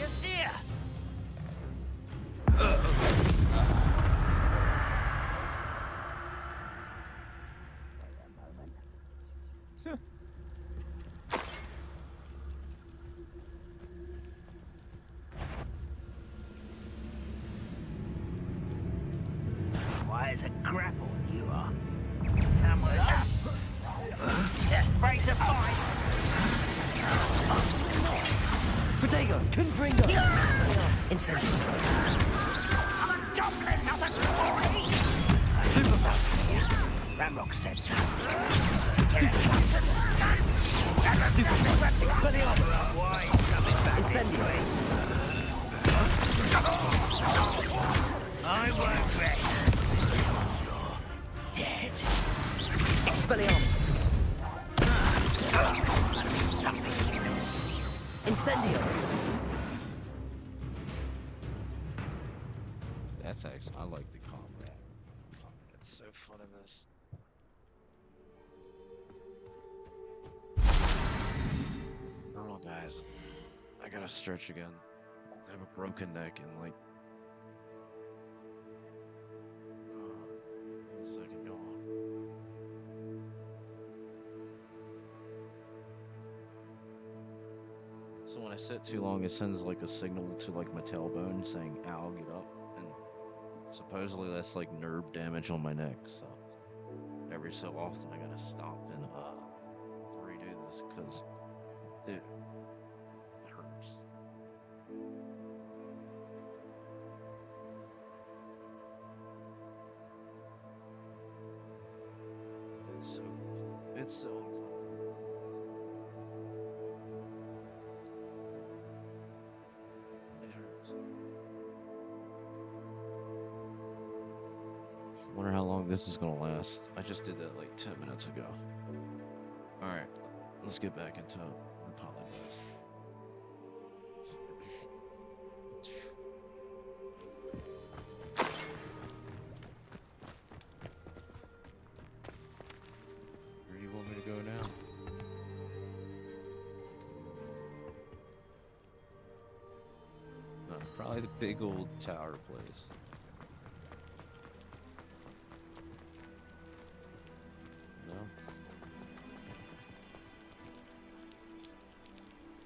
E: Just here. Why is a grapple you are? Somewhere up. Afraid to fight.
A: Protego, Confringo! Incendio.
E: I'm a goblin, not a toy! Ramrock said so.
A: Incendio.
E: I won't rest. You're dead.
A: Expelliarmus. Incendio.
C: That's actually, I like the combat. It's so fun in this. I don't know, guys. I gotta stretch again. I have a broken neck and like. One second, go on. So when I sit too long, it sends like a signal to like my tailbone saying, "Ow, get up," and supposedly that's like nerve damage on my neck. So every so often, I gotta stop and redo this because, dude, it hurts. Wonder how long this is gonna last. I just did that like 10 minutes ago. Alright, let's get back into the polyglot. Where do you want me to go now? No, probably the big old tower place. No?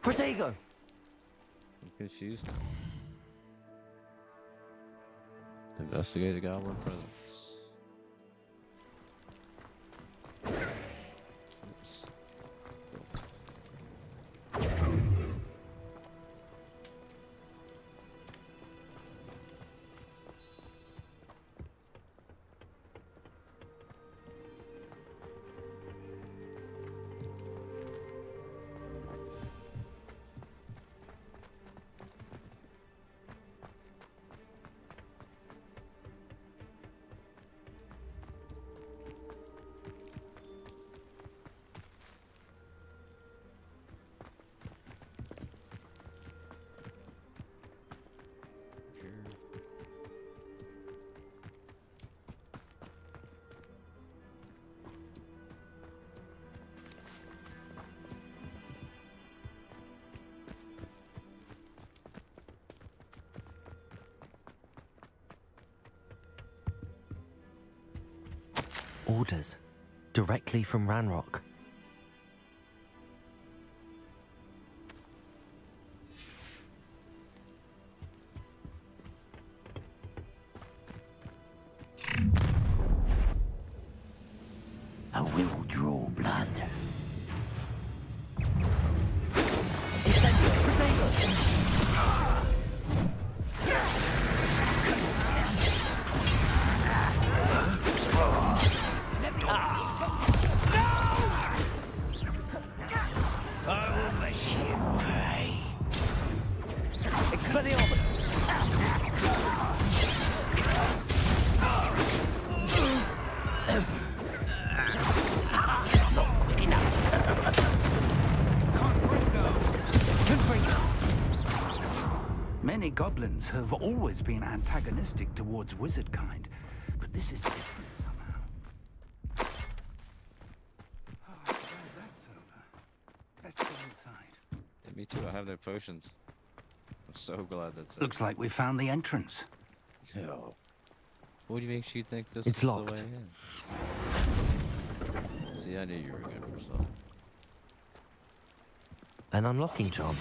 A: Protego!
C: I'm confused. Investigate the goblin presence. Oops.
A: Orders. Directly from Ranrock.
E: I will draw blood. I will make you pay.
A: Expelliarmus!
E: Not quick enough.
R: Many goblins have always been antagonistic towards wizard kind, but this is different somehow. Oh, I'm glad that's over. Let's go inside.
C: Yeah, me too, I have no potions. I'm so glad that's
R: Looks like we found the entrance.
C: No. What do you make you think this
A: It's
C: is
A: locked.
C: the way in? See, I knew you were good for something.
A: An unlocking charm.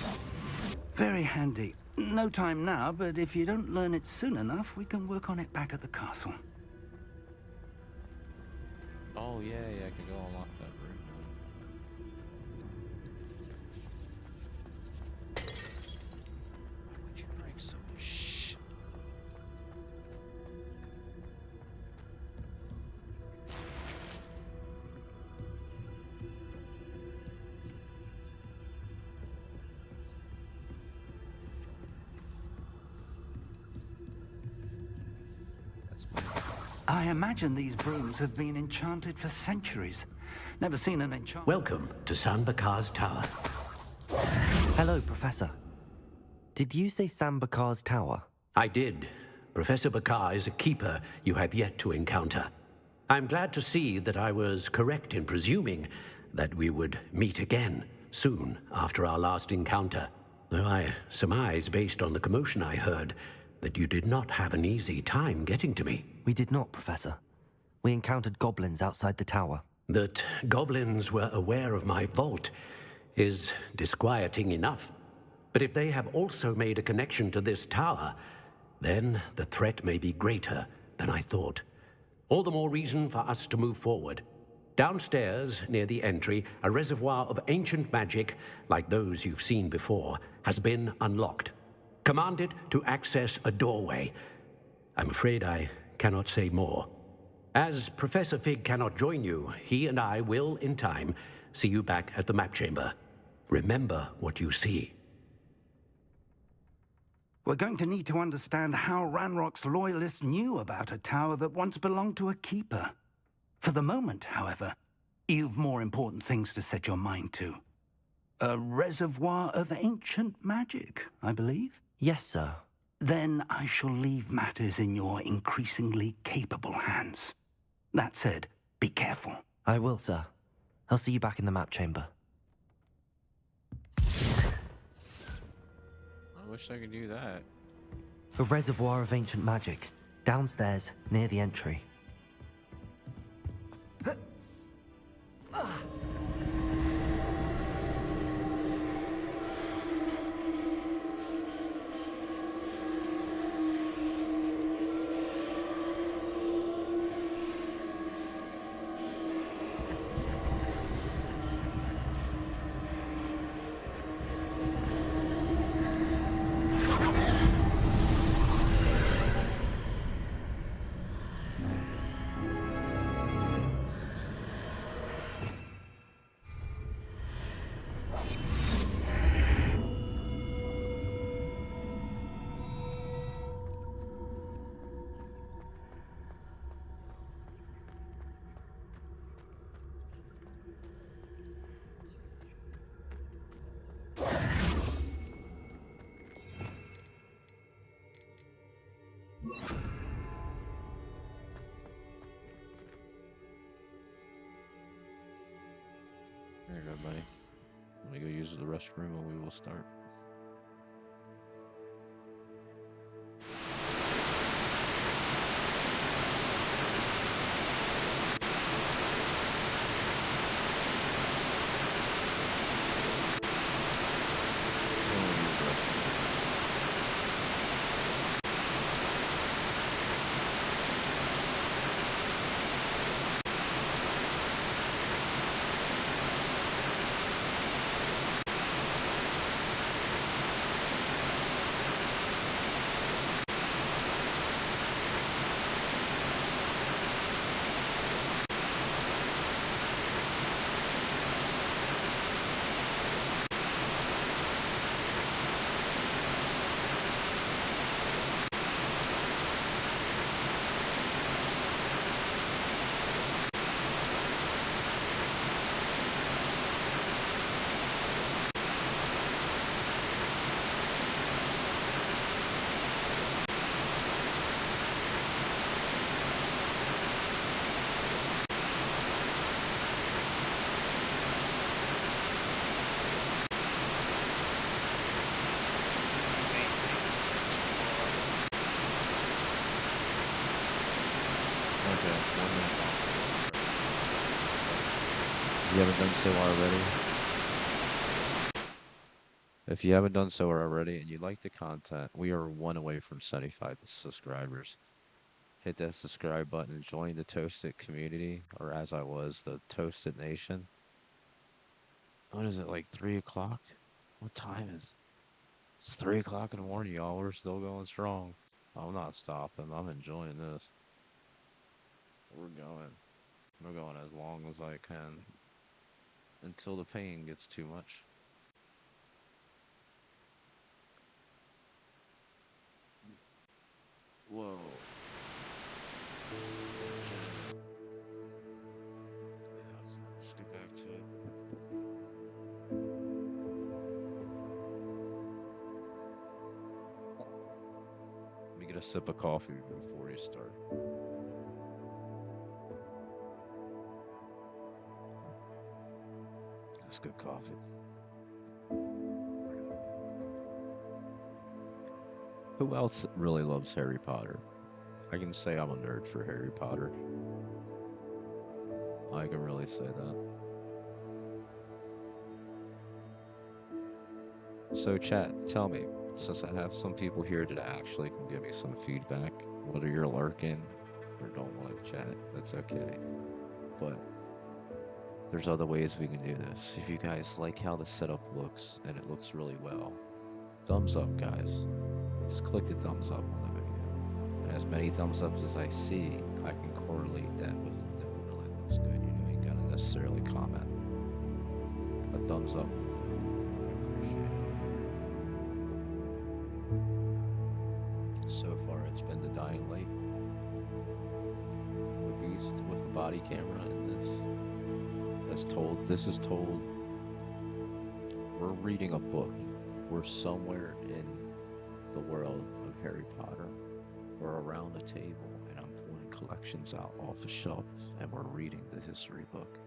R: Very handy. No time now, but if you don't learn it soon enough, we can work on it back at the castle.
C: Oh yeah, I can go unlock that room. Why would you bring so much shit?
R: I imagine these brooms have been enchanted for centuries. Never seen an enchant.
G: Welcome to San Bakar's Tower.
A: Hello, Professor. Did you say Sam Bakar's tower?
G: I did. Professor Bakar is a keeper you have yet to encounter. I'm glad to see that I was correct in presuming that we would meet again soon after our last encounter. Though I surmise, based on the commotion I heard, that you did not have an easy time getting to me.
A: We did not, Professor. We encountered goblins outside the tower.
G: That goblins were aware of my vault is disquieting enough. But if they have also made a connection to this tower, then the threat may be greater than I thought. All the more reason for us to move forward. Downstairs, near the entry, a reservoir of ancient magic, like those you've seen before, has been unlocked. Command it to access a doorway. I'm afraid I cannot say more. As Professor Fig cannot join you, he and I will, in time, see you back at the map chamber. Remember what you see.
R: We're going to need to understand how Ranrock's loyalists knew about a tower that once belonged to a keeper. For the moment, however, you've more important things to set your mind to. A reservoir of ancient magic, I believe?
A: Yes, sir.
R: Then I shall leave matters in your increasingly capable hands. That said, be careful.
A: I will, sir. I'll see you back in the map chamber.
C: I wish I could do that.
A: A reservoir of ancient magic. Downstairs, near the entry.
C: There you go, buddy. Let me go use the restroom and we will start. If you haven't done so already, and you like the content, we are one away from 75 subscribers. Hit that subscribe button and join the Toasted community, or as I was, the Toasted Nation. What is it, like 3 o'clock? What time is it? It's 3 o'clock in the morning, y'all. We're still going strong. I'm not stopping. I'm enjoying this. We're going. We're going as long as I can. Until the pain gets too much. Whoa. Let's get back to it. Let me get a sip of coffee before you start. That's good coffee. Who else really loves Harry Potter? I can say I'm a nerd for Harry Potter. I can really say that. So chat, tell me, since I have some people here that actually can give me some feedback, whether you're lurking or don't want to chat, that's okay. But there's other ways we can do this. If you guys like how the setup looks, and it looks really well, thumbs up, guys. Just click the thumbs up on the video. And as many thumbs ups as I see, I can correlate that with that it really looks good. You know, you gotta necessarily comment. A thumbs up. I appreciate it. body camera in this. This is told. We're reading a book. We're somewhere in the world of Harry Potter. We're around a table, and I'm pulling collections out off a shelf, and we're reading the history book.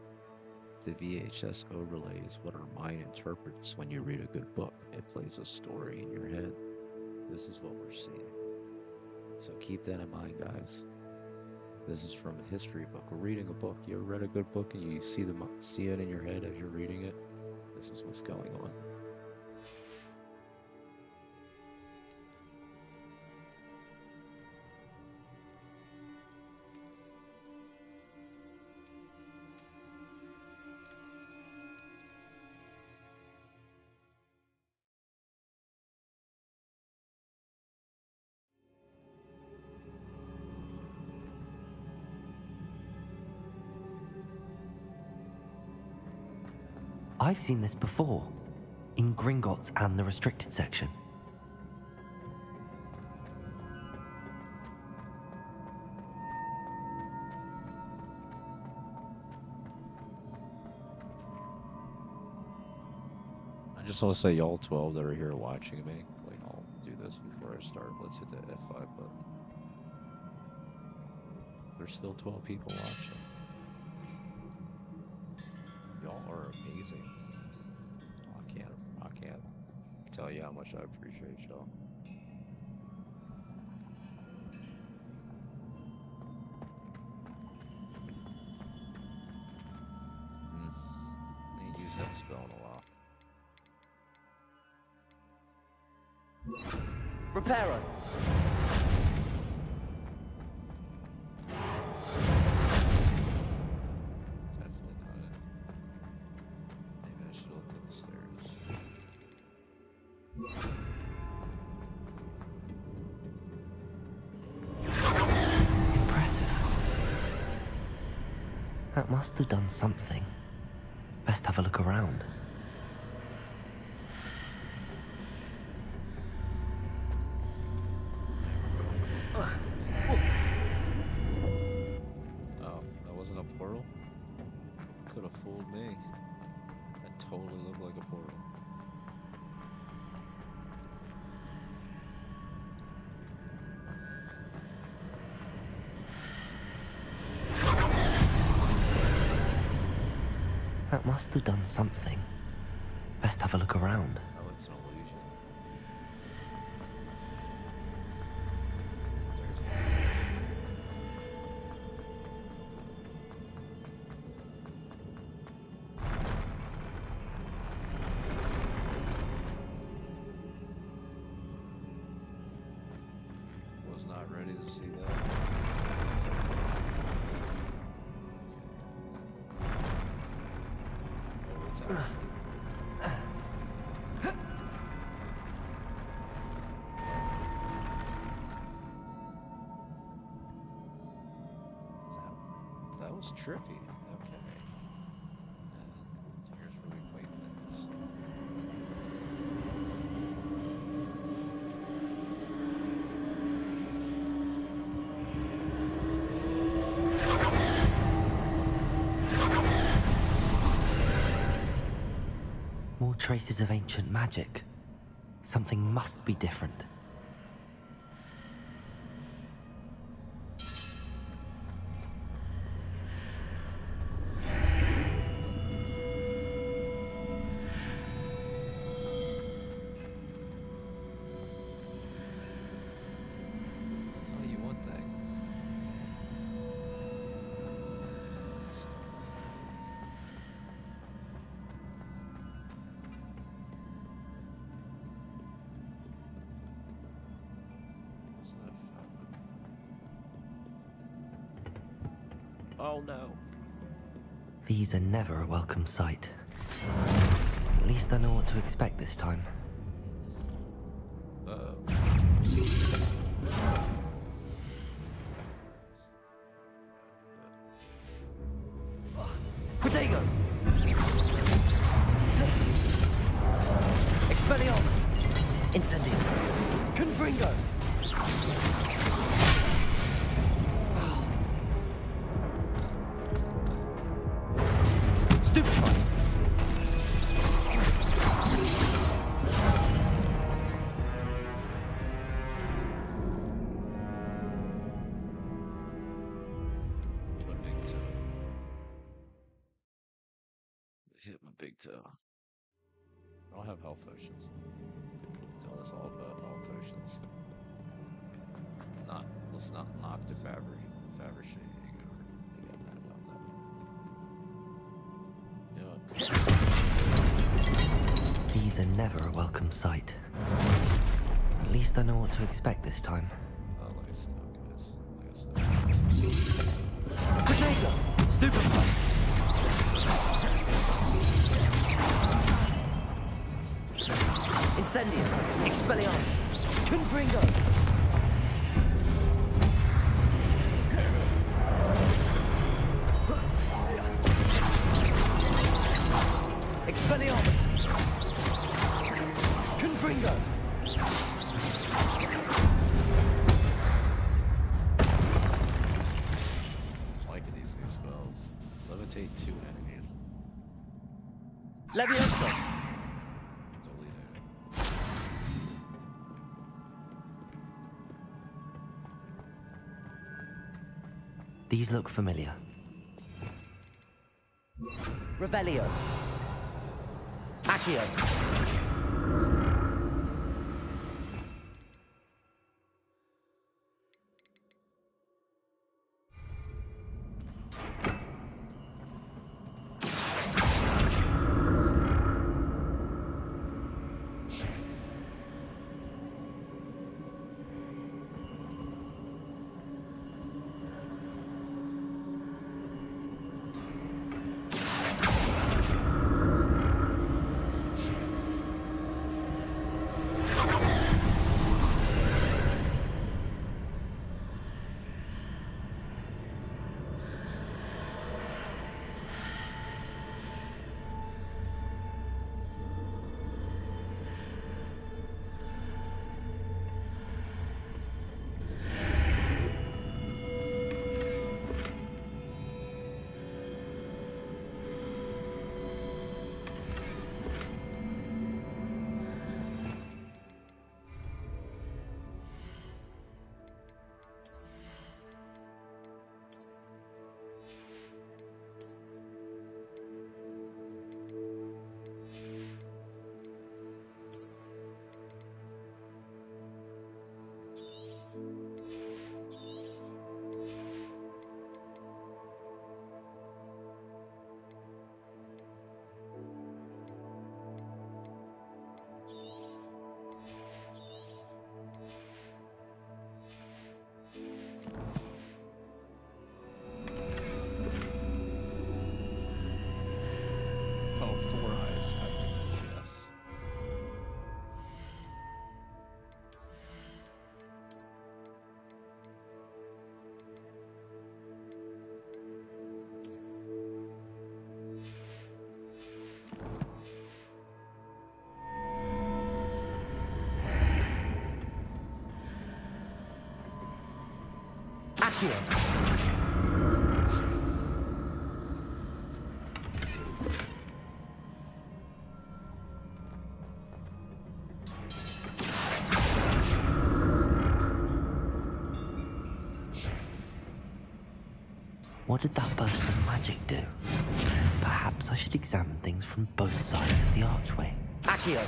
C: The VHS overlay is what our mind interprets when you read a good book. It plays a story in your head. This is what we're seeing. So keep that in mind, guys. This is from a history book. We're reading a book. You ever read a good book and you see it in your head as you're reading it? This is what's going on.
A: I've seen this before, in Gringotts and the restricted section.
C: I just want to say, y'all 12 that are here watching me, like, I'll do this before I start. Let's hit the F5 button. There's still 12 people watching. Y'all are amazing. I can't tell you how much I appreciate y'all. I ain't used that spell in a while.
A: Reparo!
C: Definitely not it. Maybe I should look at the stairs.
A: Impressive. That must have done something. Best have a look around.
C: Oh, that wasn't a portal? Could have fooled me. That totally looked like a portal.
A: That must have done something. Best have a look around.
C: Oh, it's an illusion. Was not ready to see that. Oh, it's out. That was trippy. Okay. And here's where we play things.
A: More traces of ancient magic. Something must be different.
C: I'll tell you one thing. Oh no.
A: These are never a welcome sight. At least I know what to expect this time.
C: Uh-oh.
A: Protego! Expelliarmus! Incendio! Confringo!
C: hit my big toe. I don't have health potions. Tell us all about health potions. Let's not knock the Fabershade. They got mad about that. Yeah.
A: These are never a welcome sight. At least I know what to expect this time.
E: Potato! Stupefy! Incendio! Expelliarmus! Confringo! Expelliarmus! Confringo!
C: Liking these new spells. Levitate 2 enemies.
E: Levioso!
A: These look familiar.
E: Revelio. Accio. Accio.
A: What did that burst of magic do? Perhaps I should examine things from both sides of the archway.
E: Accio.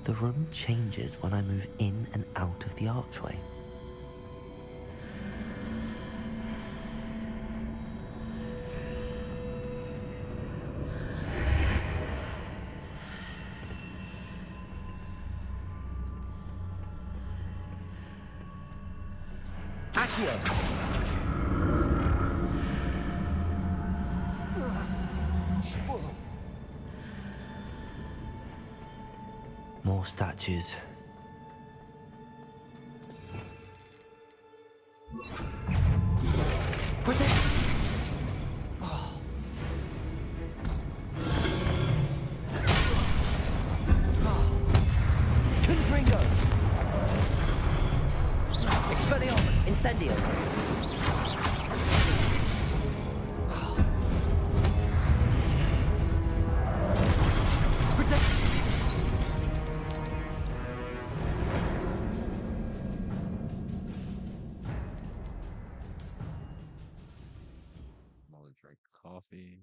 A: The room changes when I move in and out of the archway.
E: Accio.
A: More statues.
E: Protect!
C: Drink coffee.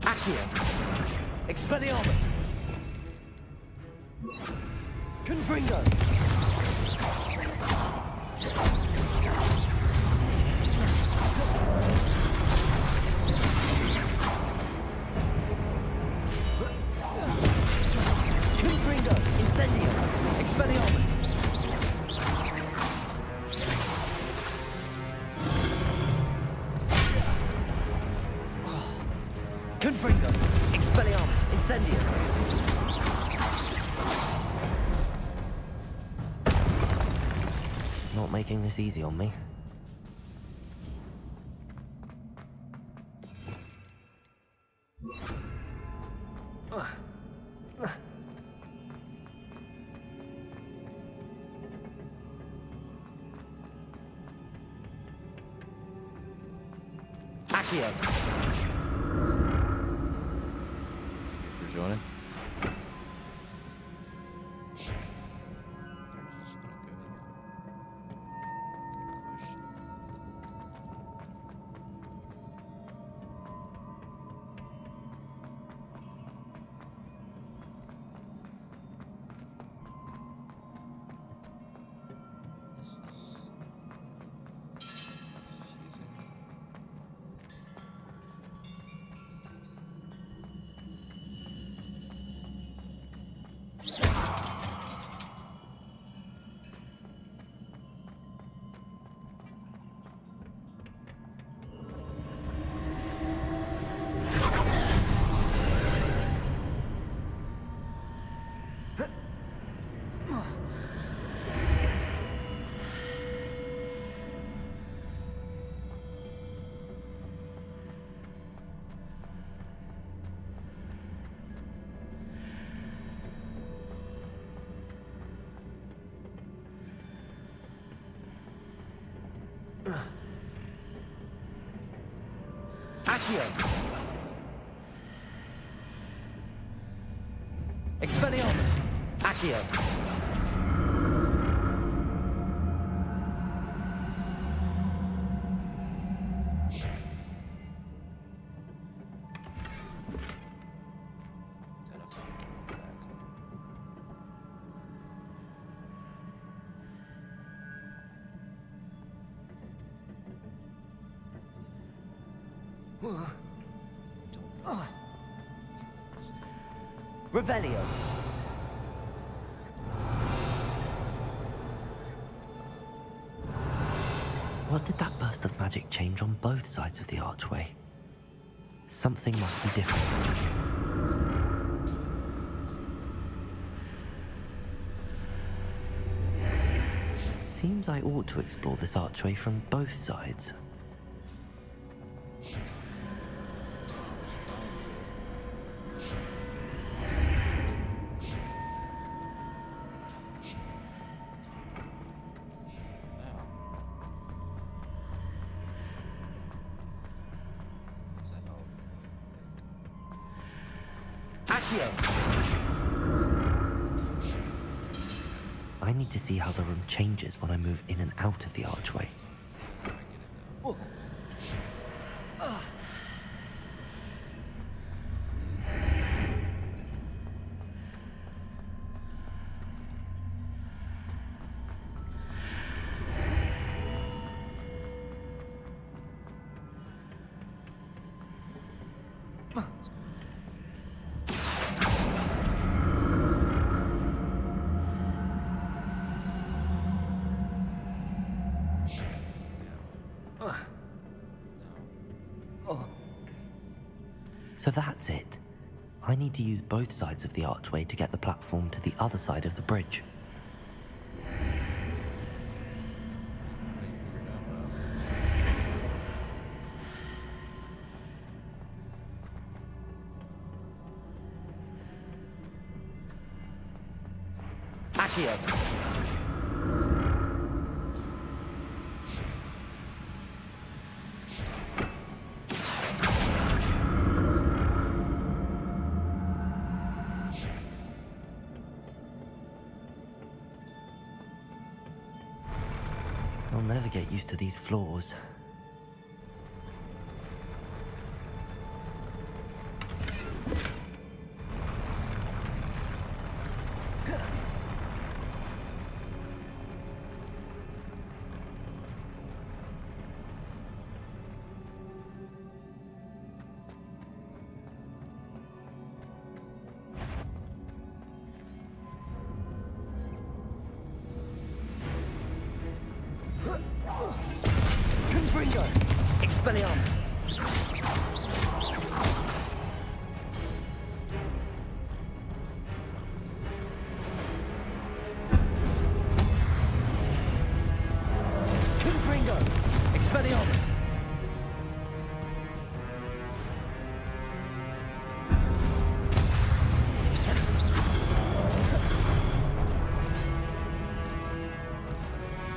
E: Accio! Expelliarmus! Confringo! Confringo! Incendio! Expelliarmus! Confringo! Expelliarmus! Incendio!
A: Not making this easy on me.
E: Accio!
C: For joining.
E: Accio! Expelliarmus! Accio! Revelio!
A: What did that burst of magic change on both sides of the archway? Something must be different. Seems I ought to explore this archway from both sides. I need to see how the room changes when I move in and out of the archway. So that's it. I need to use both sides of the archway to get the platform to the other side of the bridge.
E: Accio!
A: I'll never get used to these floors.
E: Confringo! Expelliarmus! Confringo! Expelliarmus!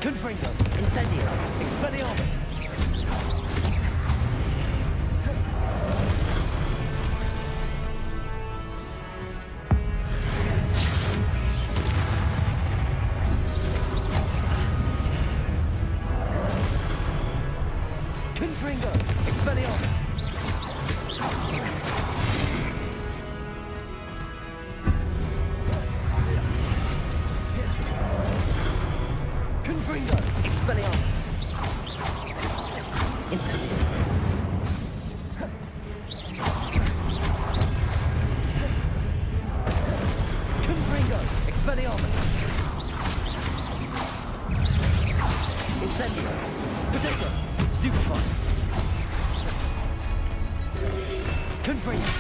E: Confringo! Incendio! Expelliarmus! Confringo! Expelliarmus! Confringo! Expelliarmus! Incendio! Confringo! Expelliarmus! Incendio! Potato! Stupefy! Confringo!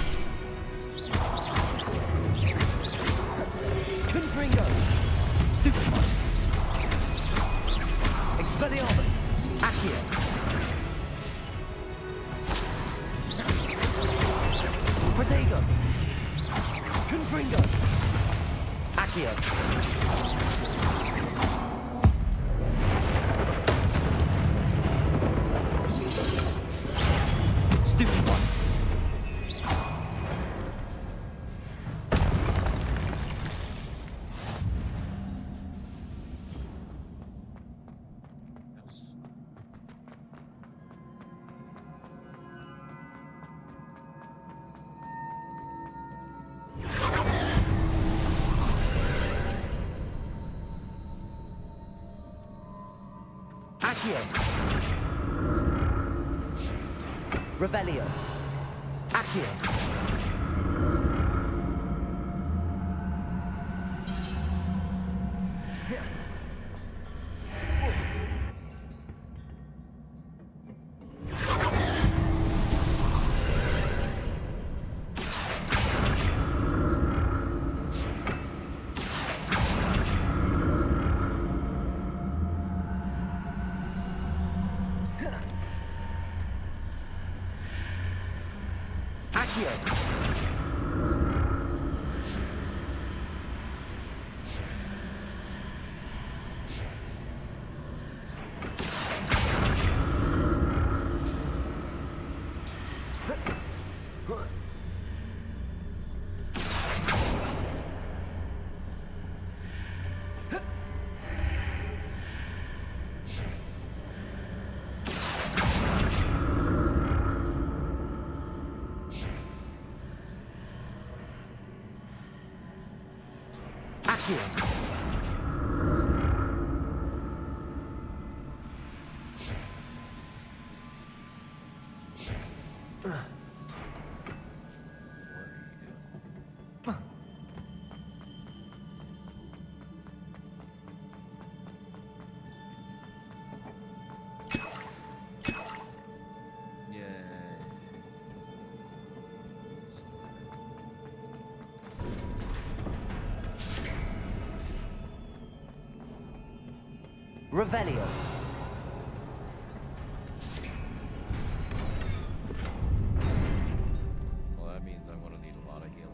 E: Confringo! Stupefy! Expelliarmus! Accio! Protego! Confringo! Accio! Stupefy! Accio! Revelio! Accio! Accio! Accio! Revelio!
C: Well, that means I'm gonna need a lot of healing.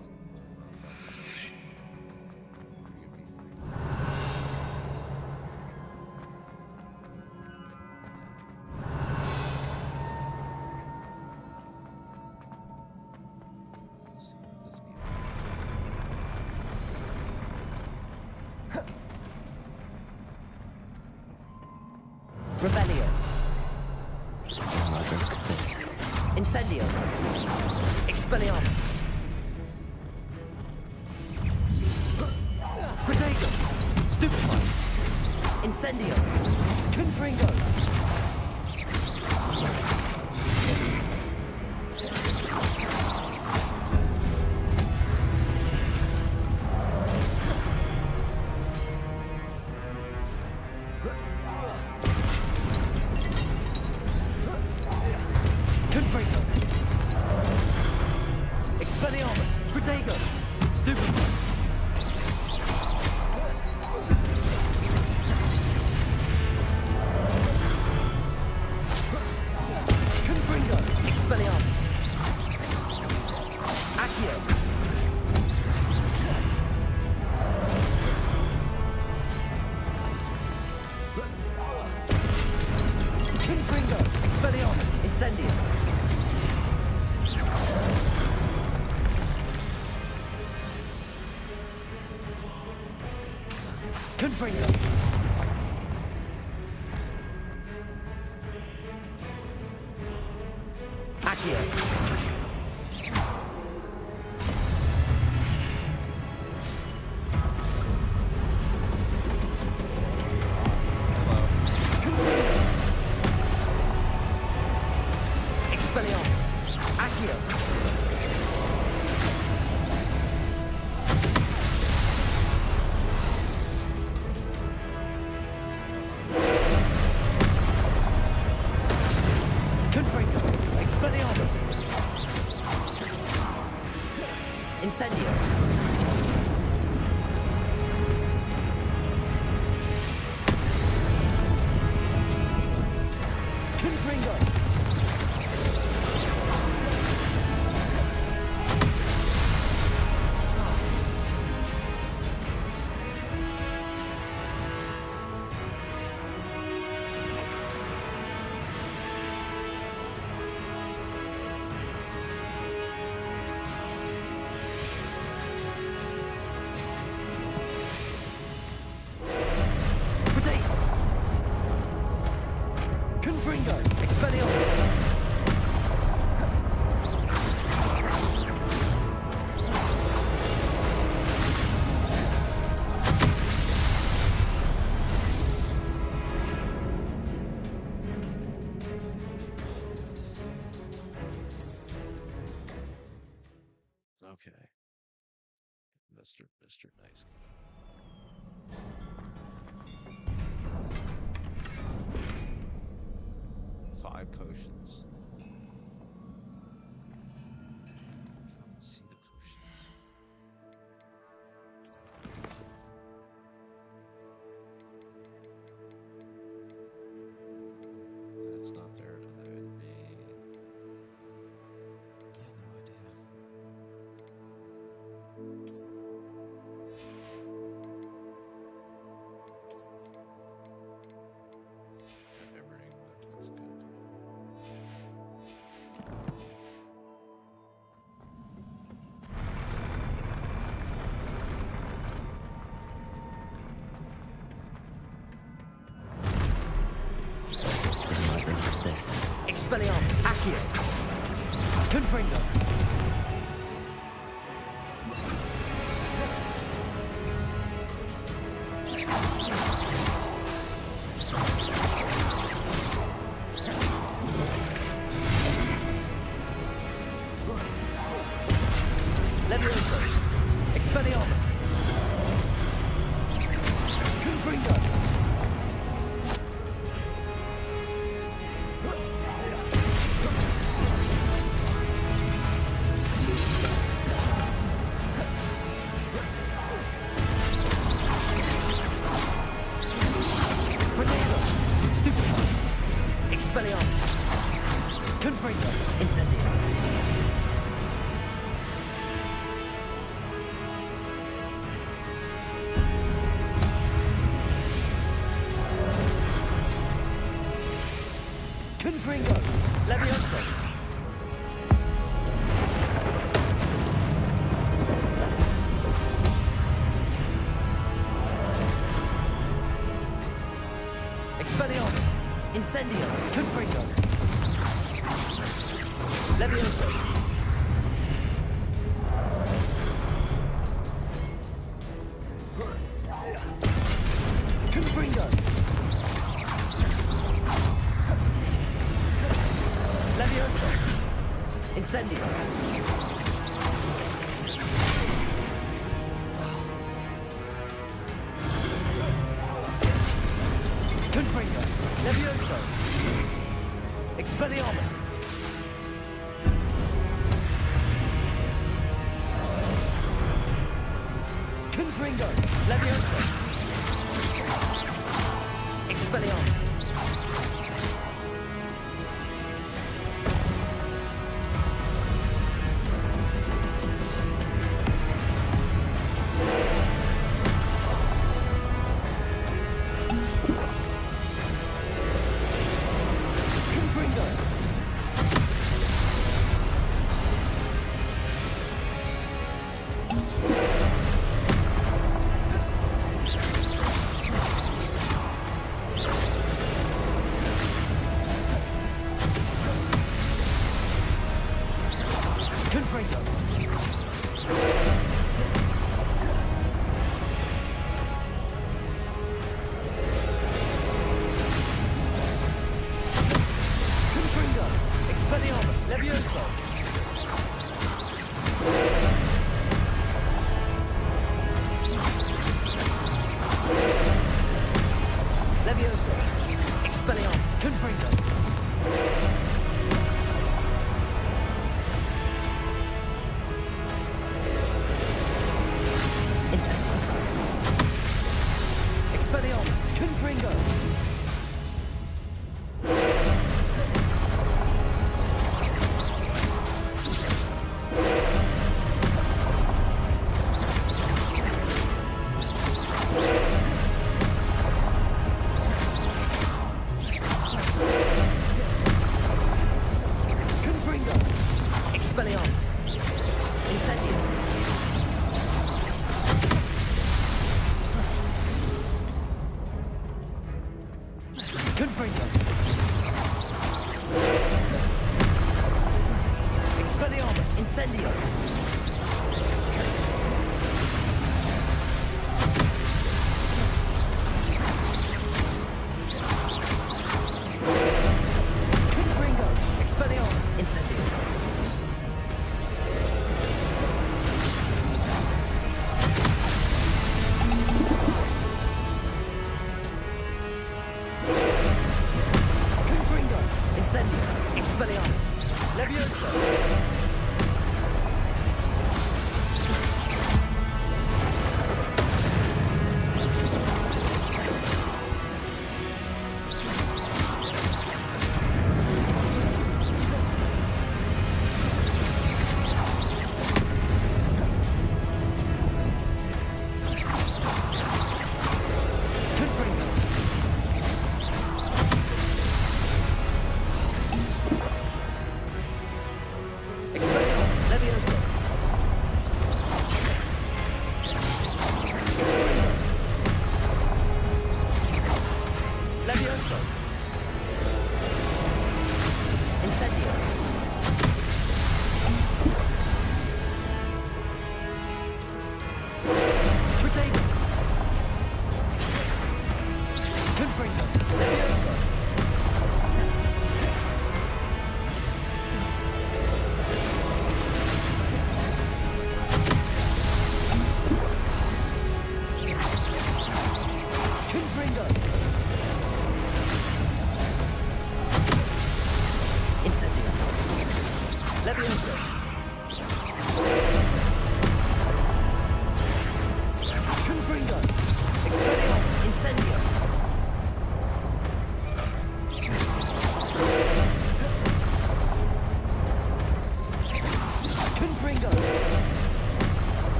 A: Rebellion. Incendio. Expelliarmus. Protego. Stupefy. Incendio. Confringo. Confringo. Expelliarmus. Protego. Stupefy. Expelliarmus. Accio. Confringo. Expelliarmus. Incendio. Confringo. Accio. Expelliarmus. Accio. Confringo. Expelliarmus. Incendio. Confringo. Potato. Confringo. Expelliarmus.
C: Okay. Mr. Nice. Five potions. Let's see the potions. That's not there. That would be. I have no idea. Everything that looks good.
A: This. Expelliarmus. Accio. Confringo. Levioso. Expelliarmus. Confringo. Potato. Stupefy. Expelliarmus. Confringo. Incendio. Confringo. Levioso. Expelliarmus. Incendio. Confringo. Levioso. Confringo. Levioso. Incendio. Confringo. Levioso. Expelliarmus. Confringo. Levioso. Expelliarmus.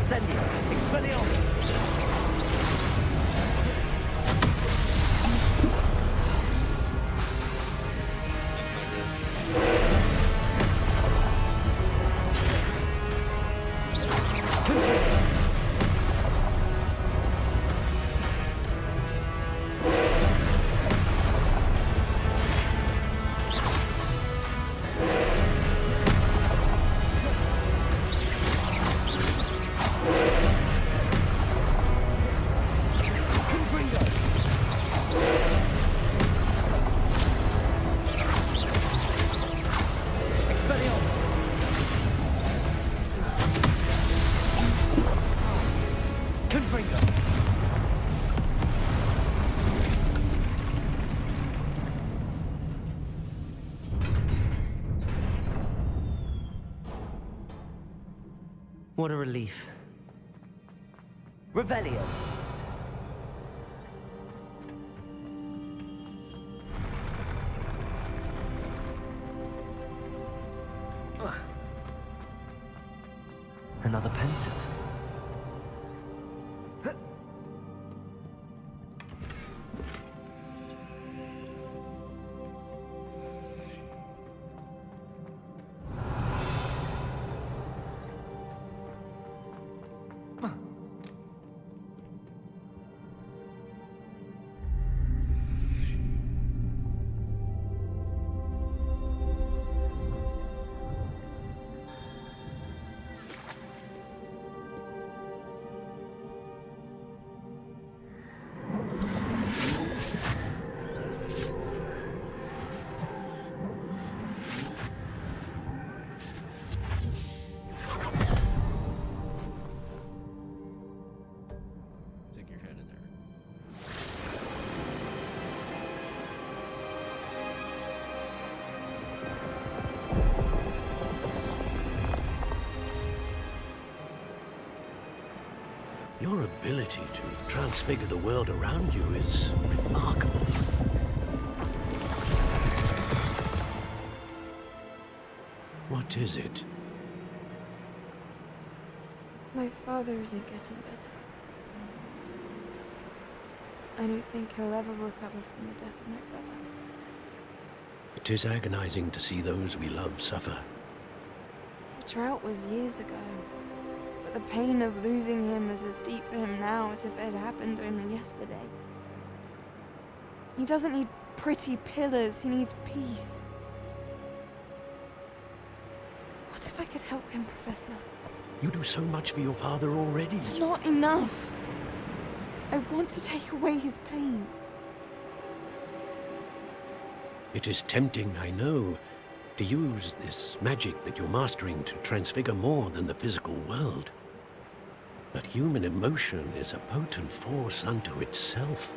E: Incendio! Expelliarmus!
A: What a relief.
E: Revelio!
A: Another pensive.
C: Stick your head in there.
G: Your ability to transfigure the world around you is remarkable. What is it?
Q: My father isn't getting better. I don't think he'll ever recover from the death of my brother.
G: It is agonizing to see those we love suffer.
Q: The drought was years ago, but the pain of losing him is as deep for him now as if it had happened only yesterday. He doesn't need pretty pillars, he needs peace. What if I could help him, Professor?
G: You do so much for your father already.
Q: It's not enough. I want to take away his pain.
G: It is tempting, I know, to use this magic that you're mastering to transfigure more than the physical world. But human emotion is a potent force unto itself.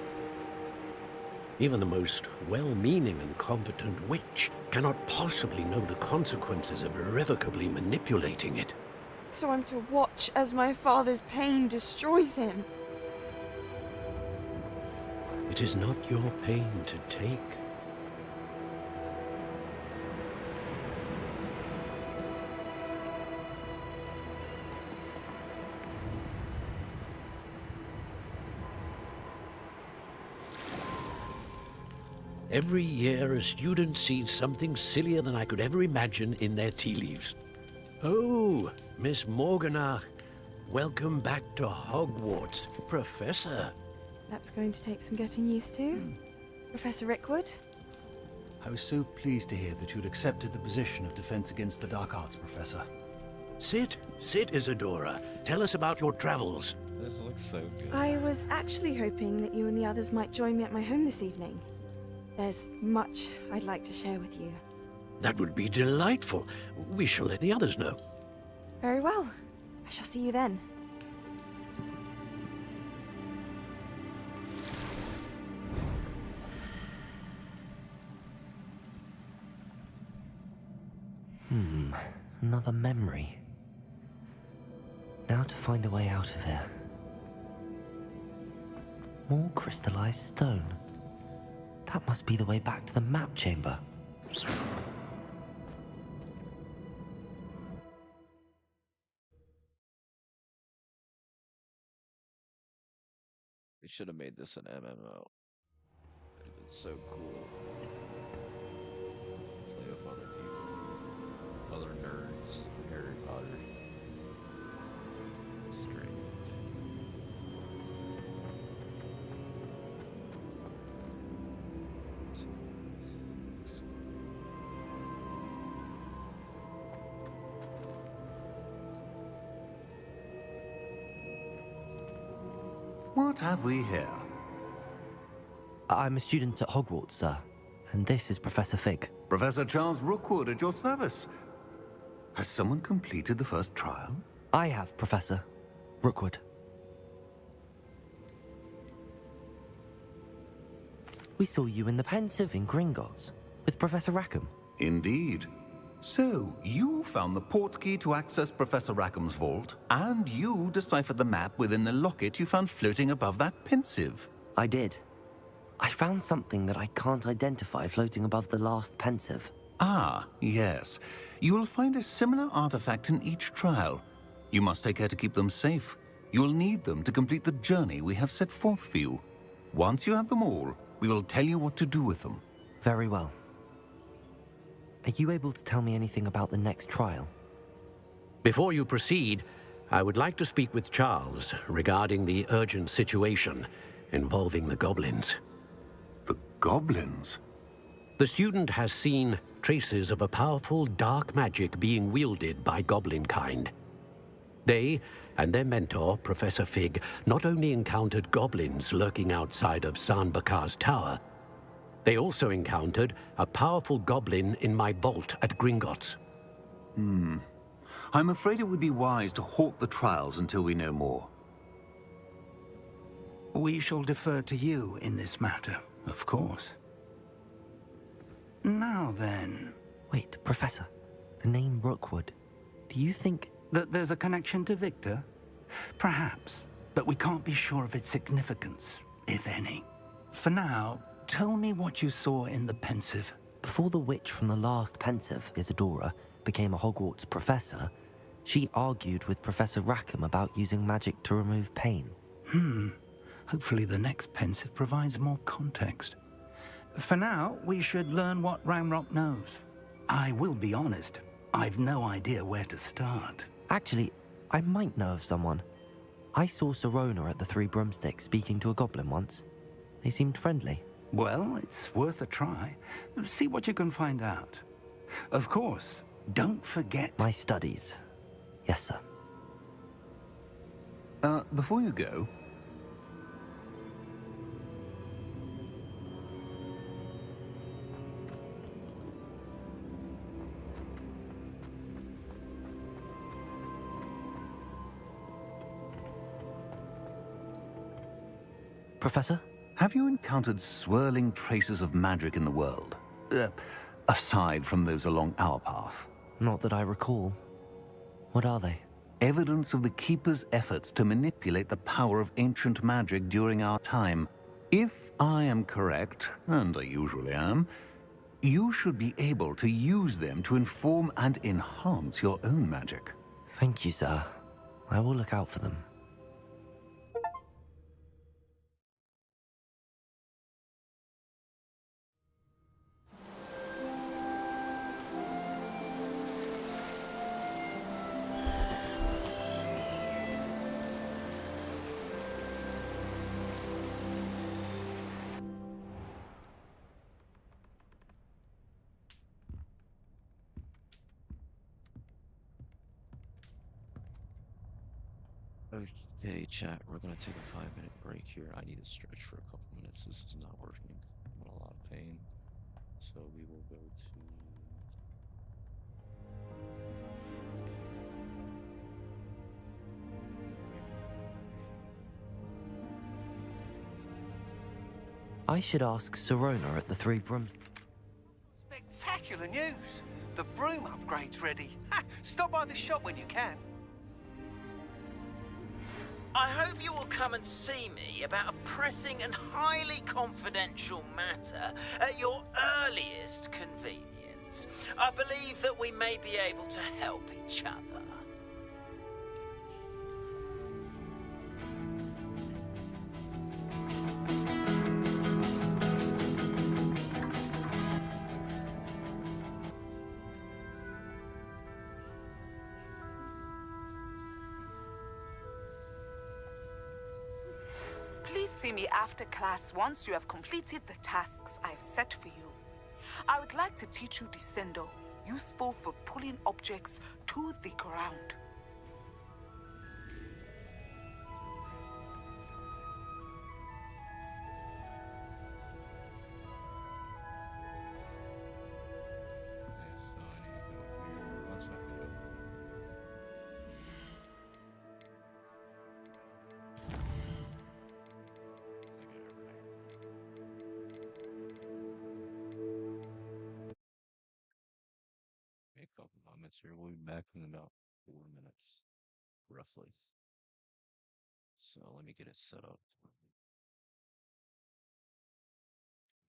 G: Even the most well-meaning and competent witch cannot possibly know the consequences of irrevocably manipulating it.
Q: So I'm to watch as my father's pain destroys him.
G: It is not your pain to take. Every year, a student sees something sillier than I could ever imagine in their tea leaves. Oh, Miss Morganach, welcome back to Hogwarts, Professor.
Q: That's going to take some getting used to. Professor Rickwood?
B: I was so pleased to hear that you'd accepted the position of Defense Against the Dark Arts, Professor.
G: Sit, Isadora. Tell us about your travels.
C: This looks so good.
Q: I was actually hoping that you and the others might join me at my home this evening. There's much I'd like to share with you.
G: That would be delightful. We shall let the others know.
Q: Very well. I shall see you then.
A: Another memory. Now to find a way out of here. More crystallized stone. That must be the way back to the map chamber.
C: They should have made this an MMO. It'd have been so cool. Play with other people, other nerds, Harry Potter. Strange.
B: What have we here?
A: I'm a student at Hogwarts, sir. And this is Professor Fig.
B: Professor Charles Rookwood at your service. Has someone completed the first trial?
A: I have, Professor Rookwood. We saw you in the Pensive in Gringotts with Professor Rackham.
B: Indeed. So, you found the portkey to access Professor Rackham's vault, and you deciphered the map within the locket you found floating above that Pensive.
A: I did. I found something that I can't identify floating above the last Pensive.
B: Ah, yes. You will find a similar artifact in each trial. You must take care to keep them safe. You will need them to complete the journey we have set forth for you. Once you have them all, we will tell you what to do with them.
A: Very well. Are you able to tell me anything about the next trial?
G: Before you proceed, I would like to speak with Charles regarding the urgent situation involving the goblins.
B: The goblins?
G: The student has seen traces of a powerful dark magic being wielded by goblin kind. They and their mentor, Professor Fig, not only encountered goblins lurking outside of Sanbakar's tower, they also encountered a powerful goblin in my vault at Gringotts.
B: I'm afraid it would be wise to halt the trials until we know more.
R: We shall defer to you in this matter, of course. Now then...
A: Wait, Professor. The name Rookwood. Do you think...
R: that there's a connection to Victor? Perhaps, but we can't be sure of its significance, if any. For now, tell me what you saw in the Pensive.
A: Before the witch from the last Pensive, Isadora, became a Hogwarts professor, she argued with Professor Rackham about using magic to remove pain.
R: Hopefully the next Pensive provides more context. For now, we should learn what Ranrock knows. I will be honest, I've no idea where to start.
A: Actually, I might know of someone. I saw Sirona at the Three Broomsticks speaking to a goblin once. They seemed friendly.
R: Well, it's worth a try. See what you can find out. Of course, don't forget...
A: my studies. Yes, sir.
B: Before you go...
A: Professor?
B: Have you encountered swirling traces of magic in the world? Aside from those along our path?
A: Not that I recall. What are they?
B: Evidence of the Keeper's efforts to manipulate the power of ancient magic during our time. If I am correct, and I usually am, you should be able to use them to inform and enhance your own magic.
A: Thank you, sir. I will look out for them.
C: Okay, chat, we're gonna take a 5-minute break here. I need to stretch for a couple minutes. This is not working. I'm in a lot of pain. So we will go to...
A: I should ask Sirona at the Three Broomsticks.
N: Spectacular news! The broom upgrade's ready. Ha! Stop by the shop when you can.
E: I hope you will come and see me about a pressing and highly confidential matter at your earliest convenience. I believe that we may be able to help each other.
H: see me after class once you have completed the tasks I've set for you. I would like to teach you Descendo, useful for pulling objects to the ground.
C: A couple moments here. We'll be back in about 4 minutes, roughly. So let me get it set up.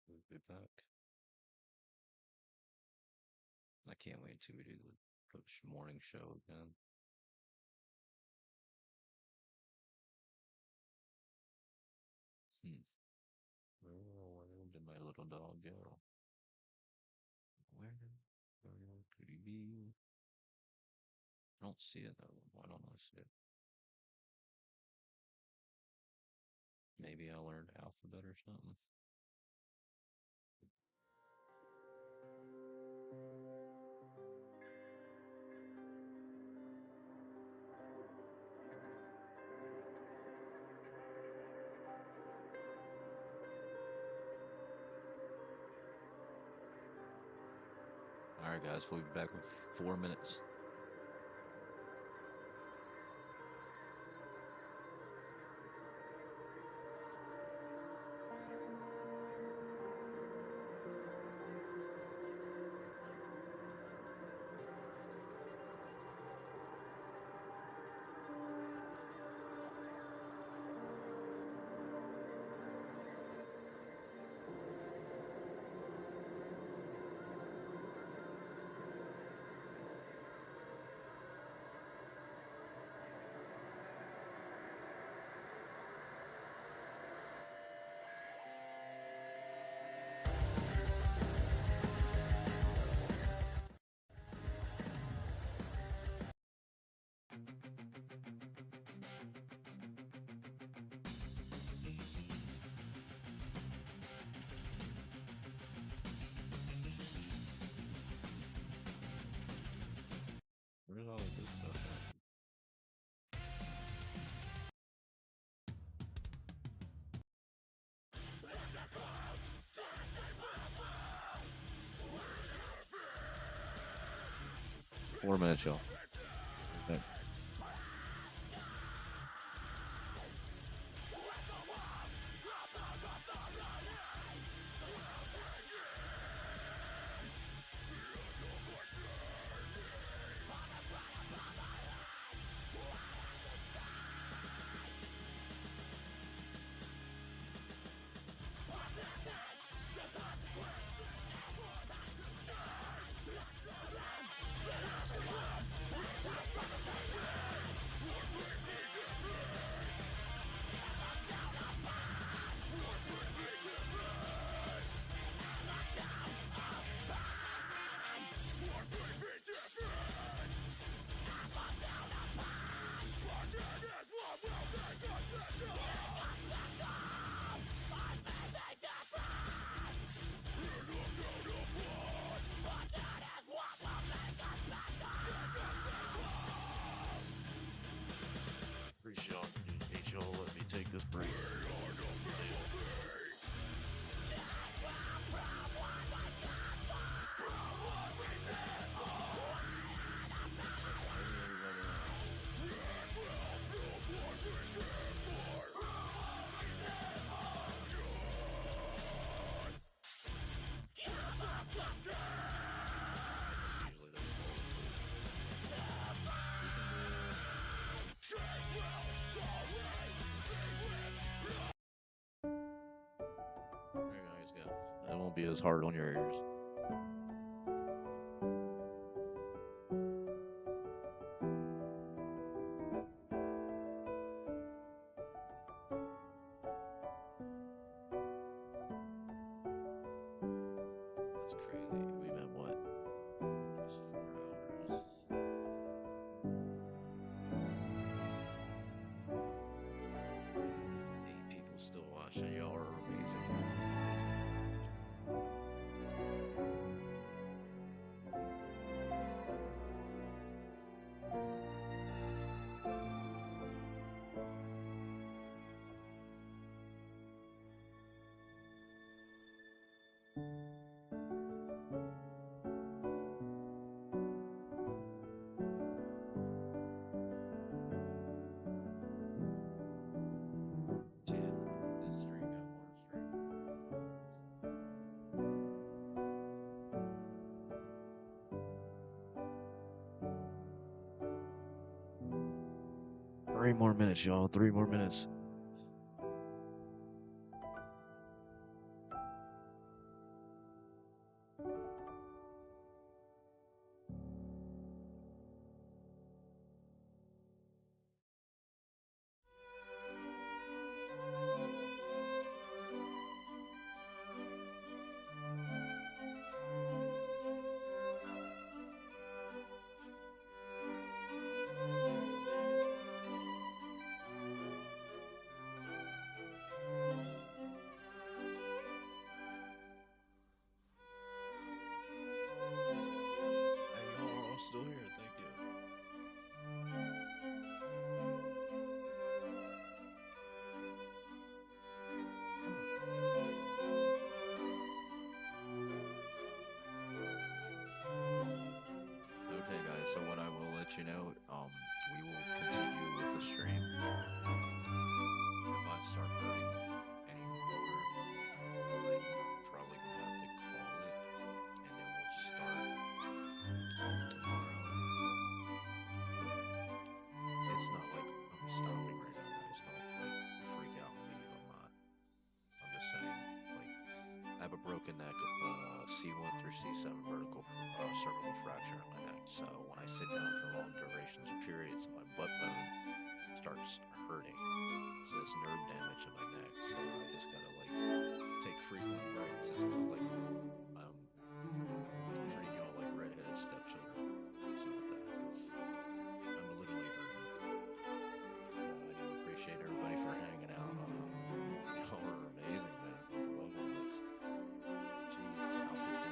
C: We'll be back. I can't wait till we do the coach morning show again. Where did my little dog go? Where could he be? I don't see it though. Why don't I see it? Maybe I learned alphabet or something. Alright guys, we'll be back in 4 minutes. Where's all the good stuff at? 4 minutes, y'all. Okay. Appreciate y'all let me take this break. That won't be as hard on your ears. That's crazy. We've been what? Almost 4 hours. 8 people still watching. Sasha, y'all are amazing. Three more minutes, y'all. 3 more minutes. Still here, thank you. Okay, guys, so what I will let you know, we will continue with the stream. If I start hurting anymore, I'm probably gonna have to call it, and then we'll start tomorrow. It's not like I'm stopping right now, guys. Don't freak out and leave. I'm not. I'm just saying, like, I have a broken neck, C1 through C7 vertical cervical fracture in my neck. So when I sit down for long durations of periods, my butt bone starts hurting. So it's nerve damage in my neck. So I just gotta like take frequent breaks. It's not like I'm treating y'all like redheaded stepchildren. It's not that. I'm literally hurting. So I do appreciate everybody for hanging out. Y'all are amazing, man. I love all this. Jeez, how people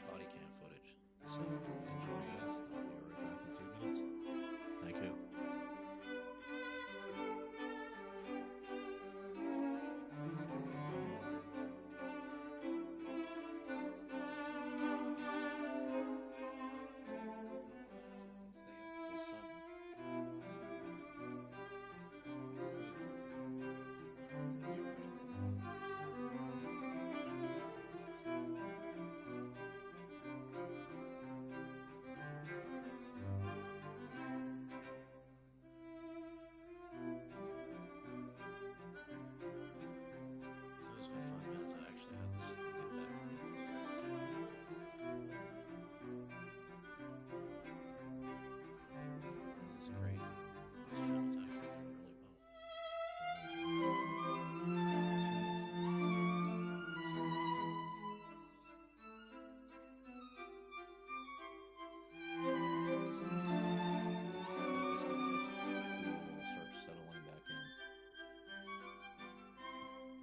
C: body cam footage. So enjoy, guys. I'll be right back in 2 minutes. Thank you. So it's been 5 minutes. I actually had this get back in the This is great. This channel's actually doing really well. We'll start settling back in.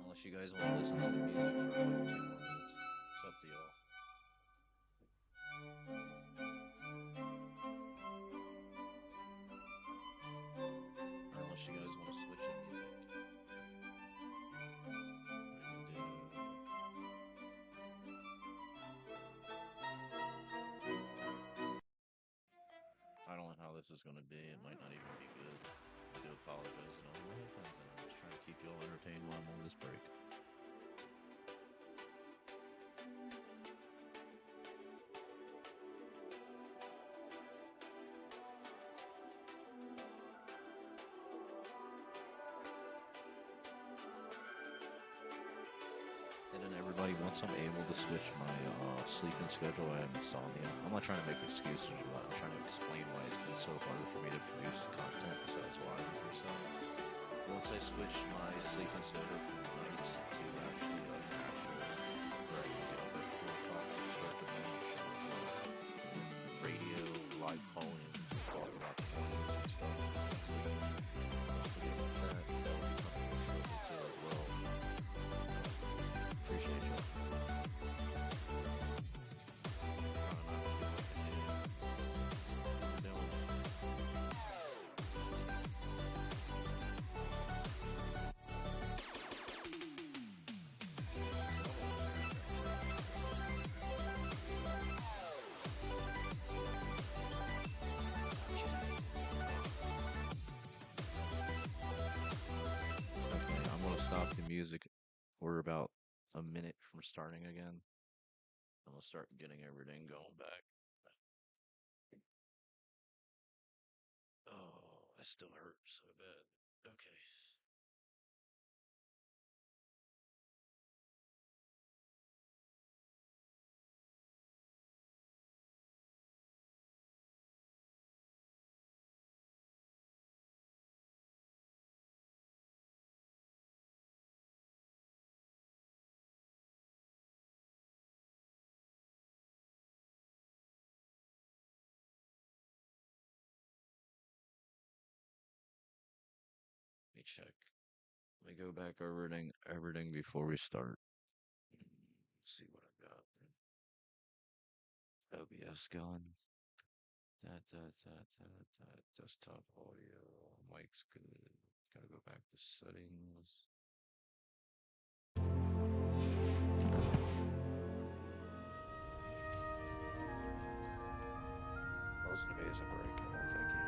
C: Unless you guys want to listen to the music for like 2 more minutes. It's up to y'all. Or unless you guys want to switch the music. I don't know how this is going to be. It might not even be good. I do apologize in all my headphones, and I'm just trying to keep you all entertained while I'm on this break. And then everybody, once I'm able to switch my sleeping schedule, I have insomnia. I'm not trying to make excuses, but I'm trying to explain why it's been so hard for me to produce content besides live or so. Once I switch my sleeping schedule from nights to actually where I can get up at 4 o'clock to start the morning show, radio, live call-ins, talk about the mornings and stuff. Don't forget about that. That'll be coming music. We're about a minute from starting again. I'm gonna start getting everything going back. Oh, I still hurt so bad. Okay. Let me check. Let me go back over everything before we start. Let's see what I've got. OBS going. Desktop audio. Mic's good. Gotta go back to settings. That was an amazing break. I want to thank you.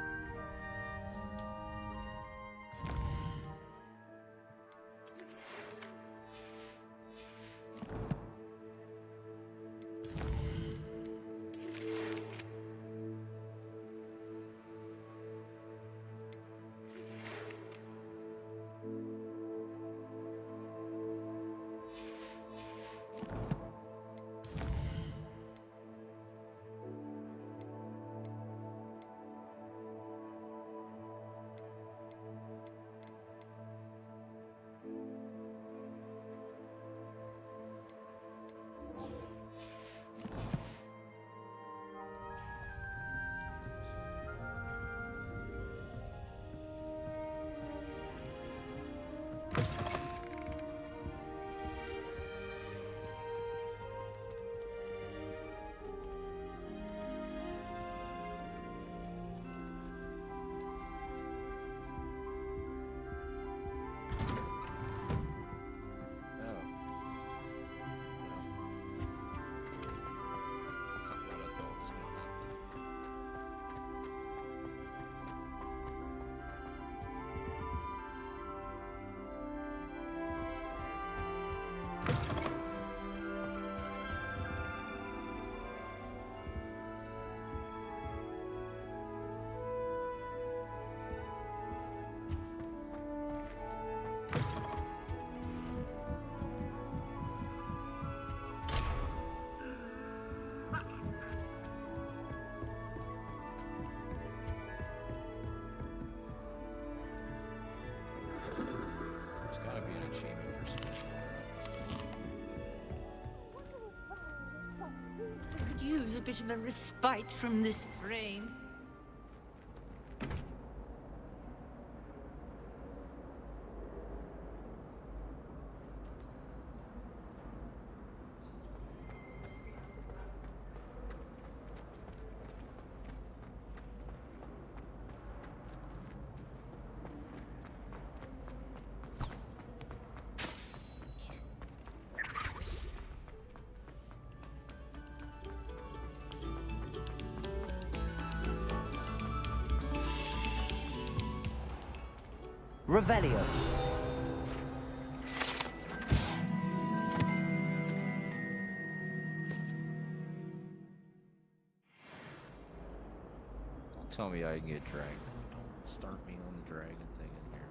C: There's gotta be an achievement for special.
J: I could use a bit of a respite from this frame.
A: Revelio.
C: Don't tell me I can get dragged. Don't start me on the dragon thing in here,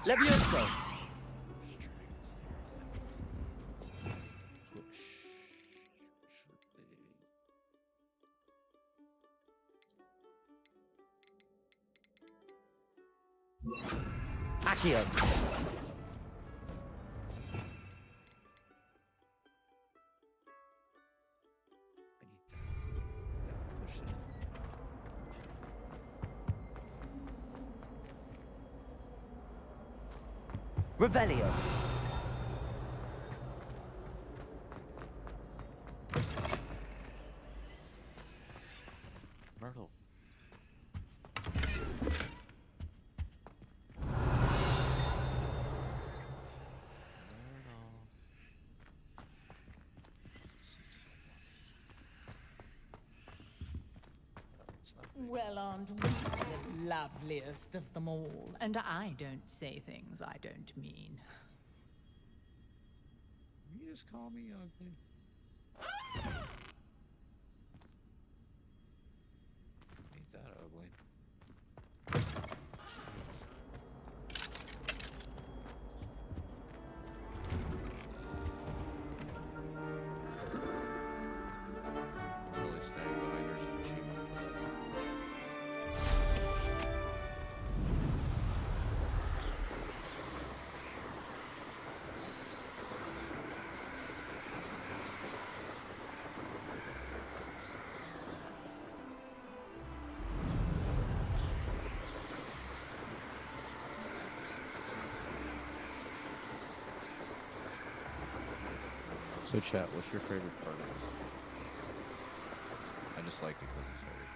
C: man.
A: Levioso. Accio. Revelio.
C: Myrtle.
L: Well, aren't we the loveliest of them all? And I don't say things I don't mean.
C: You just call me ugly. Ain't that ugly? Really standing behind yours an achievement for that. So chat, what's your favorite part of this? I just like it because it's very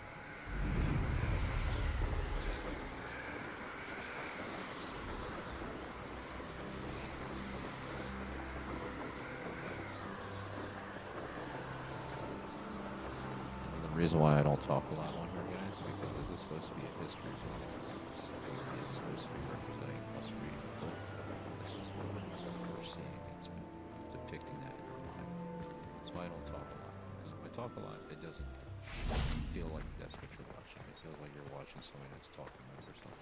C: And the reason why I don't talk a lot on here, guys, is because this is supposed to be a history book. So it's supposed to be representing us reading the book. This is what we're seeing. It's depicting that in our mind. That's why I don't talk a lot. Because if I talk a lot, it doesn't feel like that's what you're watching. It feels like you're watching somebody that's talking over something.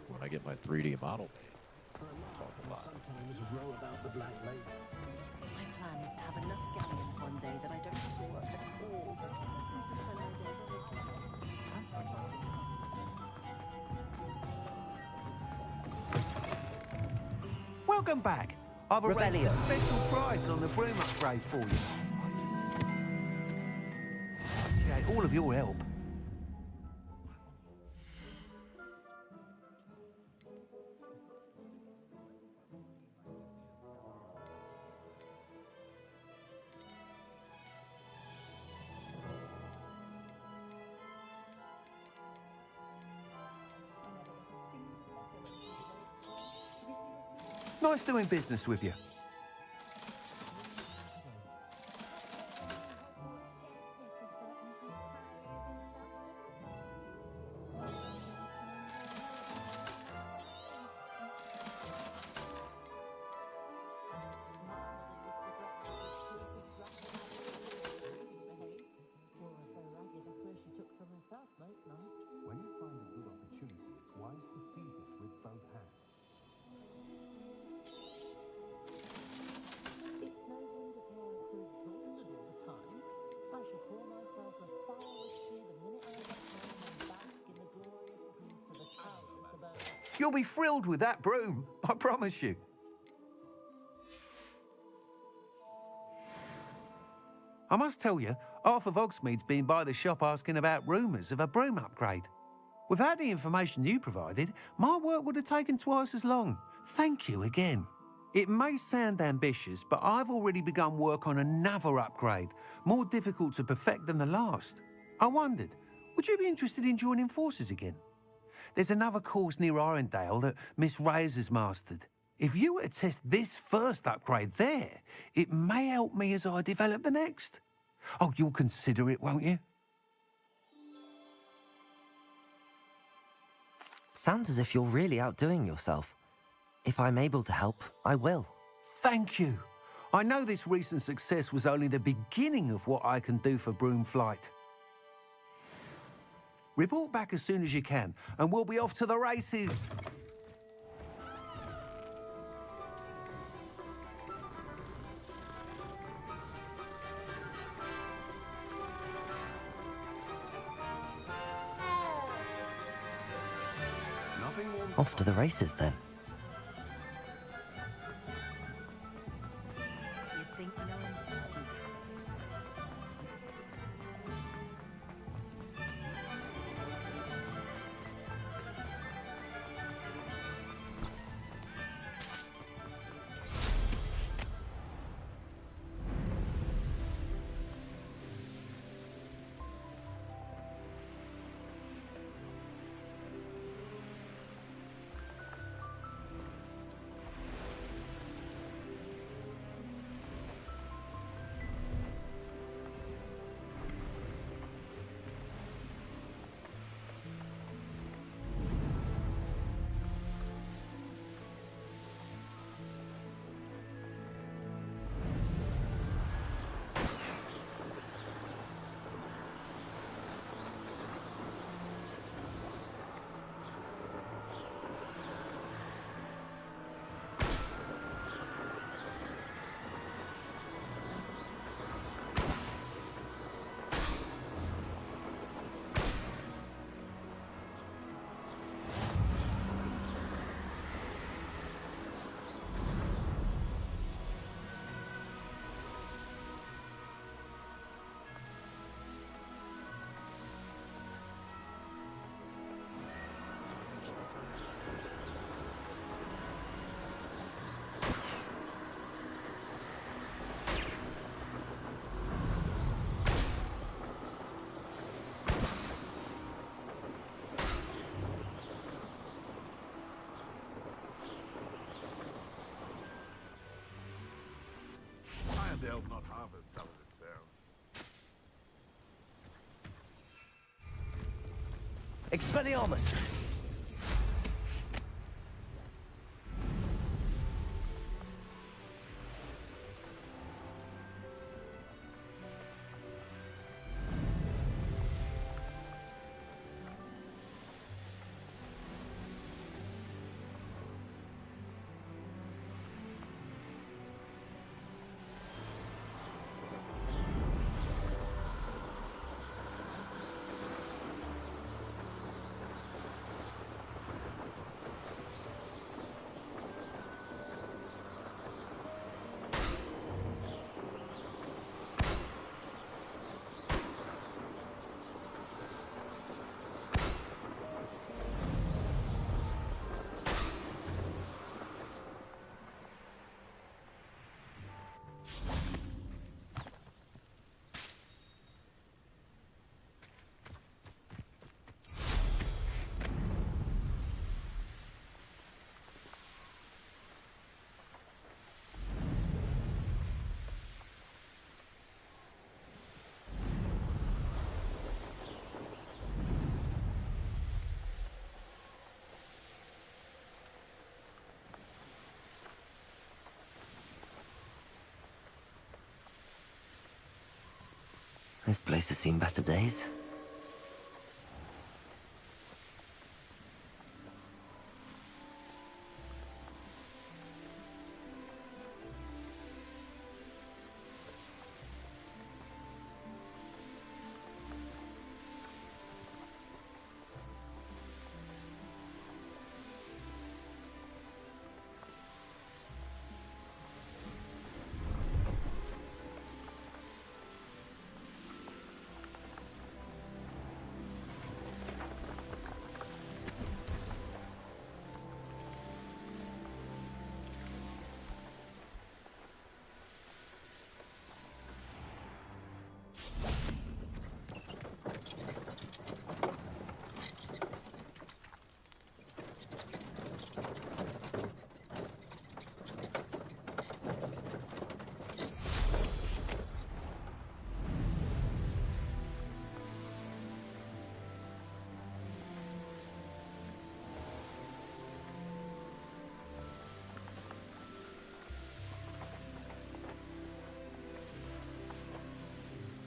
C: When I get my 3D model made, I'll talk a lot.
D: My plan is to have enough galleons one day that I don't have to work at all.
N: Welcome back. I've arranged a
A: Revelio.
N: special price on the broom upgrade for you. Appreciate all of your help. Nice doing business with you.
V: When you find a good opportunity, it's wise to seize it with both hands.
I: It's no wonder parents are exhausted all the time. I shall pour myself a foul whiskey the minute I get home and bask in the glorious peace of a childless abode.
N: You'll be thrilled with that broom, I promise you. I must tell you, half of Hogsmeade's been by the shop asking about rumours of a broom upgrade. Without the information you provided, my work would have taken twice as long. Thank you again. It may sound ambitious, but I've already begun work on another upgrade, more difficult to perfect than the last. I wondered, would you be interested in joining forces again? There's another course near Irondale that Miss Reyes has mastered. If you were to test this first upgrade there, it may help me as I develop the next. Oh, you'll consider it, won't you?
A: Sounds as if you're really outdoing yourself. If I'm able to help, I will.
N: Thank you. I know this recent success was only the beginning of what I can do for Broomflight. Report back as soon as you can, and we'll be off to the races.
A: Off to the races then.
F: covered some of this ground.
A: Expelliarmus! This place has seen better days.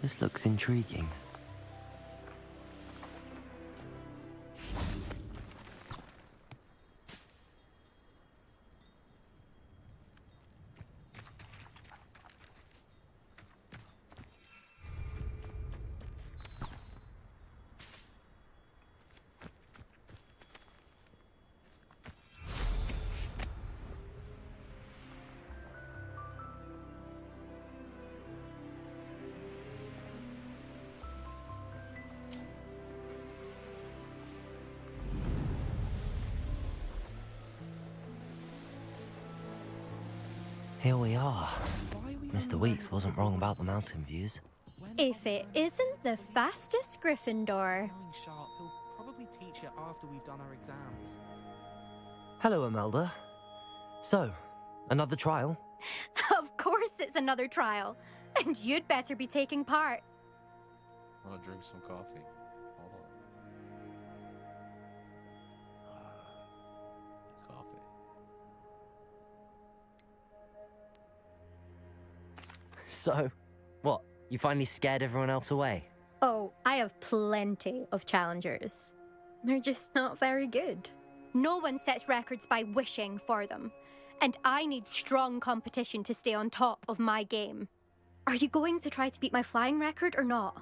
A: This looks intriguing. Here we are. Mr. Weeks wasn't wrong about the mountain views.
K: If it isn't the fastest Gryffindor.
M: Knowing Sharp, he'll probably teach it after we've done our exams.
A: Hello, Imelda. So, another trial?
K: Of course it's another trial. And you'd better be taking part.
C: I want to drink some coffee. Hold on. Coffee.
A: So, what? You finally scared everyone else away?
K: Oh, I have plenty of challengers. They're just not very good. No one sets records by wishing for them. And I need strong competition to stay on top of my game. Are you going to try to beat my flying record or not?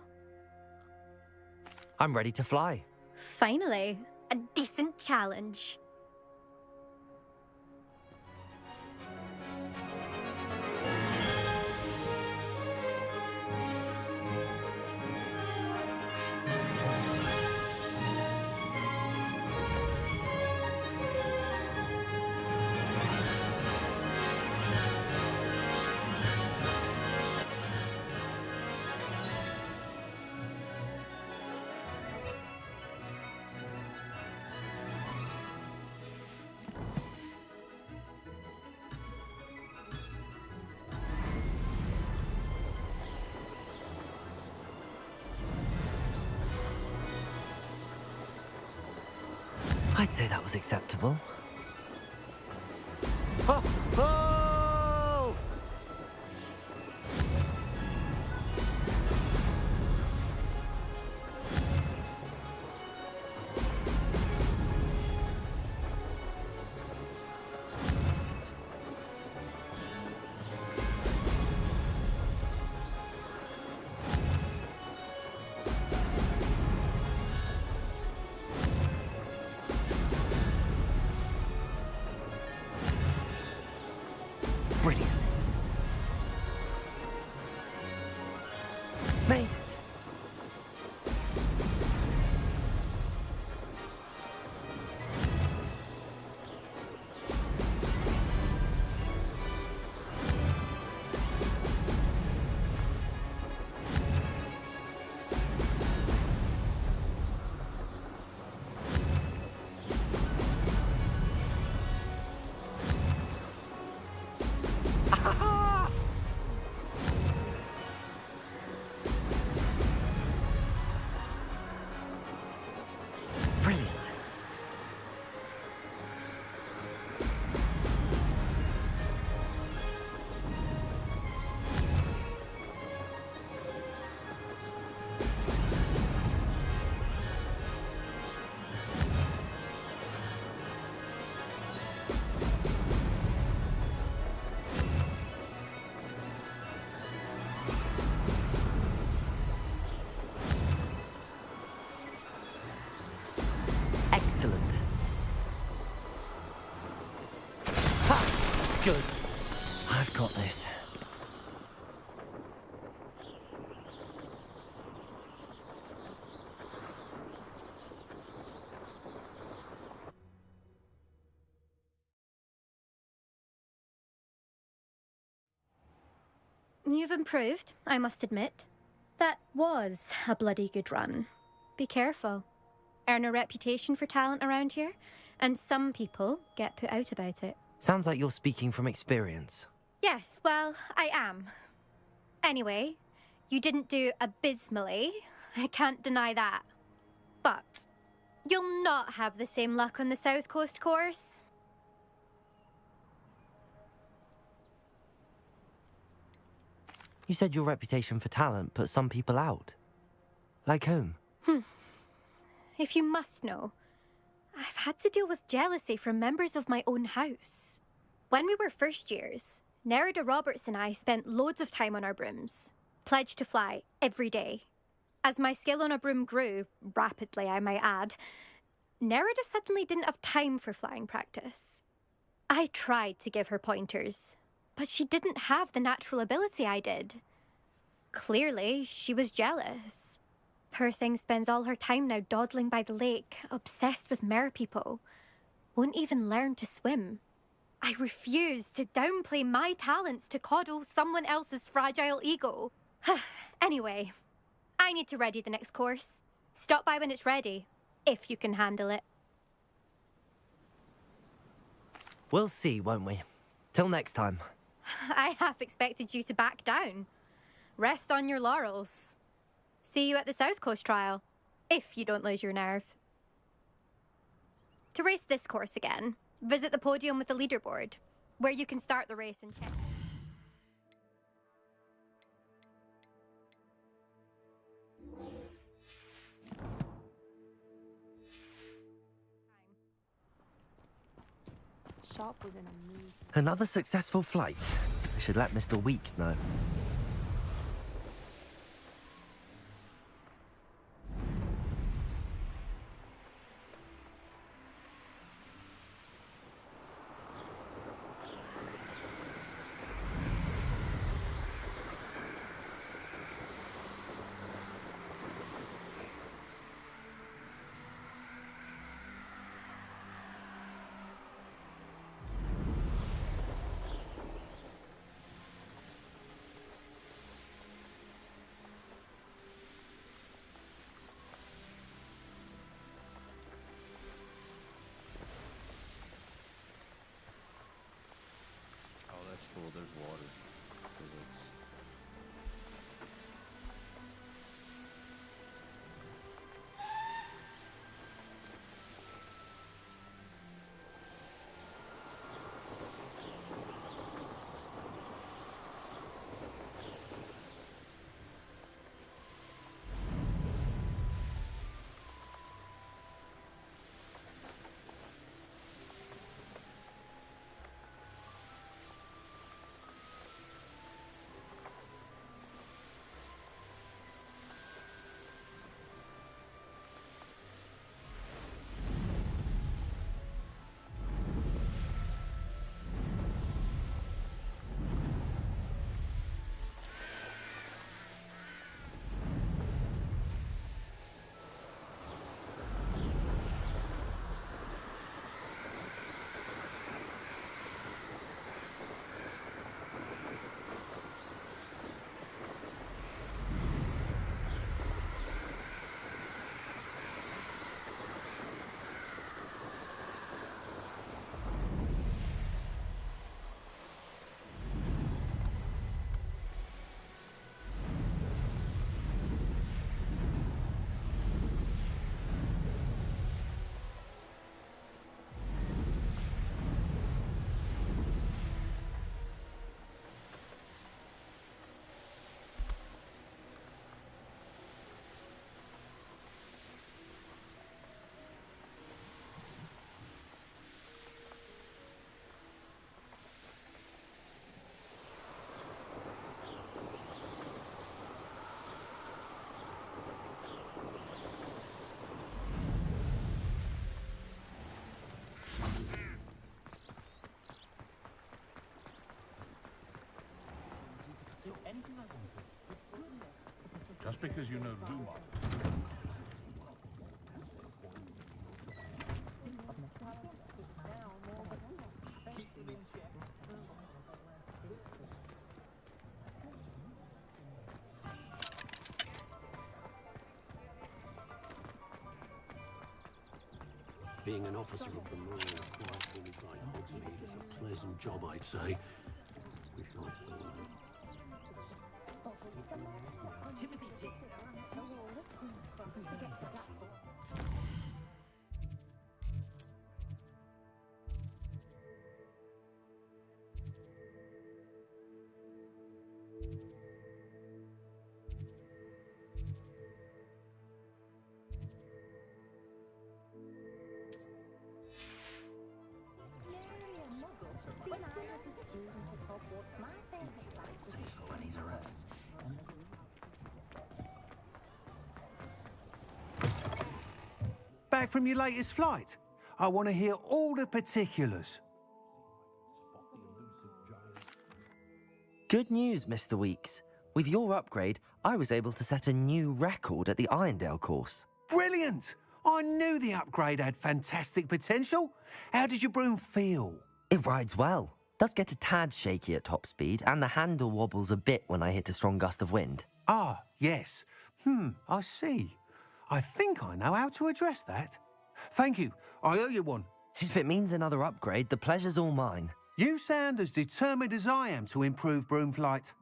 A: I'm ready to fly.
K: Finally, a decent challenge.
A: I'd say that was acceptable. Oh! Oh! Brilliant. Made it. Brilliant. Excellent. Ha! Good. I've got this.
K: You've improved, I must admit. That was a bloody good run. Be careful. Earn a reputation for talent around here, and some people get put out about it.
A: Sounds like you're speaking from experience.
K: Yes, well, I am. Anyway, you didn't do abysmally. I can't deny that. But you'll not have the same luck on the South Coast course.
A: You said your reputation for talent put some people out. Like whom?
K: If you must know, I've had to deal with jealousy from members of my own house. When we were first years, Nerida Roberts and I spent loads of time on our brooms, pledged to fly every day. As my skill on a broom grew, rapidly I might add, Nerida suddenly didn't have time for flying practice. I tried to give her pointers, but she didn't have the natural ability I did. Clearly, she was jealous. Poor thing spends all her time now dawdling by the lake, obsessed with merpeople. Won't even learn to swim. I refuse to downplay my talents to coddle someone else's fragile ego. Anyway, I need to ready the next course. Stop by when it's ready, if you can handle it.
A: We'll see, won't we? Till next time.
K: I half expected you to back down. Rest on your laurels. See you at the South Coast trial, if you don't lose your nerve. To race this course again, visit the podium with the leaderboard, where you can start the race and check.
Q: Sharp within a move.
A: Another successful flight. I should let Mr. Weeks know.
C: That's cool, there's water. Physics.
F: Just because you know Lumar.
G: Being an officer of the Royal Quarterly like Hogsmeade is a pleasant job, I'd say. We shall
O: When I was a student at Hogwarts, my favorite class was
N: When he's around. Back from your latest flight? I want to hear all the particulars.
A: Good news, Mr. Weeks. With your upgrade, I was able to set a new record at the Irondale course.
N: Brilliant! I knew the upgrade had fantastic potential. How did your broom feel?
A: It rides well. Does get a tad shaky at top speed, and the handle wobbles a bit when I hit a strong gust of wind.
N: Ah, yes. I see. I think I know how to address that. Thank you. I owe you one.
A: If it means another upgrade, the pleasure's all mine.
N: You sound as determined as I am to improve broom flight.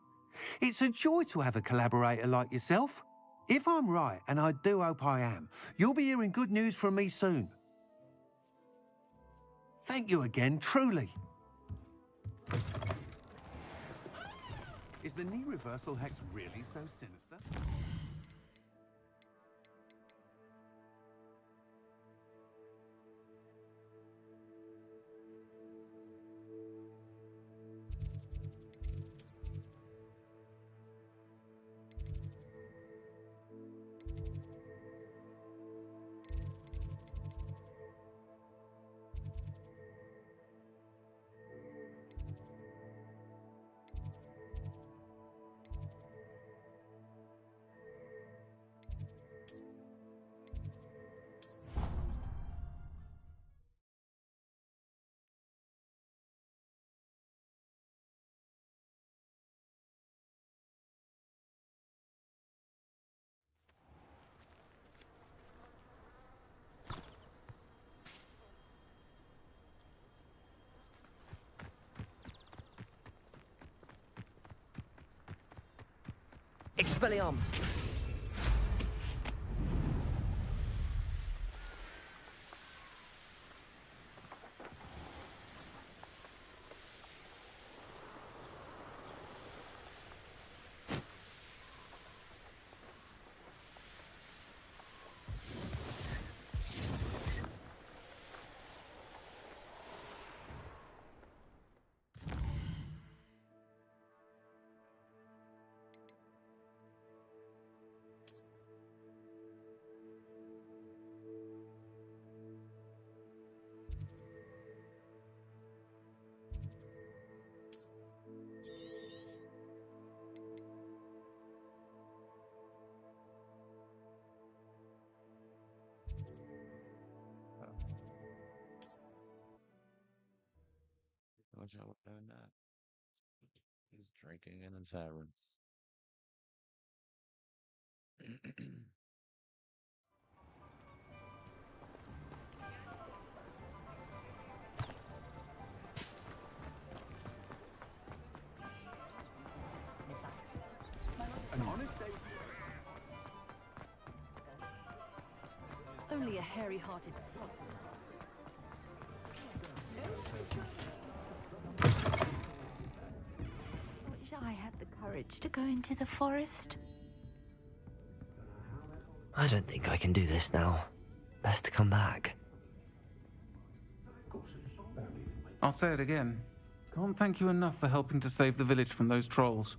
N: It's a joy to have a collaborator like yourself. If I'm right, and I do hope I am, you'll be hearing good news from me soon. Thank you again, truly. Is the knee reversal hex really so sinister?
A: Expelliarmus!
C: Watch out for that. He's drinking in a tavern.
N: An honest day.
D: Only a hairy-hearted flop.
J: Wish I had the courage to go into the forest.
A: I don't think I can do this now. Best to come back.
P: I'll say it again. Can't thank you enough for helping to save the village from those trolls.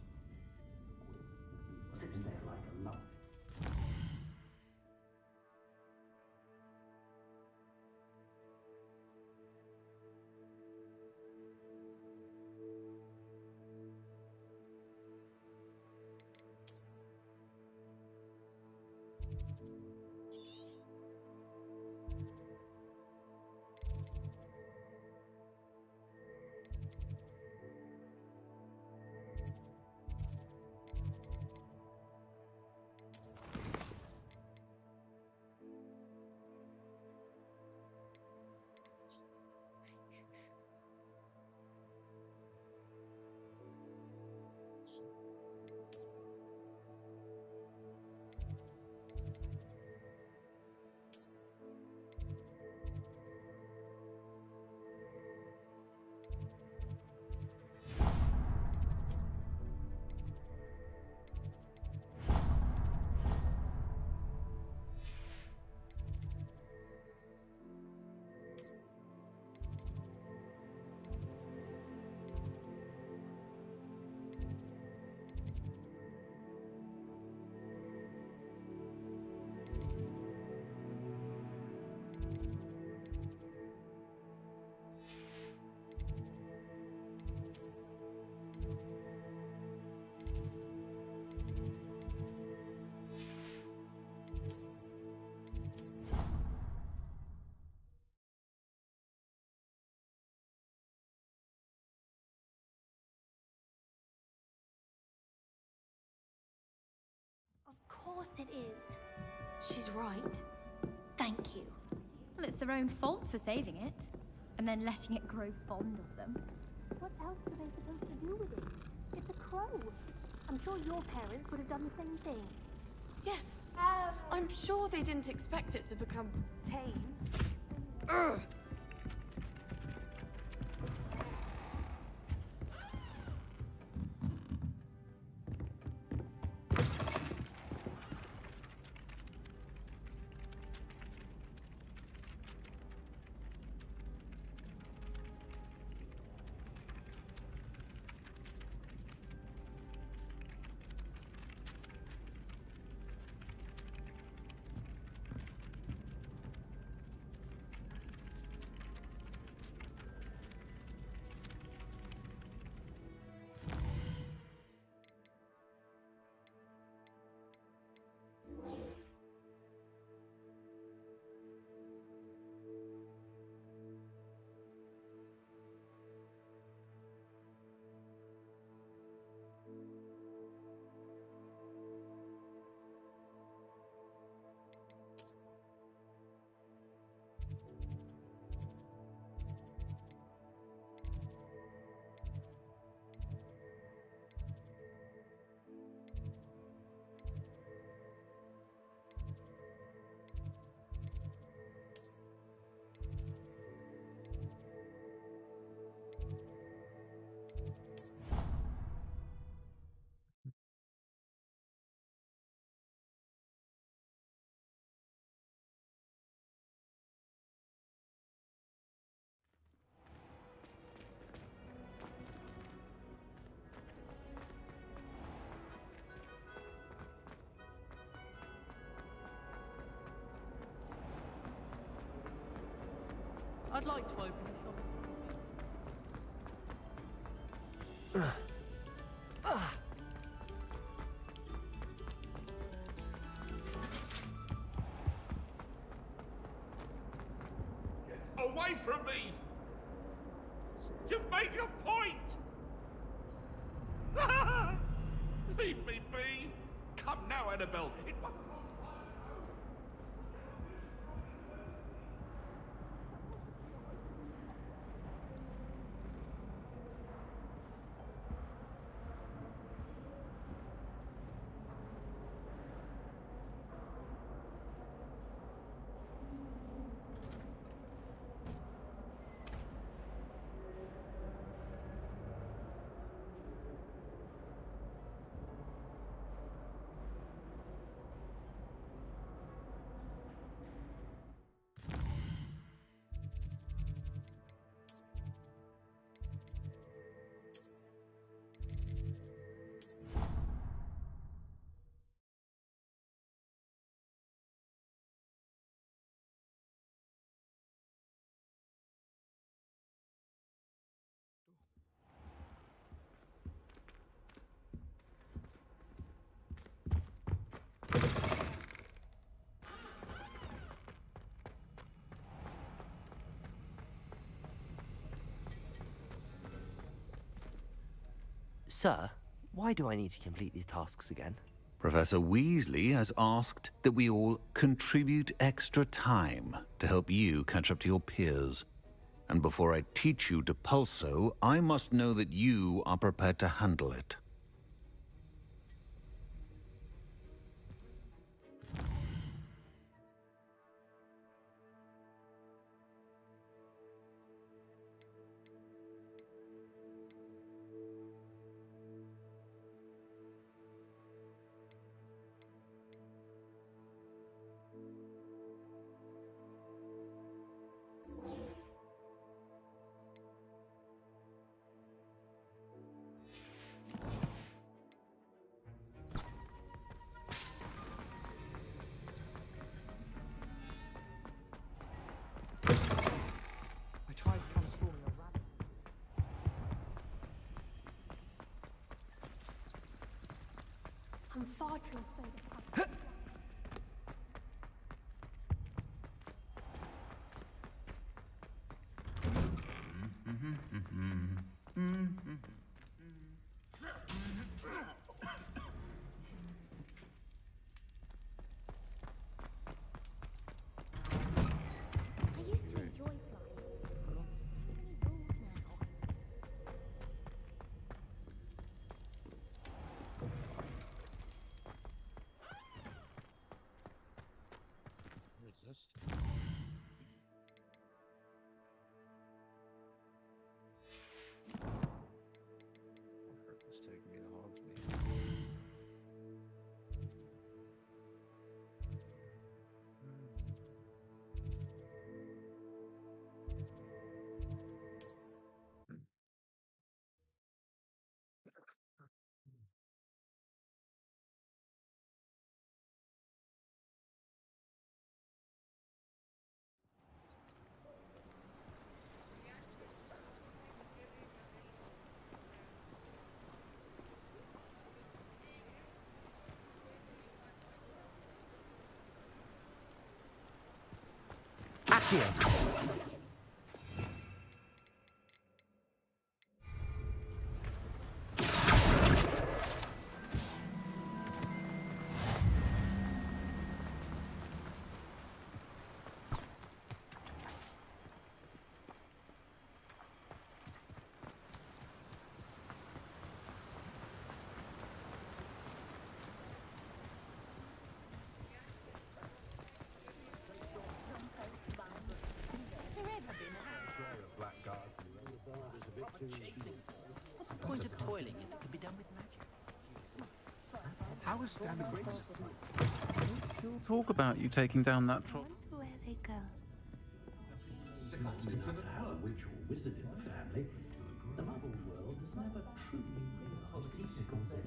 K: course it is.
Q: She's right.
K: Thank you. Well, it's their own fault for saving it, and then letting it grow fond of them.
O: What else are they supposed to do with it? It's a crow. I'm sure your parents would have done the same thing.
Q: Yes. I'm sure they didn't expect it to become tame. Ugh.
L: I'd like to open the
F: Get away from me! You've made your point! Leave me be! Come now, Annabelle. It must not.
A: Sir, why do I need to complete these tasks again?
B: Professor Weasley has asked that we all contribute extra time to help you catch up to your peers. And before I teach you Depulso, I must know that you are prepared to handle it.
L: I tried transforming a rabbit.
O: I'm far too afraid of heights.
N: Here.
E: What's the point of toiling if it can be done with magic?
F: How is standing
P: She'll talk about you taking down that troll.
Q: Where they go?
V: No matter how witch or wizard in the family, the muggle world has never truly realized its significance.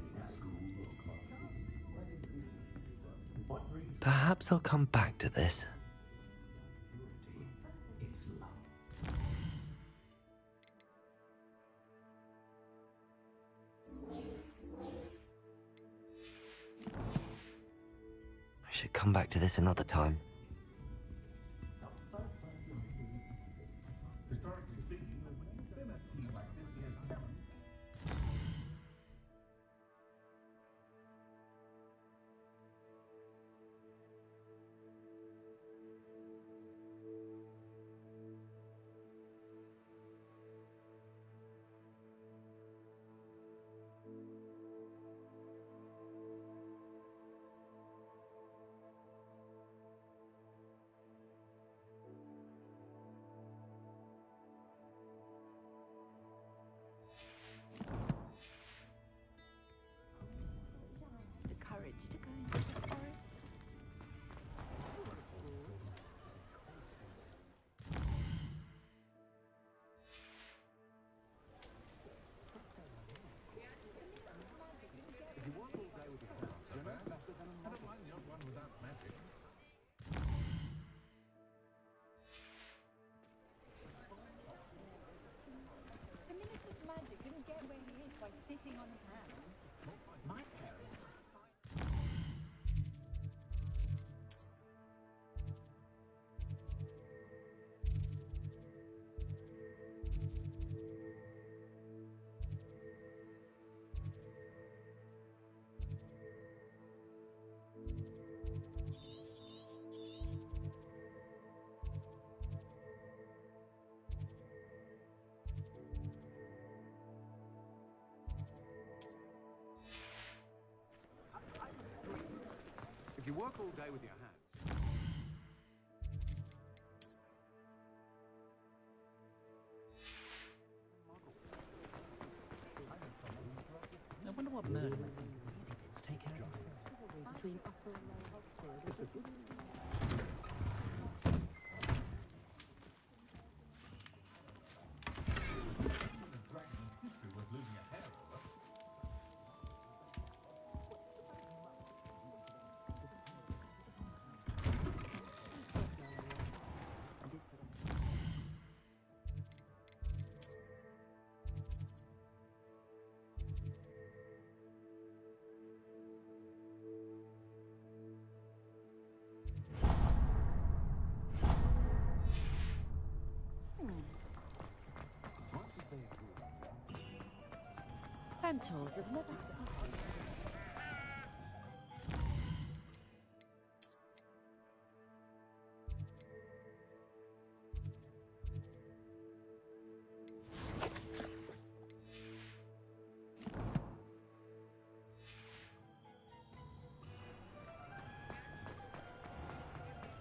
A: Perhaps I'll come back to this.
V: It's love.
A: I should come back to this another time.
V: Historically speaking, when you spin a tea like this, the talent.
J: The courage to go into the forest.
V: If you work all day with your hands, you're not better than a model. I don't mind the odd one without magic.
L: The minister's magic didn't get where he is by sitting on his hands.
V: My parents. If you work all day with your hands.
E: I wonder what murder would think the easy bits take care of themselves.
O: Between upper and lower Oxford.
V: History was losing a hair over.
J: Centaurs that never...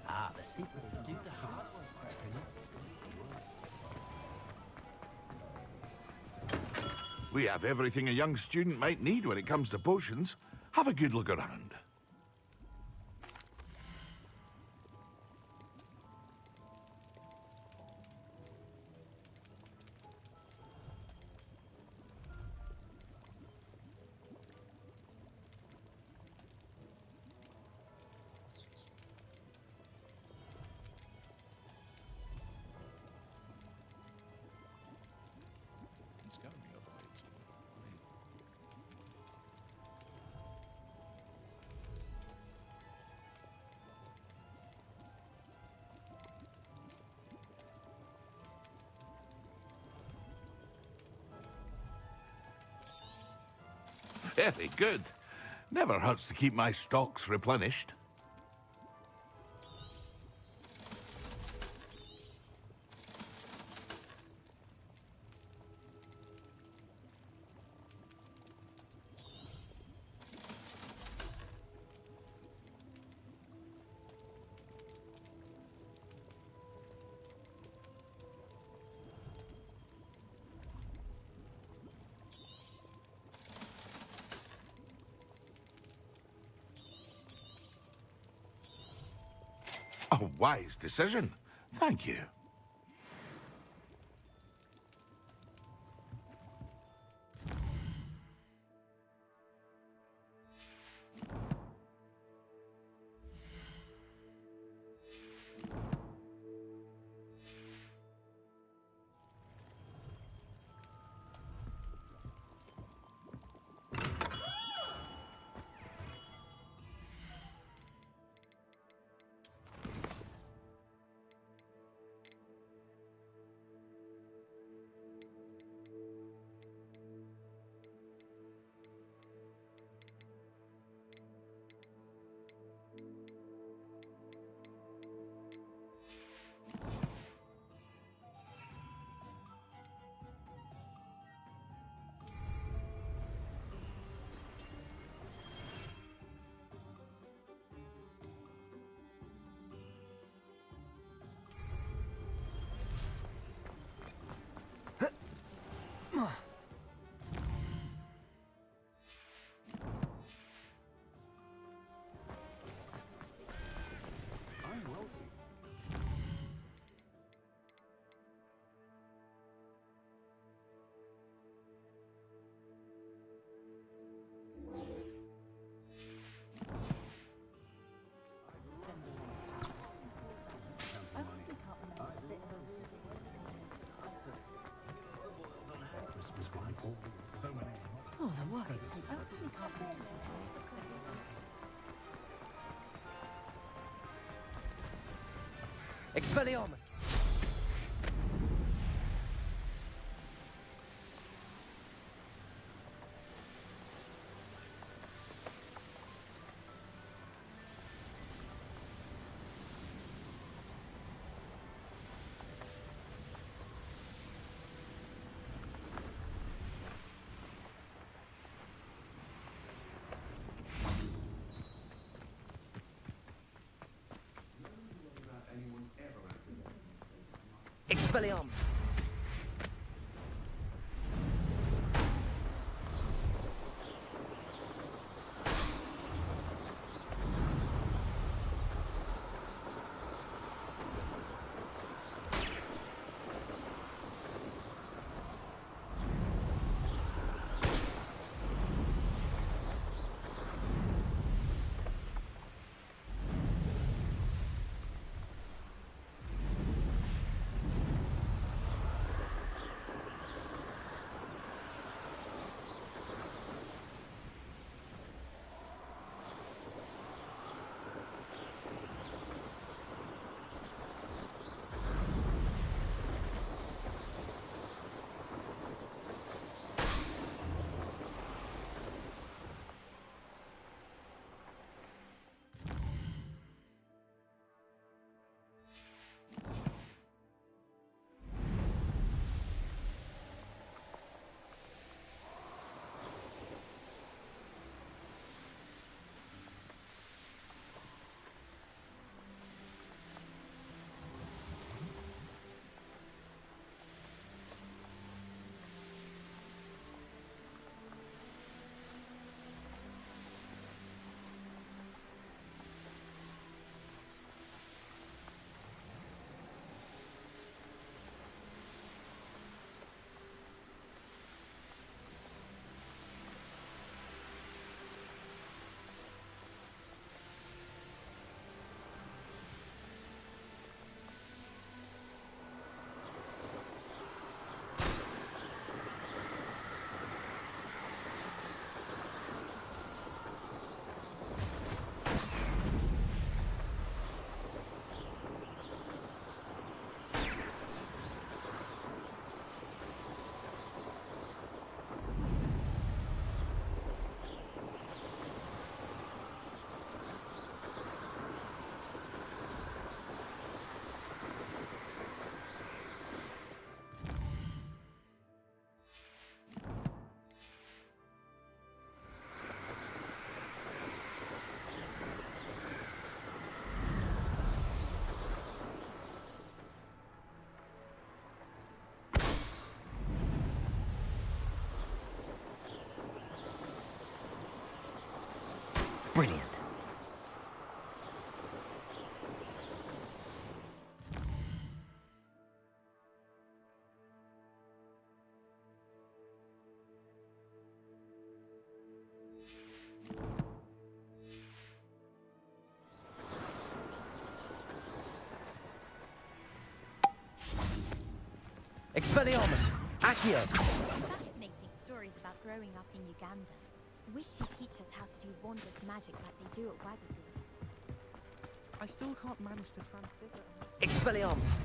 E: Ah, the secret to do the hard work.
F: We have everything a young student might need when it comes to potions. Have a good look around.
C: It's gotta be other ways.
F: Very good. Never hurts to keep my stocks replenished. A wise decision. Thank you.
D: Oh, they're working.
A: Expelliarmus! Expelliarmus! Brilliant. Expelliarmus! Accio!
O: Fascinating stories about growing up in Uganda. Wish you'd teach us how to do wondrous magic like they do at Wagadu.
M: I still can't manage to transfigure.
A: Expelliarmus!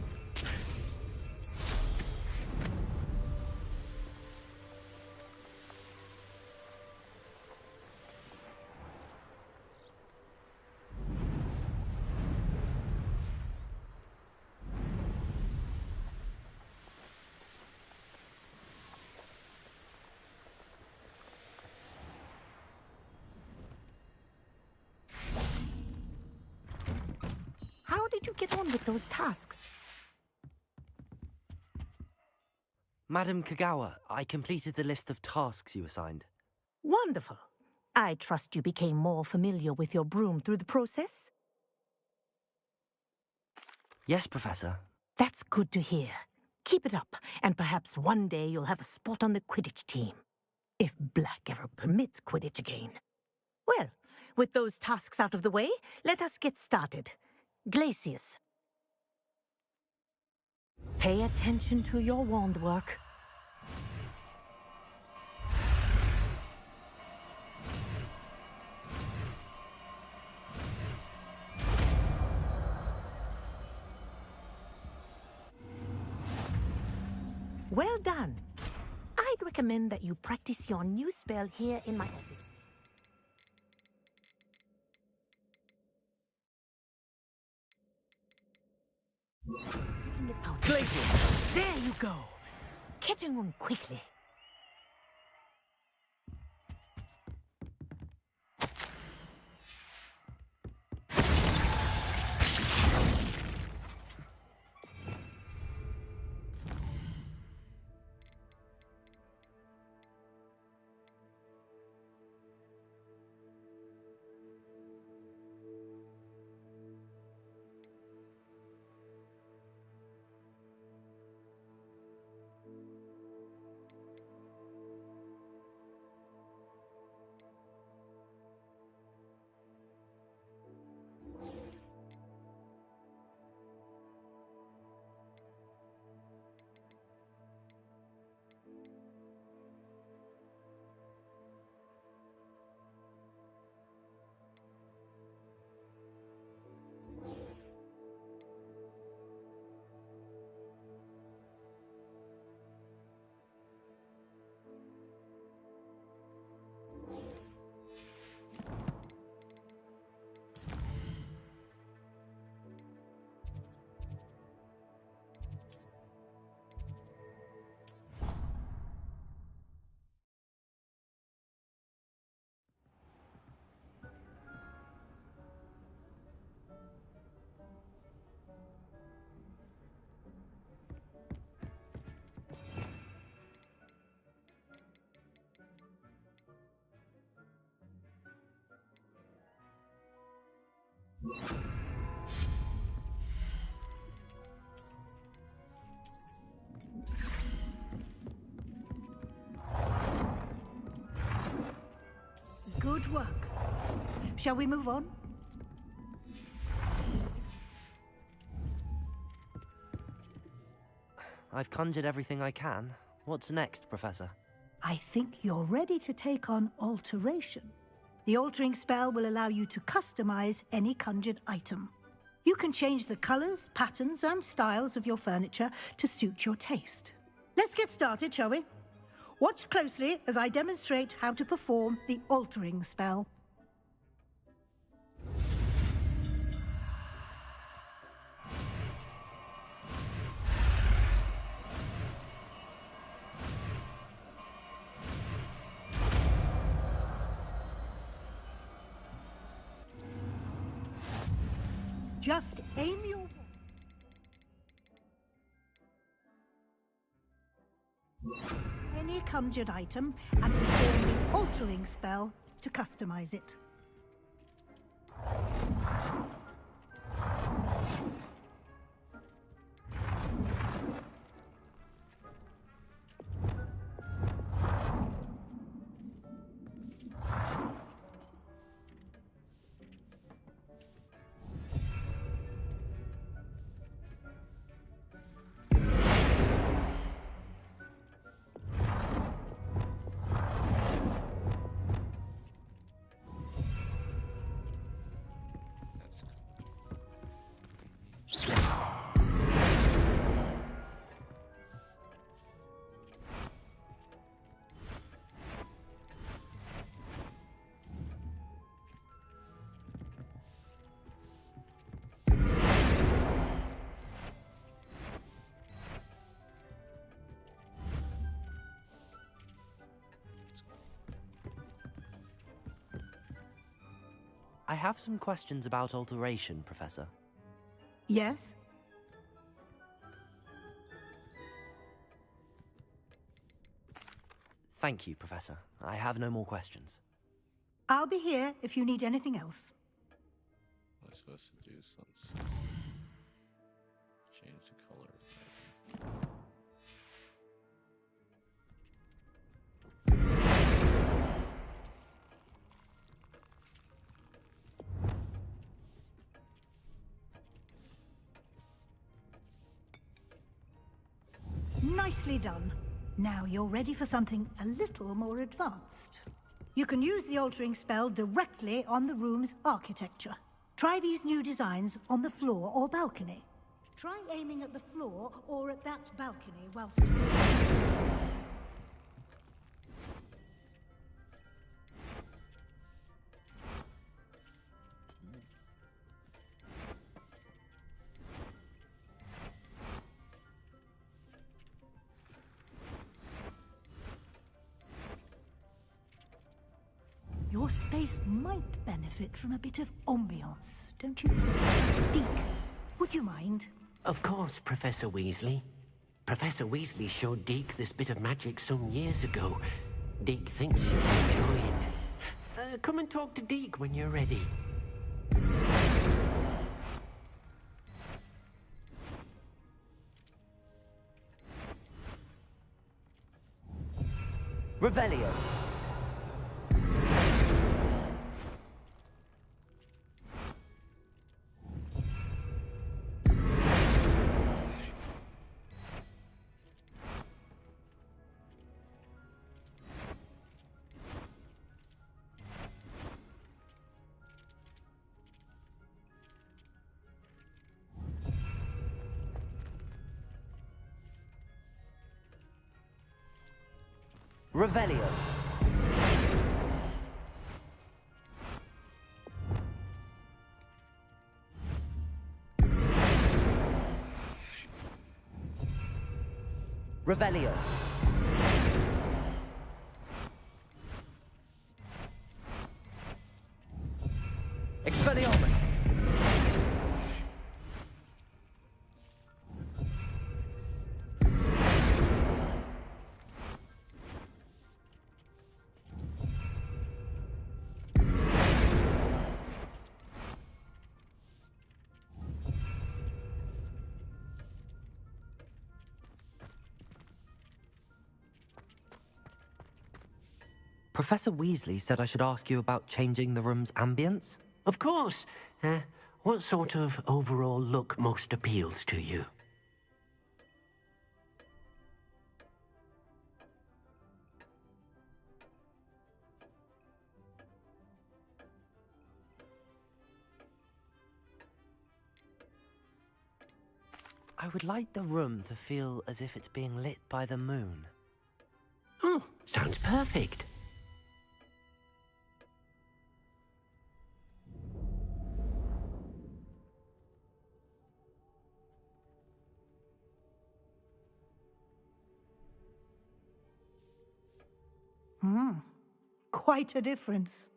I: How did you get on with those tasks?
A: Madam Kagawa, I completed the list of tasks you assigned.
I: Wonderful. I trust you became more familiar with your broom through the process?
A: Yes, Professor.
I: That's good to hear. Keep it up, and perhaps one day you'll have a spot on the Quidditch team. If Black ever permits Quidditch again. Well, with those tasks out of the way, let us get started. Glacius. Pay attention to your wand work. Well done. I'd recommend that you practice your new spell here in my office. Taking it out.
A: Glacius!
I: There you go. Catching one quickly.
S: Good work. Shall we move on?
A: I've conjured everything I can. What's next, Professor?
S: I think you're ready to take on alteration. The altering spell will allow you to customize any conjured item. You can change the colors, patterns, and styles of your furniture to suit your taste. Let's get started, shall we? Watch closely as I demonstrate how to perform the altering spell. Just aim your wand. Any conjured item and perform the altering spell to customize it.
A: I have some questions about alteration, Professor.
S: Yes?
A: Thank you, Professor. I have no more questions.
S: I'll be here if you need anything else.
C: What am I supposed to do? Something. Change the color.
S: Nicely done. Now you're ready for something a little more advanced. You can use the altering spell directly on the room's architecture. Try these new designs on the floor or balcony. Try aiming at the floor or at that balcony whilst... Your space might benefit from a bit of ambiance, don't you think? Deke, would you mind?
G: Of course, Professor Weasley. Professor Weasley showed Deke this bit of magic some years ago. Deke thinks you'll enjoy it. Come and talk to Deke when you're ready.
A: Revelio. Revelio. Revelio. Expelliarmus. Professor Weasley said I should ask you about changing the room's ambience?
G: Of course. What sort of overall look most appeals to you?
A: I would like the room to feel as if it's being lit by the moon.
G: Oh, sounds perfect.
S: Quite a difference.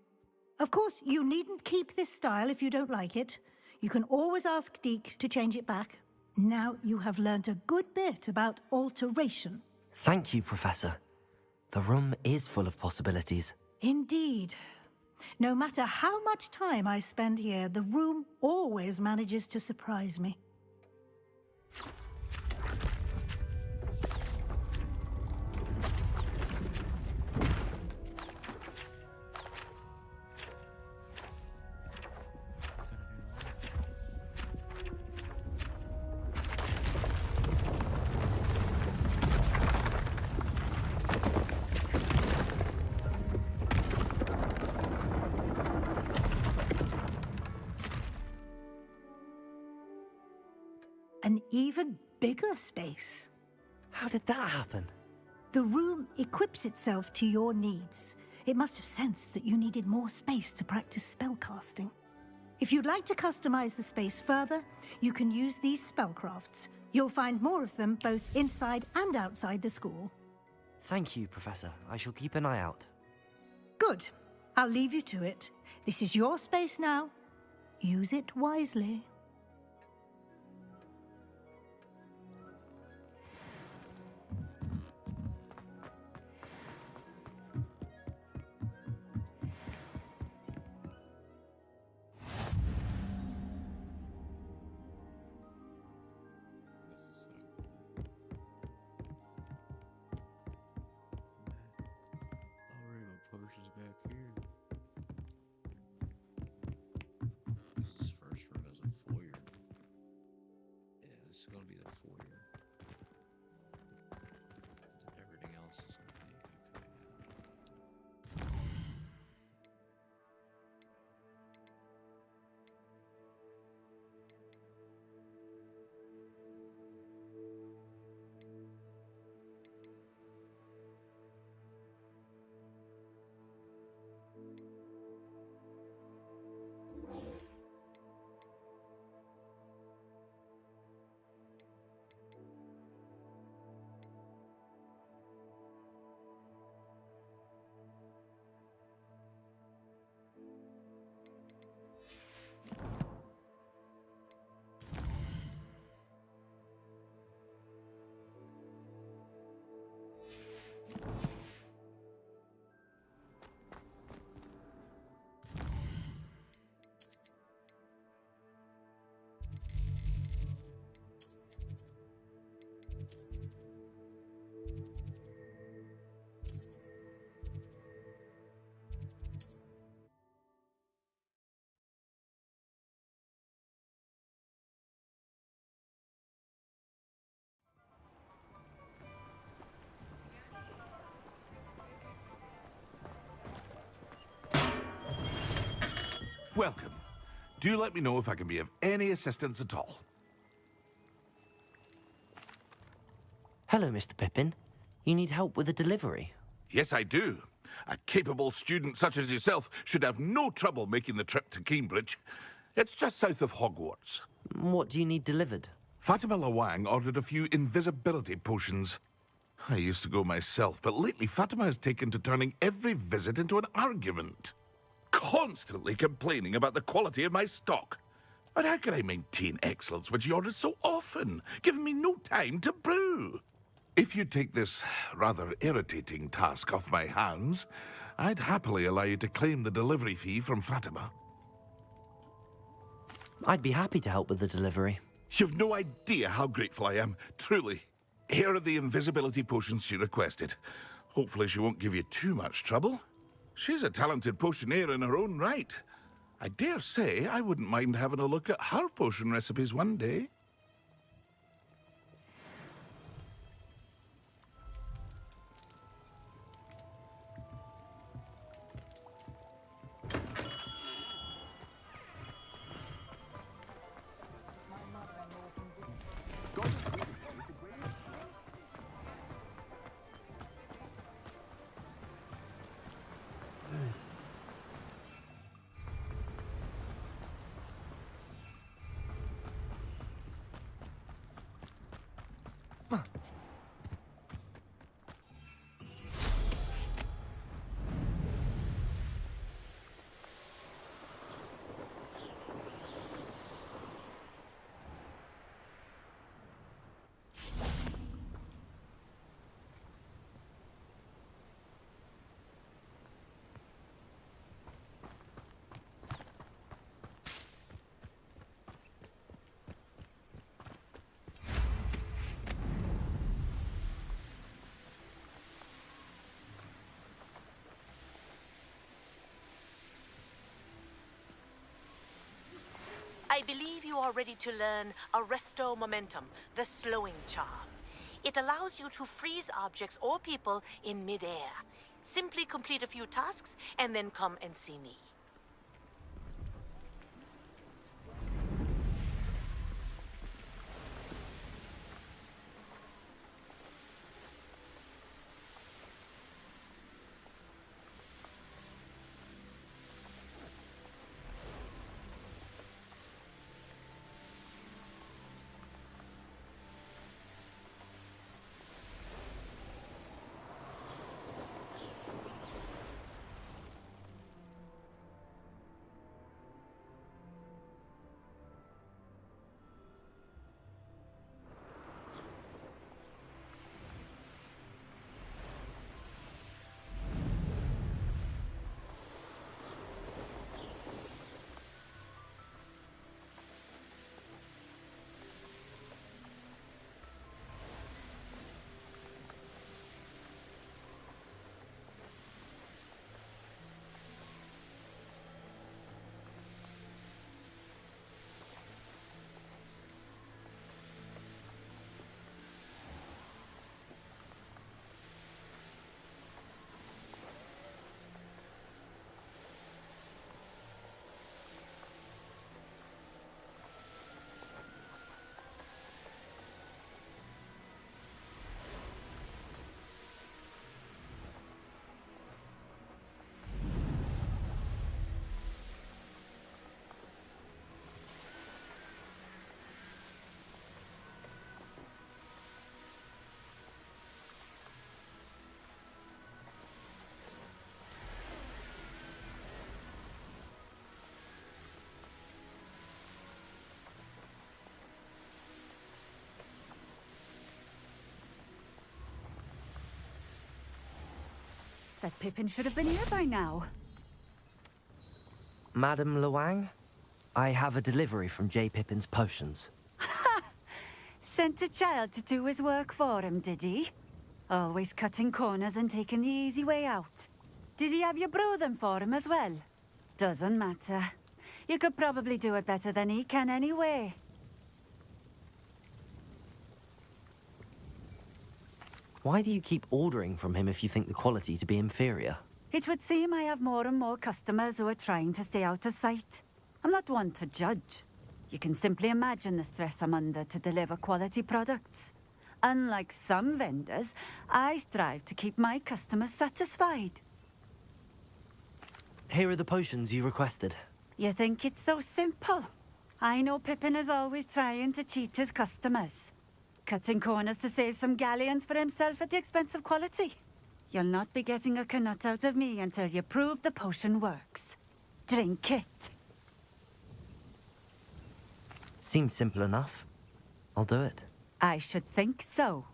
S: Of course, you needn't keep this style if you don't like it. You can always ask Deke to change it back. Now you have learnt a good bit about alteration.
A: Thank you, Professor. The room is full of possibilities.
S: Indeed. No matter how much time I spend here, the room always manages to surprise me. An even bigger space.
A: How did that happen?
S: The room equips itself to your needs. It must have sensed that you needed more space to practice spellcasting. If you'd like to customize the space further, you can use these spellcrafts. You'll find more of them both inside and outside the school.
A: Thank you, Professor. I shall keep an eye out.
S: Good. I'll leave you to it. This is your space now. Use it wisely.
C: Potions back here. This is first room as a foyer. Yeah, this is gonna be the foyer. Then everything else is gonna be okay.
F: Welcome. Do let me know if I can be of any assistance at all.
A: Hello, Mr. Pippin. You need help with a delivery?
F: Yes, I do. A capable student such as yourself should have no trouble making the trip to Cambridge. It's just south of Hogwarts.
A: What do you need delivered?
F: Fatima Lawang ordered a few invisibility potions. I used to go myself, but lately Fatima has taken to turning every visit into an argument. Constantly complaining about the quality of my stock. But how can I maintain excellence when she orders so often, giving me no time to brew? If you take this rather irritating task off my hands, I'd happily allow you to claim the delivery fee from Fatima.
A: I'd be happy to help with the delivery.
F: You've no idea how grateful I am, truly. Here are the invisibility potions she requested. Hopefully she won't give you too much trouble. She's a talented potioneer in her own right. I dare say I wouldn't mind having a look at her potion recipes one day.
I: I believe you are ready to learn Arresto Momentum, the slowing charm. It allows you to freeze objects or people in midair. Simply complete a few tasks and then come and see me.
T: That Pippin should have been here by now.
A: Madame Luang, I have a delivery from J. Pippin's potions.
T: Sent a child to do his work for him, did he? Always cutting corners and taking the easy way out. Did he have you brew them for him as well? Doesn't matter. You could probably do it better than he can anyway.
A: Why do you keep ordering from him if you think the quality to be inferior?
T: It would seem I have more and more customers who are trying to stay out of sight. I'm not one to judge. You can simply imagine the stress I'm under to deliver quality products. Unlike some vendors, I strive to keep my customers satisfied.
A: Here are the potions you requested.
T: You think it's so simple? I know Pippin is always trying to cheat his customers. Cutting corners to save some galleons for himself at the expense of quality. You'll not be getting a canut out of me until you prove the potion works. Drink it.
A: Seems simple enough. I'll do it.
T: I should think so.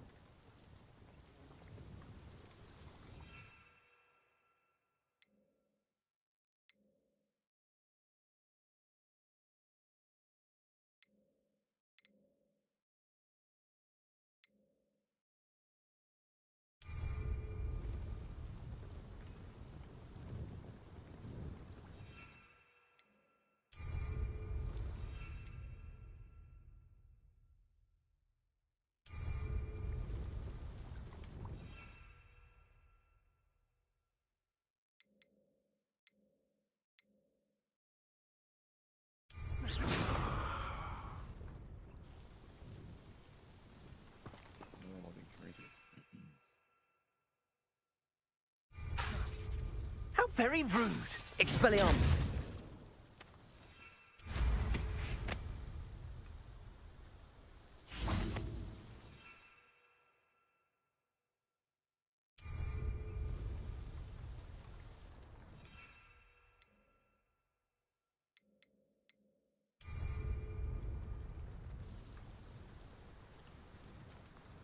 A: How very rude! Expelliarmus!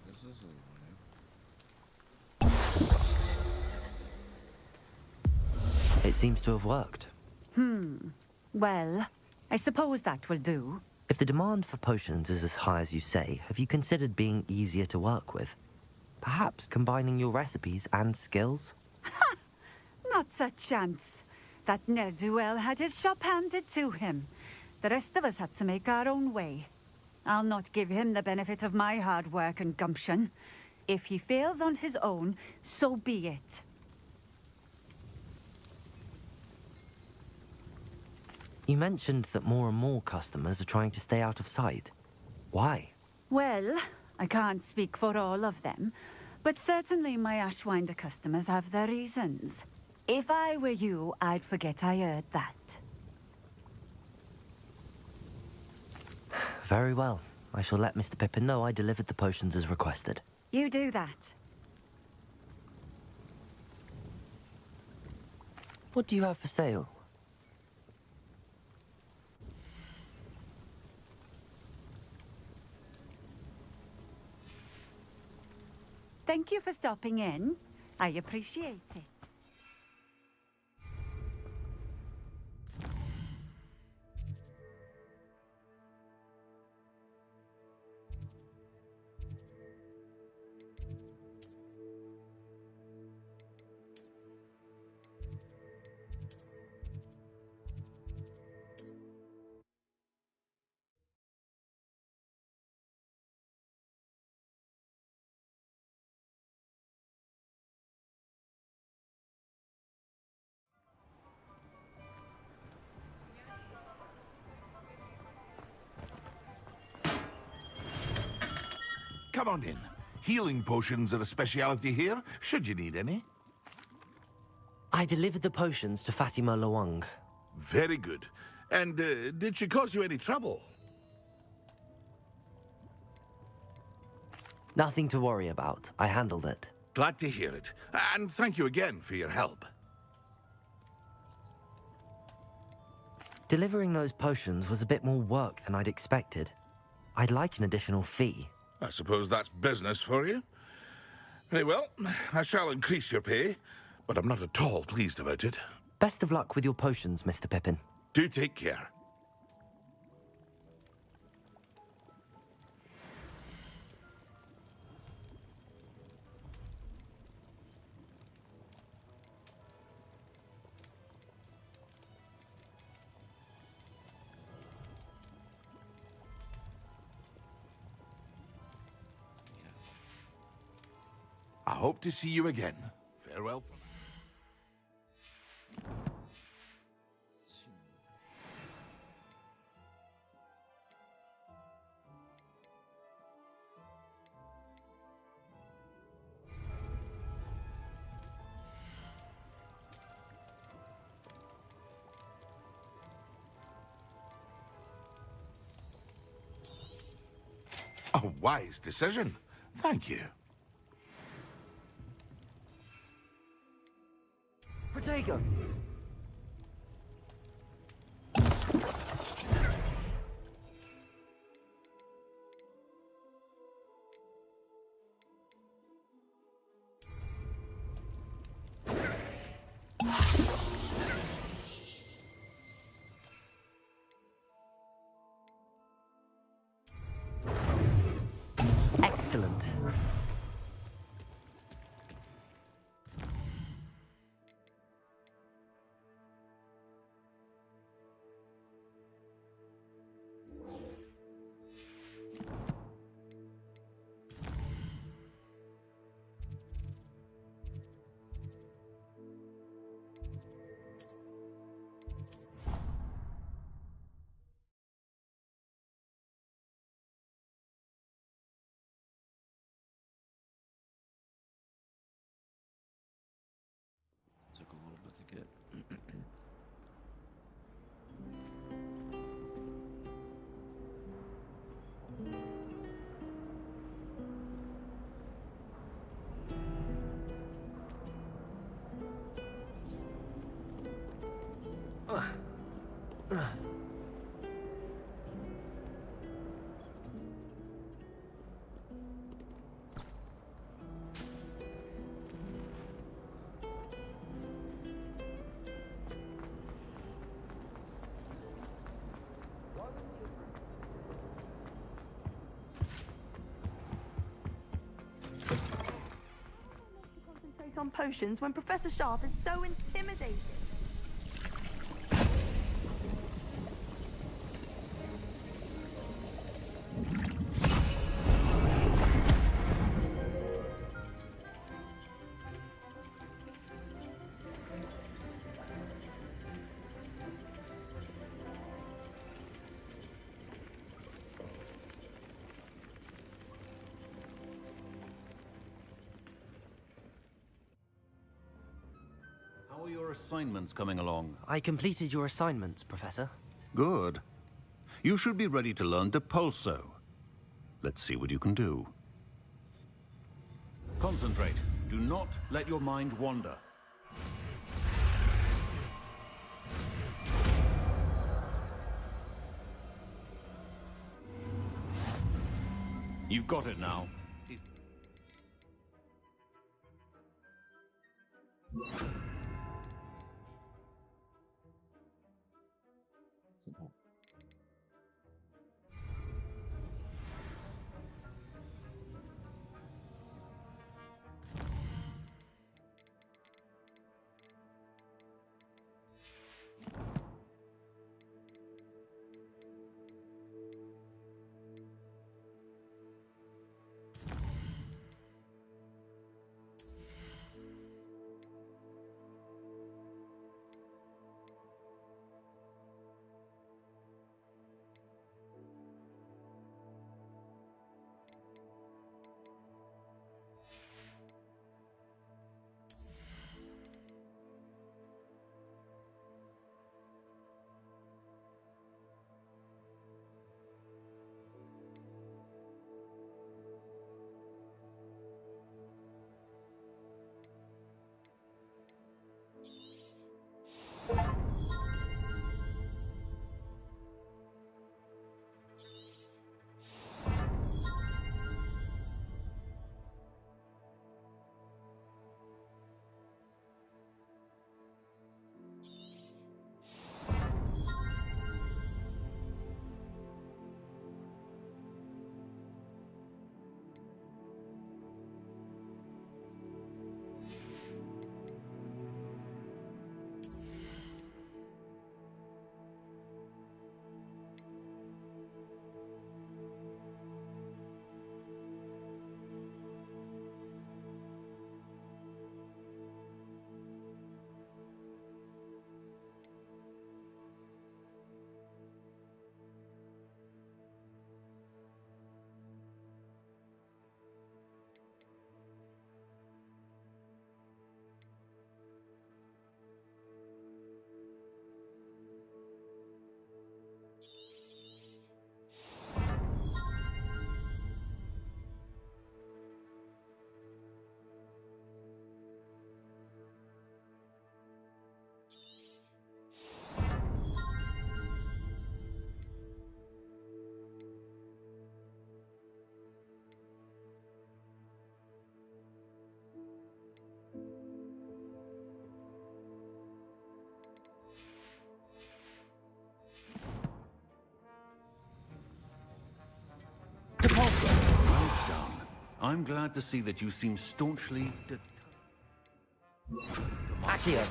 C: This is a
A: It seems to have worked.
T: Well, I suppose that will do.
A: If the demand for potions is as high as you say, have you considered being easier to work with? Perhaps combining your recipes and skills?
T: Not a chance. That ne'er-do-well had his shop handed to him. The rest of us had to make our own way. I'll not give him the benefit of my hard work and gumption. If he fails on his own, so be it.
A: You mentioned that more and more customers are trying to stay out of sight. Why?
T: Well, I can't speak for all of them, but certainly my Ashwinder customers have their reasons. If I were you, I'd forget I heard that.
A: Very well. I shall let Mr. Pippin know I delivered the potions as requested.
T: You do that.
A: What do you have for sale?
T: Thank you for stopping in. I appreciate it.
F: Come on in. Healing potions are a speciality here, should you need any.
A: I delivered the potions to Fatima Luang.
F: Very good. And did she cause you any trouble?
A: Nothing to worry about. I handled it.
F: Glad to hear it. And thank you again for your help.
A: Delivering those potions was a bit more work than I'd expected. I'd like an additional fee.
F: I suppose that's business for you. Very well, I shall increase your pay, but I'm not at all pleased about it.
A: Best of luck with your potions, Mr. Pippin.
F: Do take care. I hope to see you again. Farewell. A wise decision. Thank you.
A: Protego! Excellent.
C: Took a little bit to get.
Q: Concentrate on potions when Professor Sharp is so intimidating.
B: How are your assignments coming along?
A: I completed your assignments, Professor.
B: Good. You should be ready to learn Depulso. Let's see what you can do. Concentrate. Do not let your mind wander. You've got it now. repulsor. Well done. I'm glad to see that you seem staunchly
A: Accio.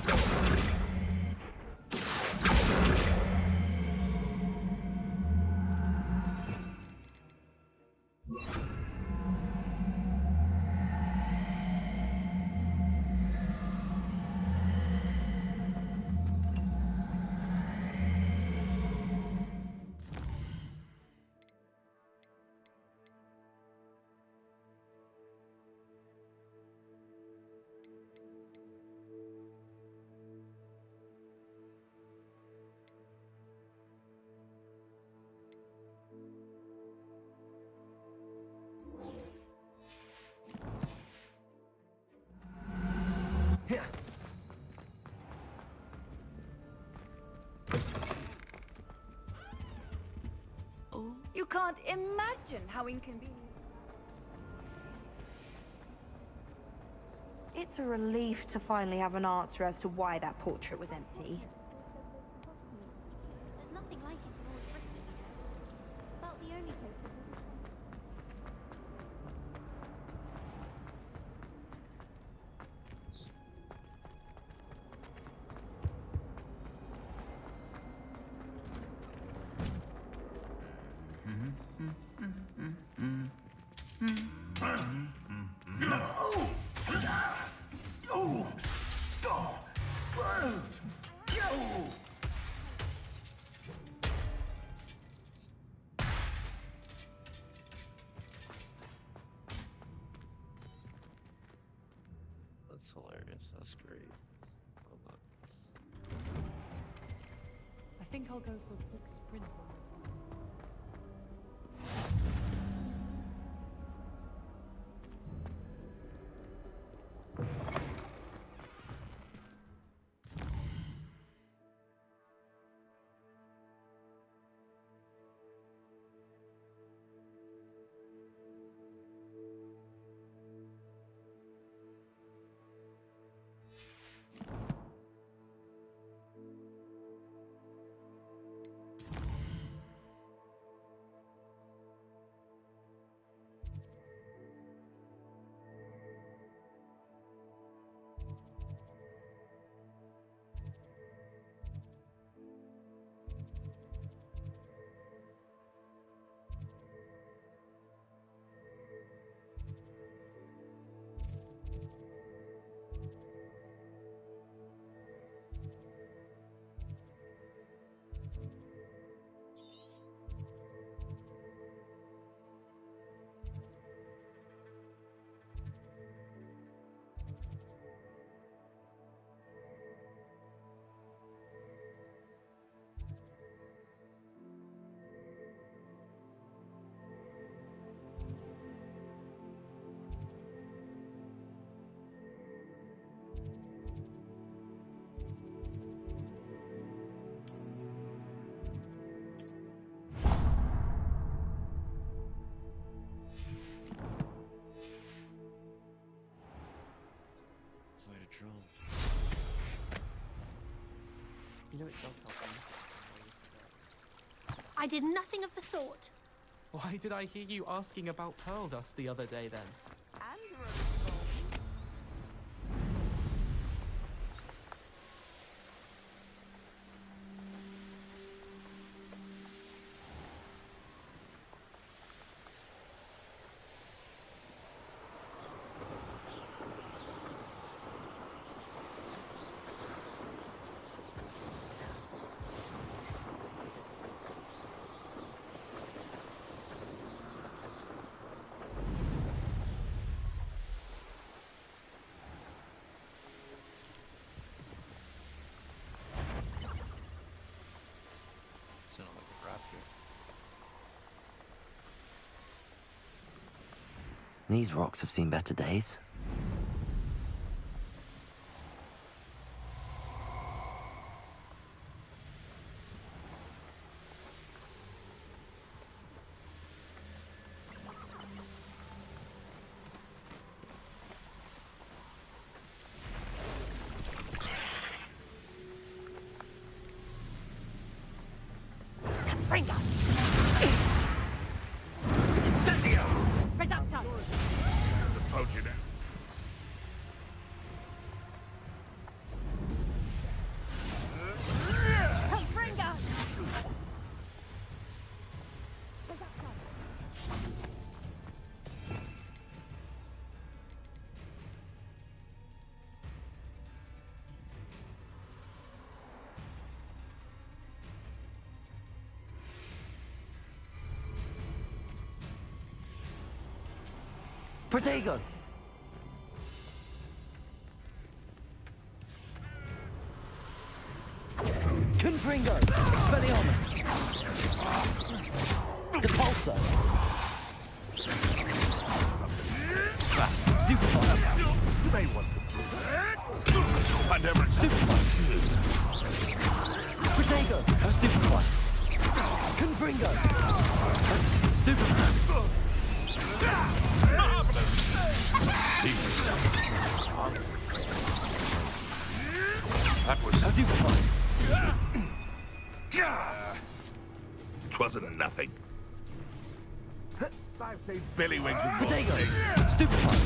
R: You can't imagine how inconvenient.
Q: It's a relief to finally have an answer as to why that portrait was empty.
O: There's nothing like it in all of Britain, you know. About the only place that wouldn't.
C: That's hilarious. That's great. Love that.
L: I think I'll go for a quick sprint.
M: You know it does help me.
O: I did nothing of the sort.
M: Why did I hear you asking about pearl dust the other day then?
C: Sound like a raptor.
A: These rocks have seen better days.
E: Incendio!
A: Protego! Confringo! Expelliarmus! Depulso! Stupefy!
F: You may want to. I never.
A: Stupefy! Protego! Stupefy! Confringo! Stupefy!
F: That was
A: stupefy.
F: Twasn't nothing. I played Billy Wings with
A: Protego! Stupefy!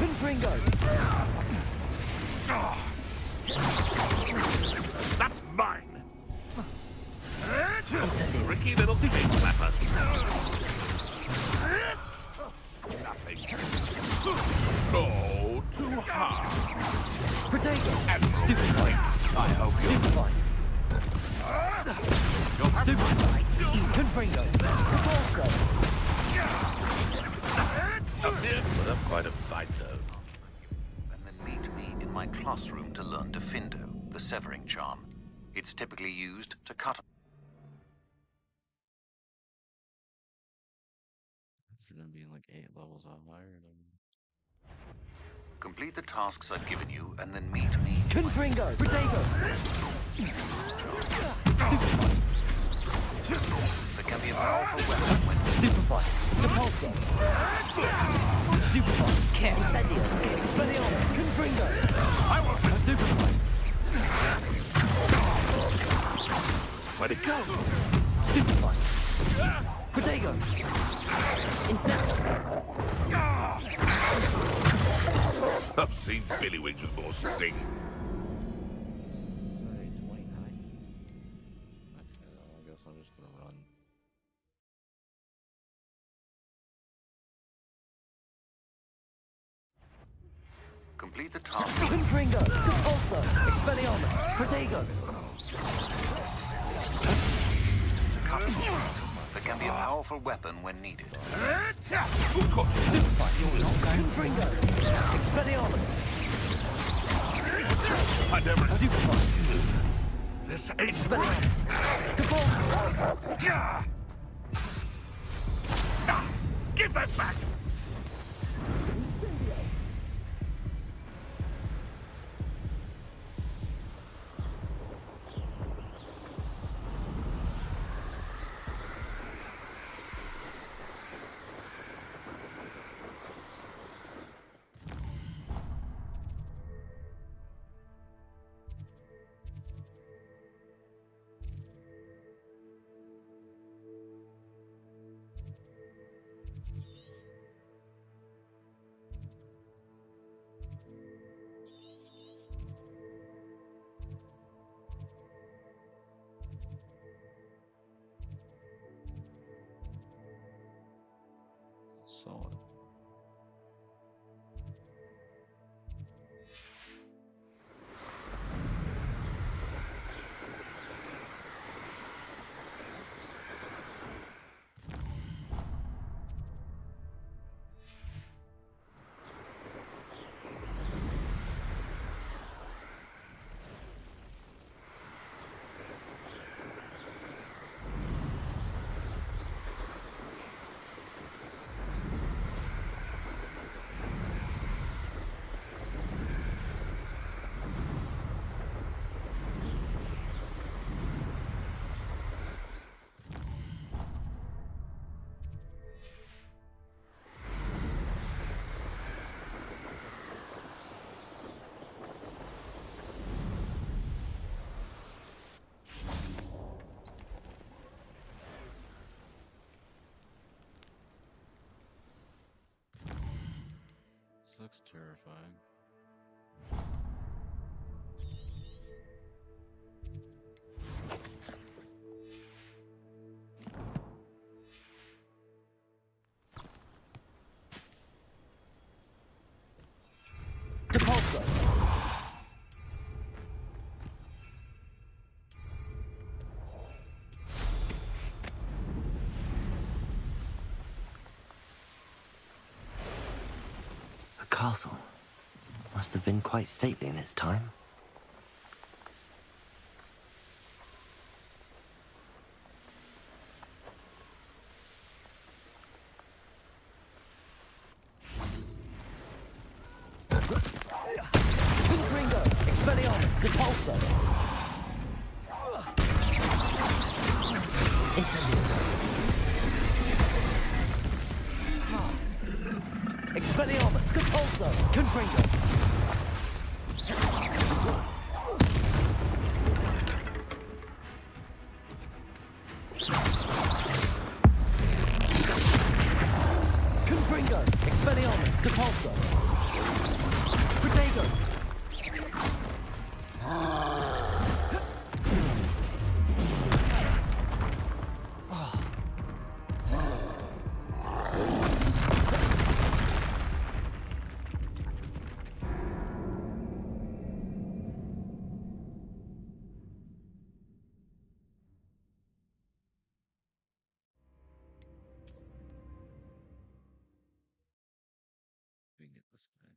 A: Confringo!
F: That's mine.
A: Incendio!
F: Ricky little big flapper. Nothing. Oh, too hard.
A: Protego!
F: And
A: Stupefy!
F: I hope you.
A: Stupefy! Stupefy! Confringo! Depulso!
B: Put up quite a fight, though. And then meet me in my classroom to learn Defindo, the severing charm. It's typically used to cut.
C: For them being like 8 levels higher than.
B: Complete the tasks I've given you, and then meet me.
A: Confringo! Protego! Stupefy!
B: There can be a powerful weapon when.
A: Stupefy! Depulso! Stupefy! Incendio! Expelliarmus! Confringo!
F: I won't.
A: Stupefy!
F: Where'd it go?
A: Stupefy! Protego! Incendio!
F: I've seen Billy Wings with more sting.
C: Alright, 29. Okay, I guess I'm just gonna run.
B: Complete the task.
A: Confringo! Depulso! Expelliarmus! Protego!
B: To cut an object, there can be a powerful weapon when needed.
A: Stupefy! Confringo! Expelliarmus!
F: I never.
A: Stupefy!
F: This
A: Expelliarmus! Depulso!
F: Give that back!
C: Solid. This looks terrifying.
A: Depulso! castle. Must have been quite stately in its time.
H: Confringo! Expelliarmus! Repulsor! Incendio! Expelliarmus! Repulsor! Confringo! Confringo! Expelliarmus! Repulsor! Protego!
C: We can get this guy.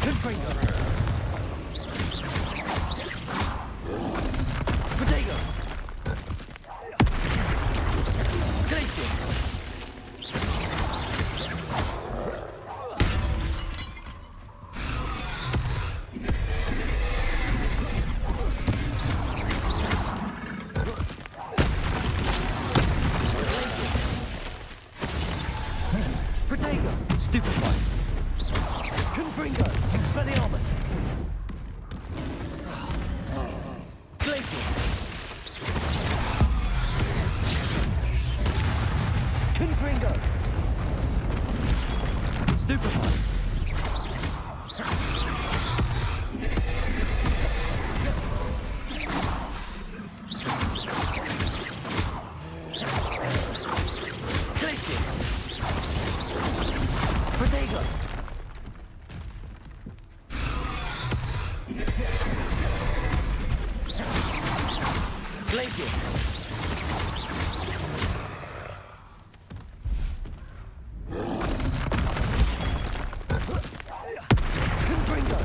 H: Confringo! Protego! Glacius! Protego! Stupefy! Confringo! Expelliarmus! Glacius! Confringo! Stupefy! Glacius! Protego! Glacius! Confringo!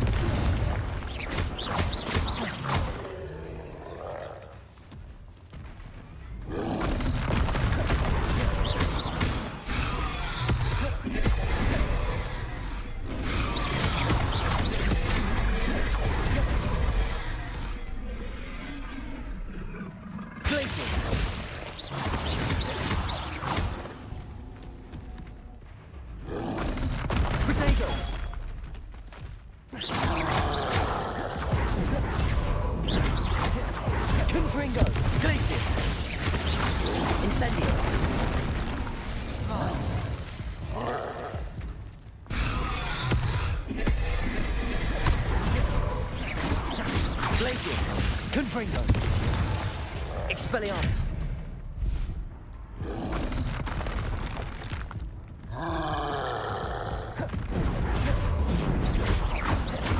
H: Protego! Confringo! Glacius! Incendio! Glacius! Confringo! Expelliarmus!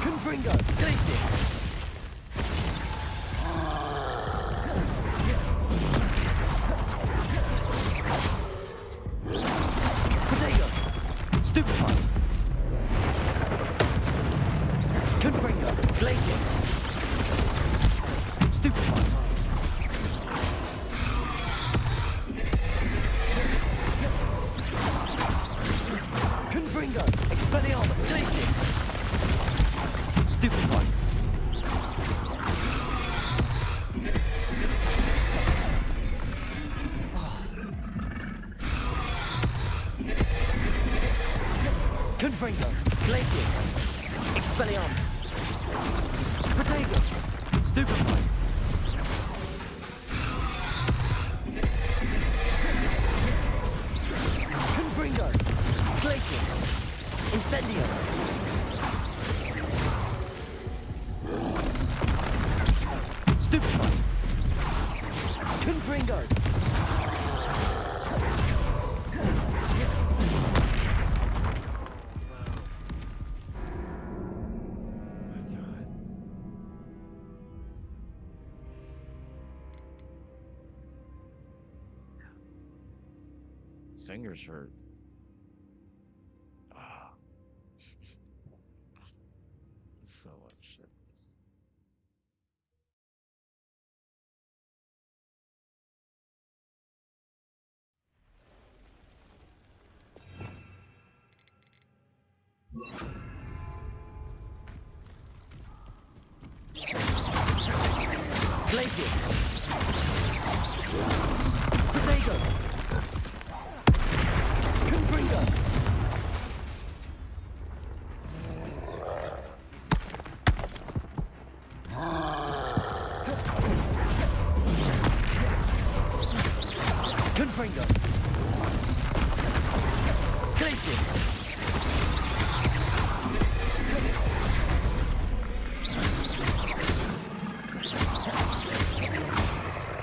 H: Confringo! Glacius! Protego! Stupefy! Confringo! Glacius! Stupefy! Confringo! Expelliarmus! Glacius! Stupefy! Confringo! Glacius! Expelliarmus! Protego! Stupefy! Confringo! Glacius! Incendio! Stupefy! Confringo!
C: fingers hurt. Ah. So much shit.
H: Glacius. Protego. Confringo. Confringo. Glacius.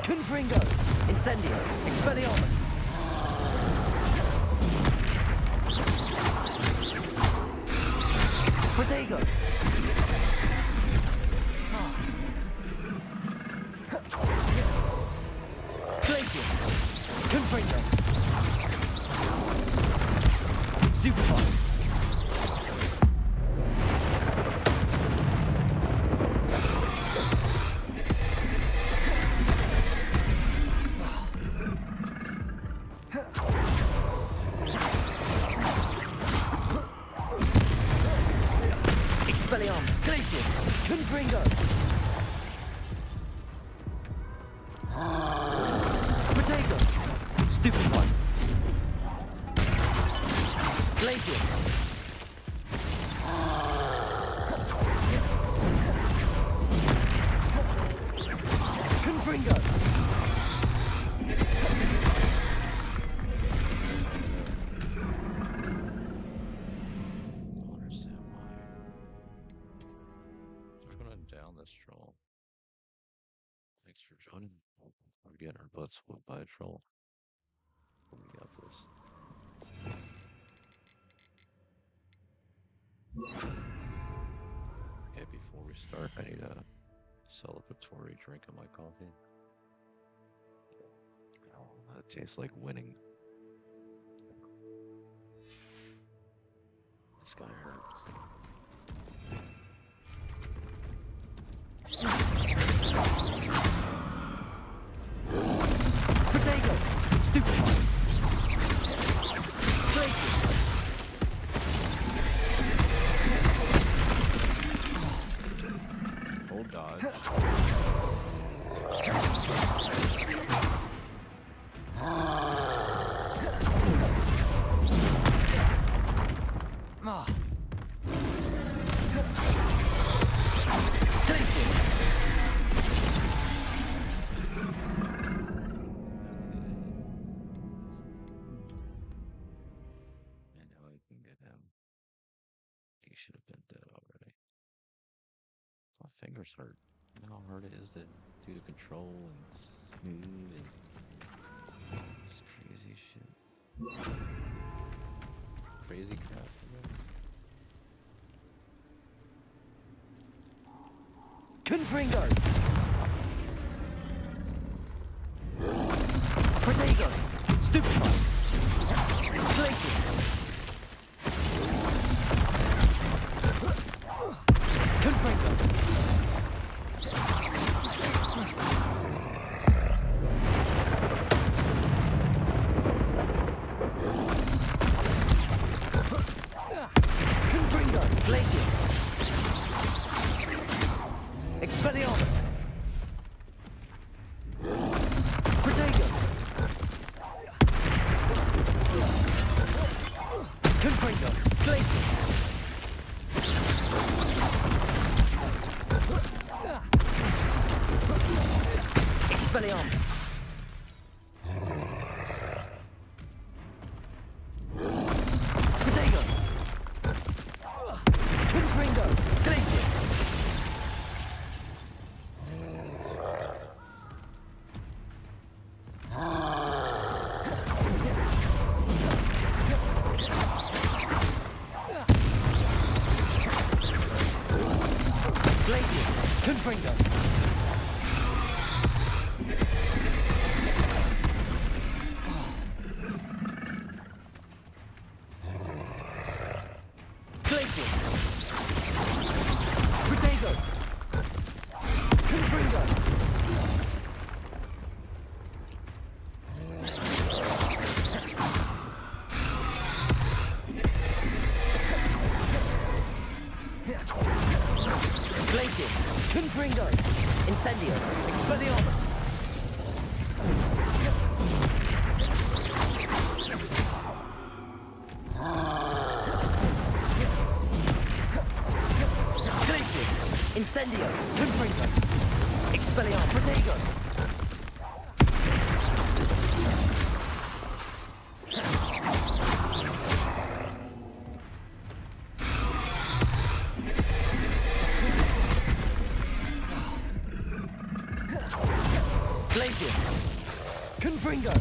H: Confringo. Incendio. Expelliarmus. Protego. Glacius. Confringo. Stupefy. Expelliarmus. Glacius. Confringo. Protego. Stupefy. Glacius. Confringo.
C: Don't understand why. We're gonna down this troll. Thanks for joining. We're getting our butts whooped by a troll. We got this. Okay, before we start, I need a celebratory drink in my coffee. Oh, that tastes like winning. This guy hurts.
H: Protego. Stupefy. Glacius.
C: Hold dodge.
H: Ah. Glacius.
C: I know I can get him. He should have been dead already. My fingers hurt. You know how hard it is to do the control and smooth and this crazy shit. Crazy crap, I guess.
H: Confringo. Protego. Stupefy. Glacius. Confringo. Confringo. Glacius. Expelliarmus. Protego. Confringo. Glacius. Expelliarmus. Protego. Confringo. Glacius. Glacius. Confringo. Confringo! Incendio! Expelliarmus! Glacius! Incendio! Confringo! Expelliarmus! Protego! Glacius! Confringo!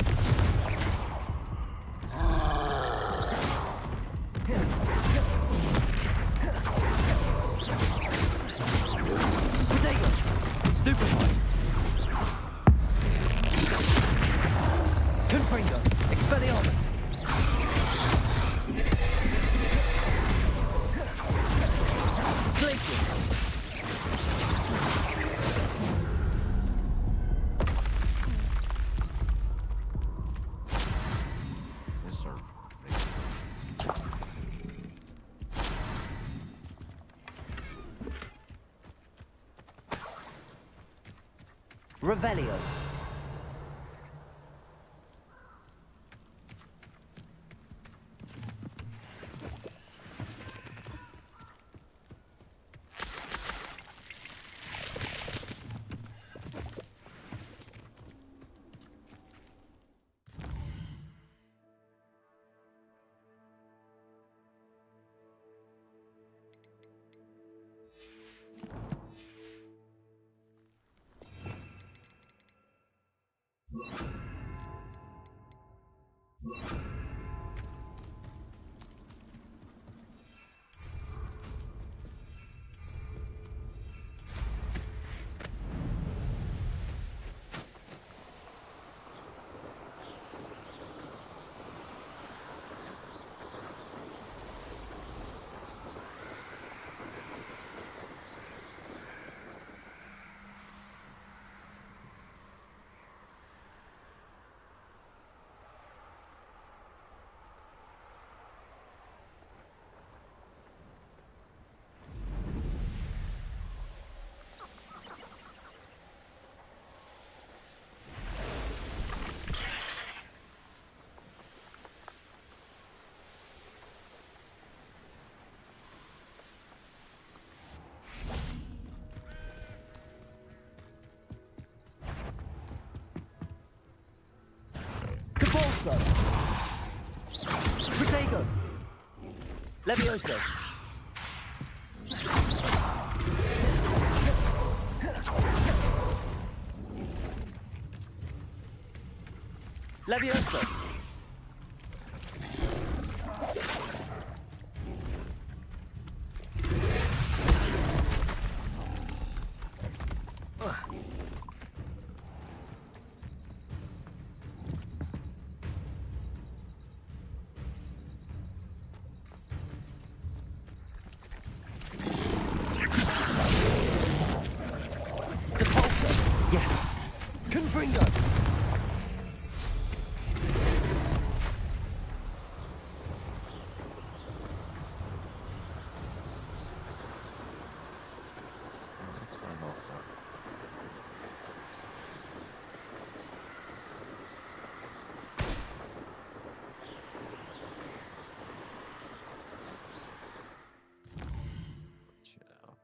H: Protego! Stupefy! Confringo! Expelliarmus! Glacius!
C: Yes, sir.
H: Revelio! Cabalso! Protego! Levioso! Levioso! Yes! Confringo!
C: That's my health bar. Chill out.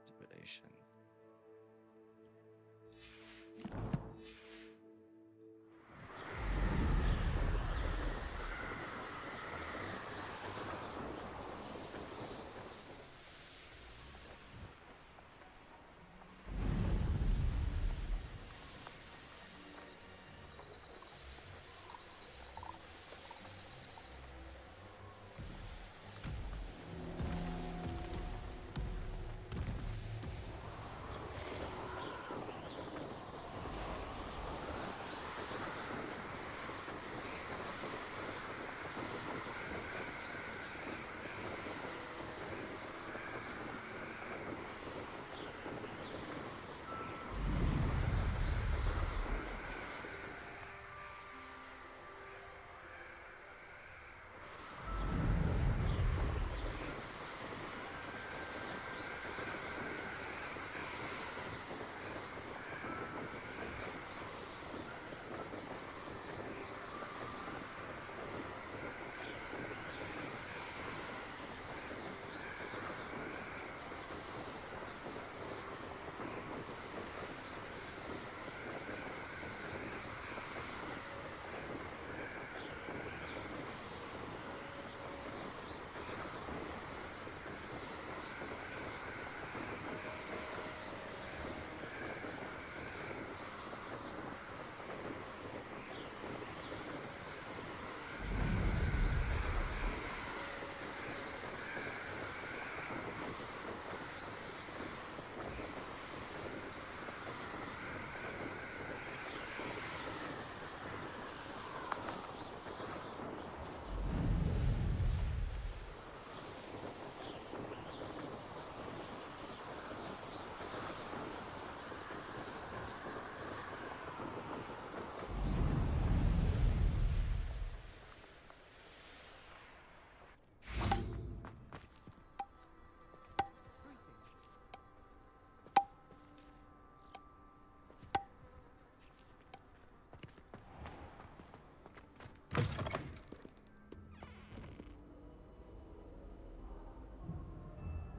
C: Intimidation.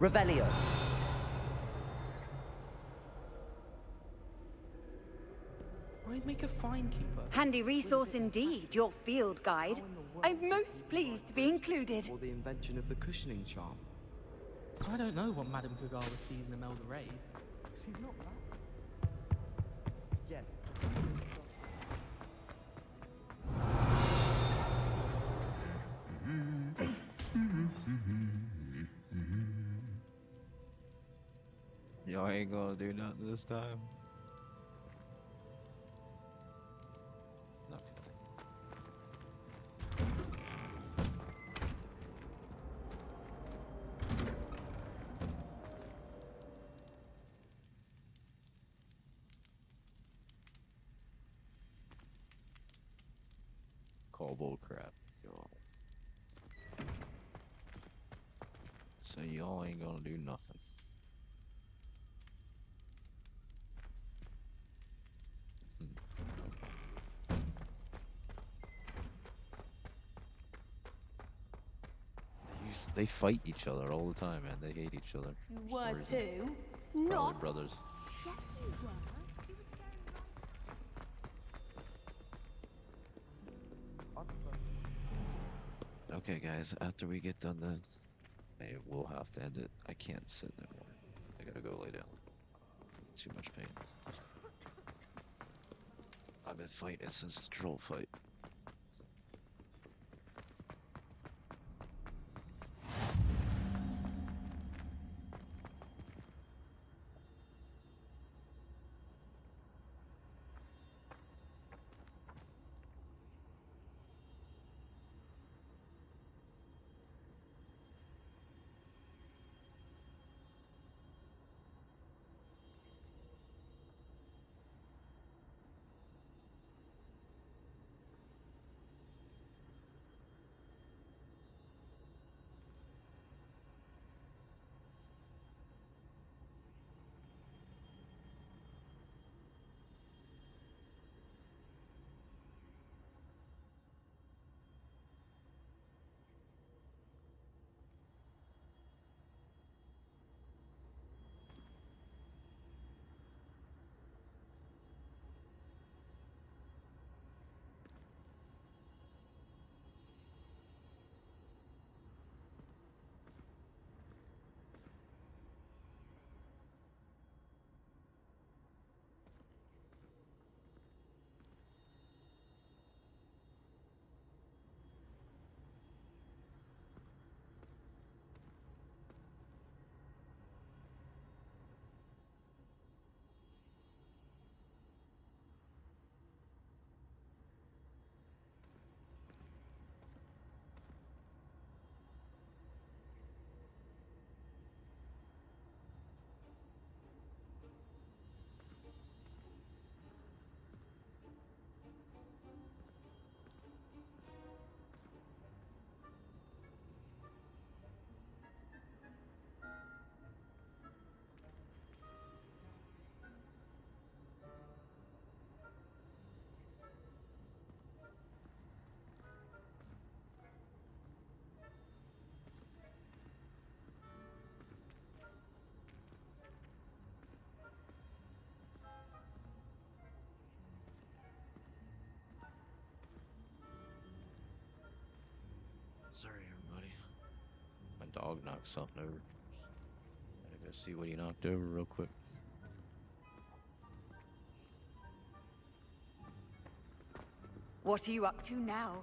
H: Revelio.
M: I'd make a fine keeper.
R: Handy resource indeed, your field guide. I'm most pleased to be included.
K: Or the invention of the cushioning charm.
M: I don't know what Madame Kugara sees in Imelda Reyes. She's not that. Yes.
C: Y'all ain't gonna do nothing this time. Call bull crap, y'all. So y'all ain't gonna do nothing. They fight each other all the time, man. They hate each other.
R: You
C: for some
R: were
C: reason.
R: too?
C: Probably
R: Not
C: brothers. Okay, guys. After we get done this, we'll have to end it. I can't sit no more. I gotta go lay down. Too much pain. I've been fighting since the troll fight. Sorry, everybody. My dog knocked something over. Gotta go see what he knocked over real quick.
R: What are you up to now?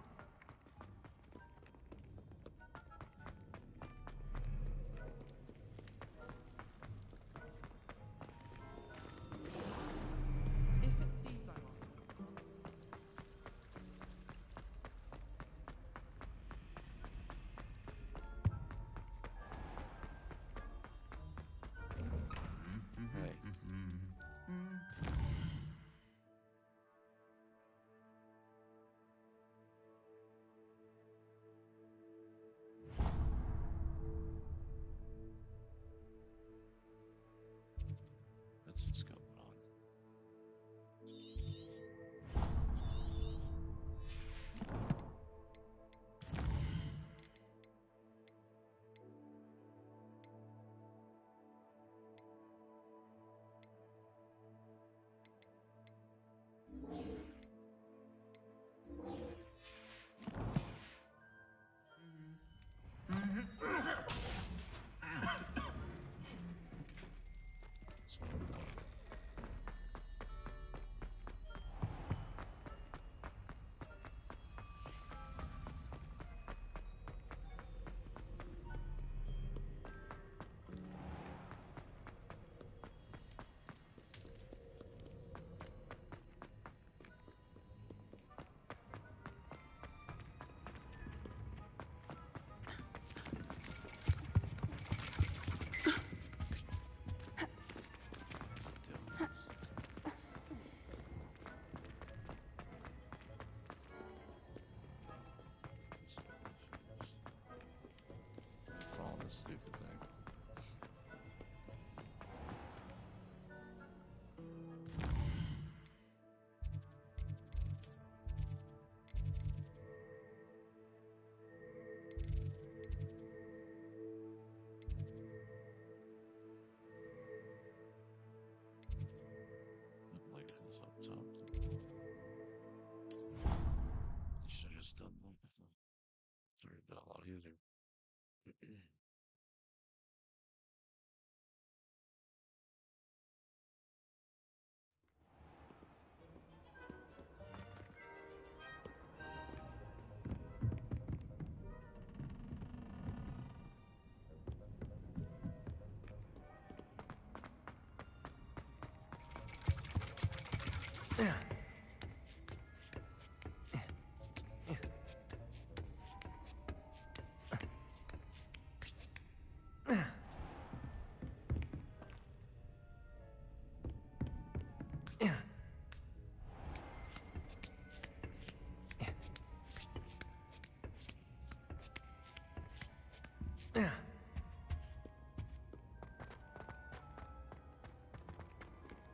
C: been a lot easier.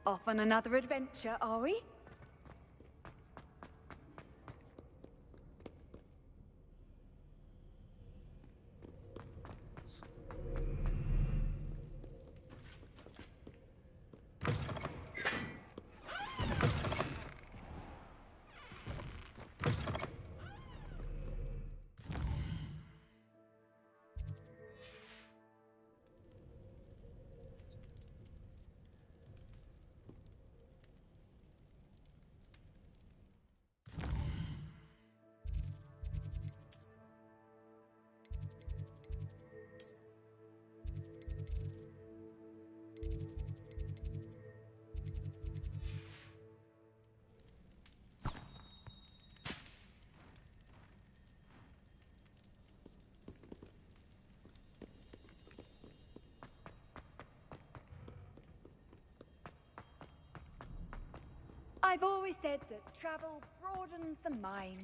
R: Off on another adventure, are we? I've always said that travel broadens the mind.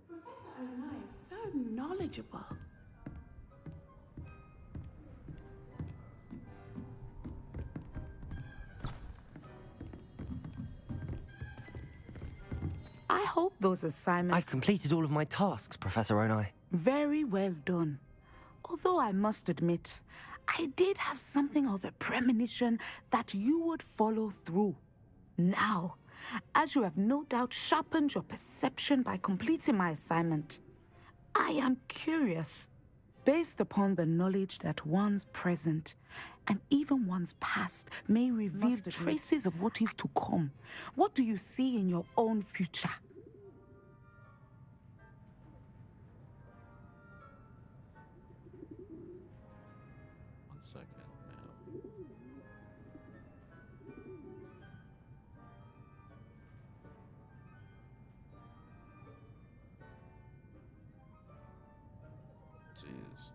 N: Professor Onai is so knowledgeable. I hope those assignments...
A: I've completed all of my tasks, Professor Onai.
N: Very well done. Although I must admit, I did have something of a premonition that you would follow through. Now, as you have no doubt sharpened your perception by completing my assignment, I am curious, based upon the knowledge that one's present and even one's past may reveal traces of what is to come. What do you see in your own future?
C: One second, ma'am. Jeez.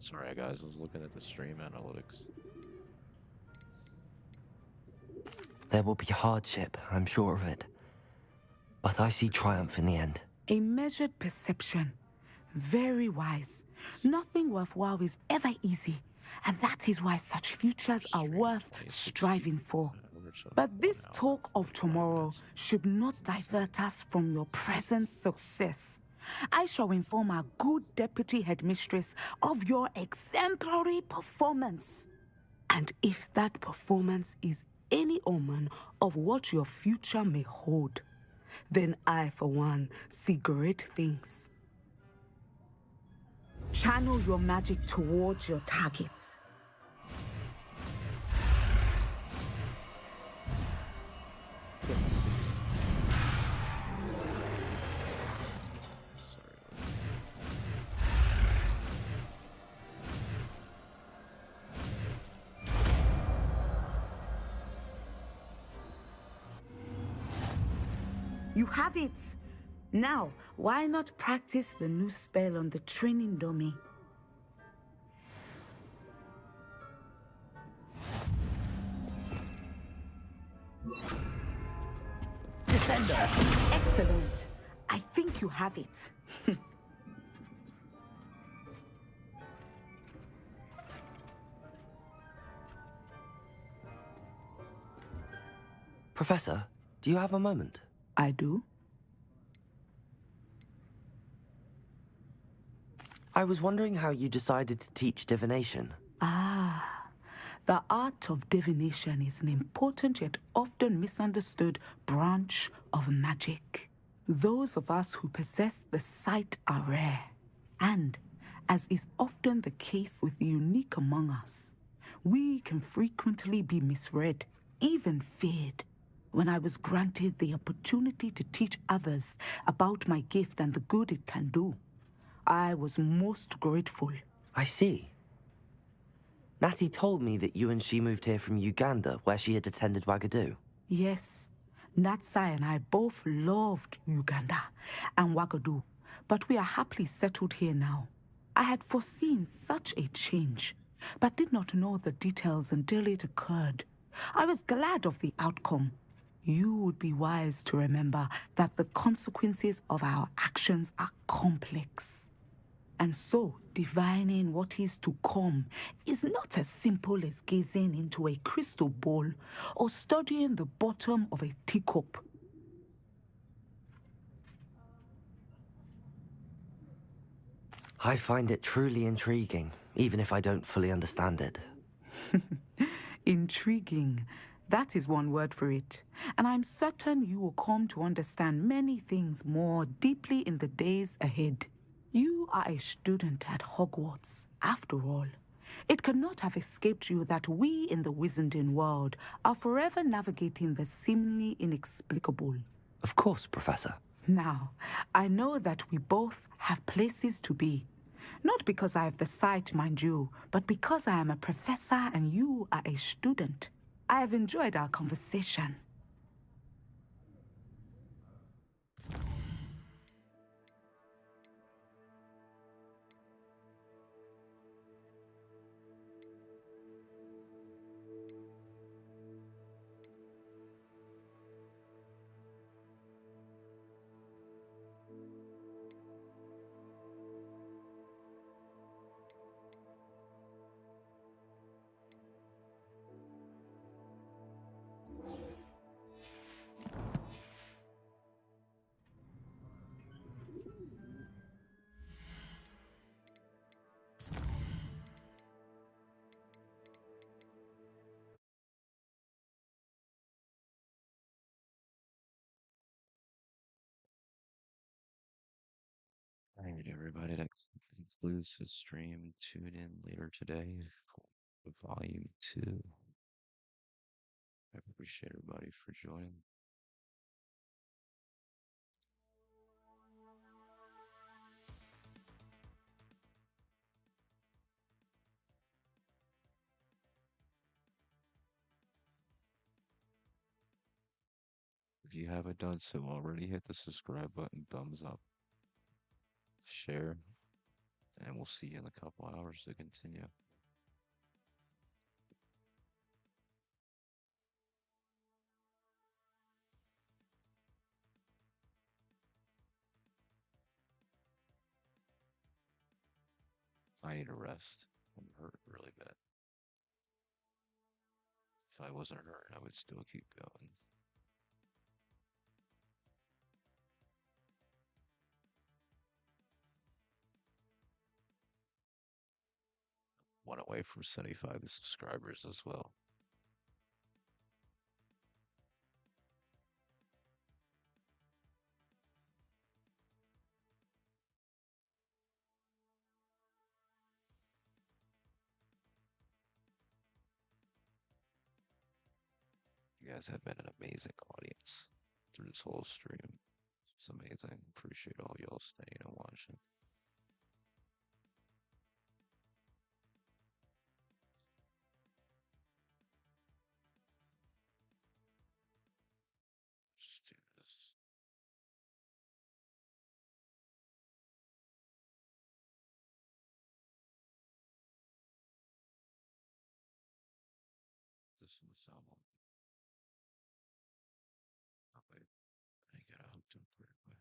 C: Sorry, guys, I was looking at the stream analytics.
A: There will be hardship, I'm sure of it. But I see triumph in the end.
N: A measured perception. Very wise. Nothing worthwhile is ever easy, and that is why such futures are worth striving for. But this talk of tomorrow should not divert us from your present success. I shall inform our good deputy headmistress of your exemplary performance. And if that performance is any omen of what your future may hold, then I, for one, see great things. Channel your magic towards your targets. You have it! Now, why not practice the new spell on the training dummy?
H: Descender!
N: Excellent. I think you have it.
A: Professor, do you have a moment?
N: I do.
A: I was wondering how you decided to teach divination.
N: The art of divination is an important yet often misunderstood branch of magic. Those of us who possess the sight are rare, and, as is often the case with the unique among us, we can frequently be misread, even feared. When I was granted the opportunity to teach others about my gift and the good it can do, I was most grateful.
A: I see. Natty told me that you and she moved here from Uganda, where she had attended Wagadu.
N: Yes, Natsai and I both loved Uganda and Wagadu, but we are happily settled here now. I had foreseen such a change, but did not know the details until it occurred. I was glad of the outcome. You would be wise to remember that the consequences of our actions are complex. And so, divining what is to come is not as simple as gazing into a crystal ball or studying the bottom of a teacup.
A: I find it truly intriguing, even if I don't fully understand it.
N: Intriguing. That is one word for it. And I'm certain you will come to understand many things more deeply in the days ahead. You are a student at Hogwarts, after all. It cannot have escaped you that we in the Wizarding world are forever navigating the seemingly inexplicable.
A: Of course, Professor.
N: Now, I know that we both have places to be. Not because I have the sight, mind you, but because I am a professor and you are a student. I have enjoyed our conversation.
C: Alright, everybody, that concludes the stream. Tune in later today for Volume 2. I appreciate everybody for joining. If you haven't done so already, hit the subscribe button, thumbs up, share, And we'll see you in a couple hours to continue. I need a rest. I'm hurt really bad. If I wasn't hurt, I would still keep going. One away from 75 subscribers as well. You guys have been an amazing audience through this whole stream. It's amazing. Appreciate all y'all staying and watching. Just do this. This in the sound won't. Oh wait, I got it hooked up right away.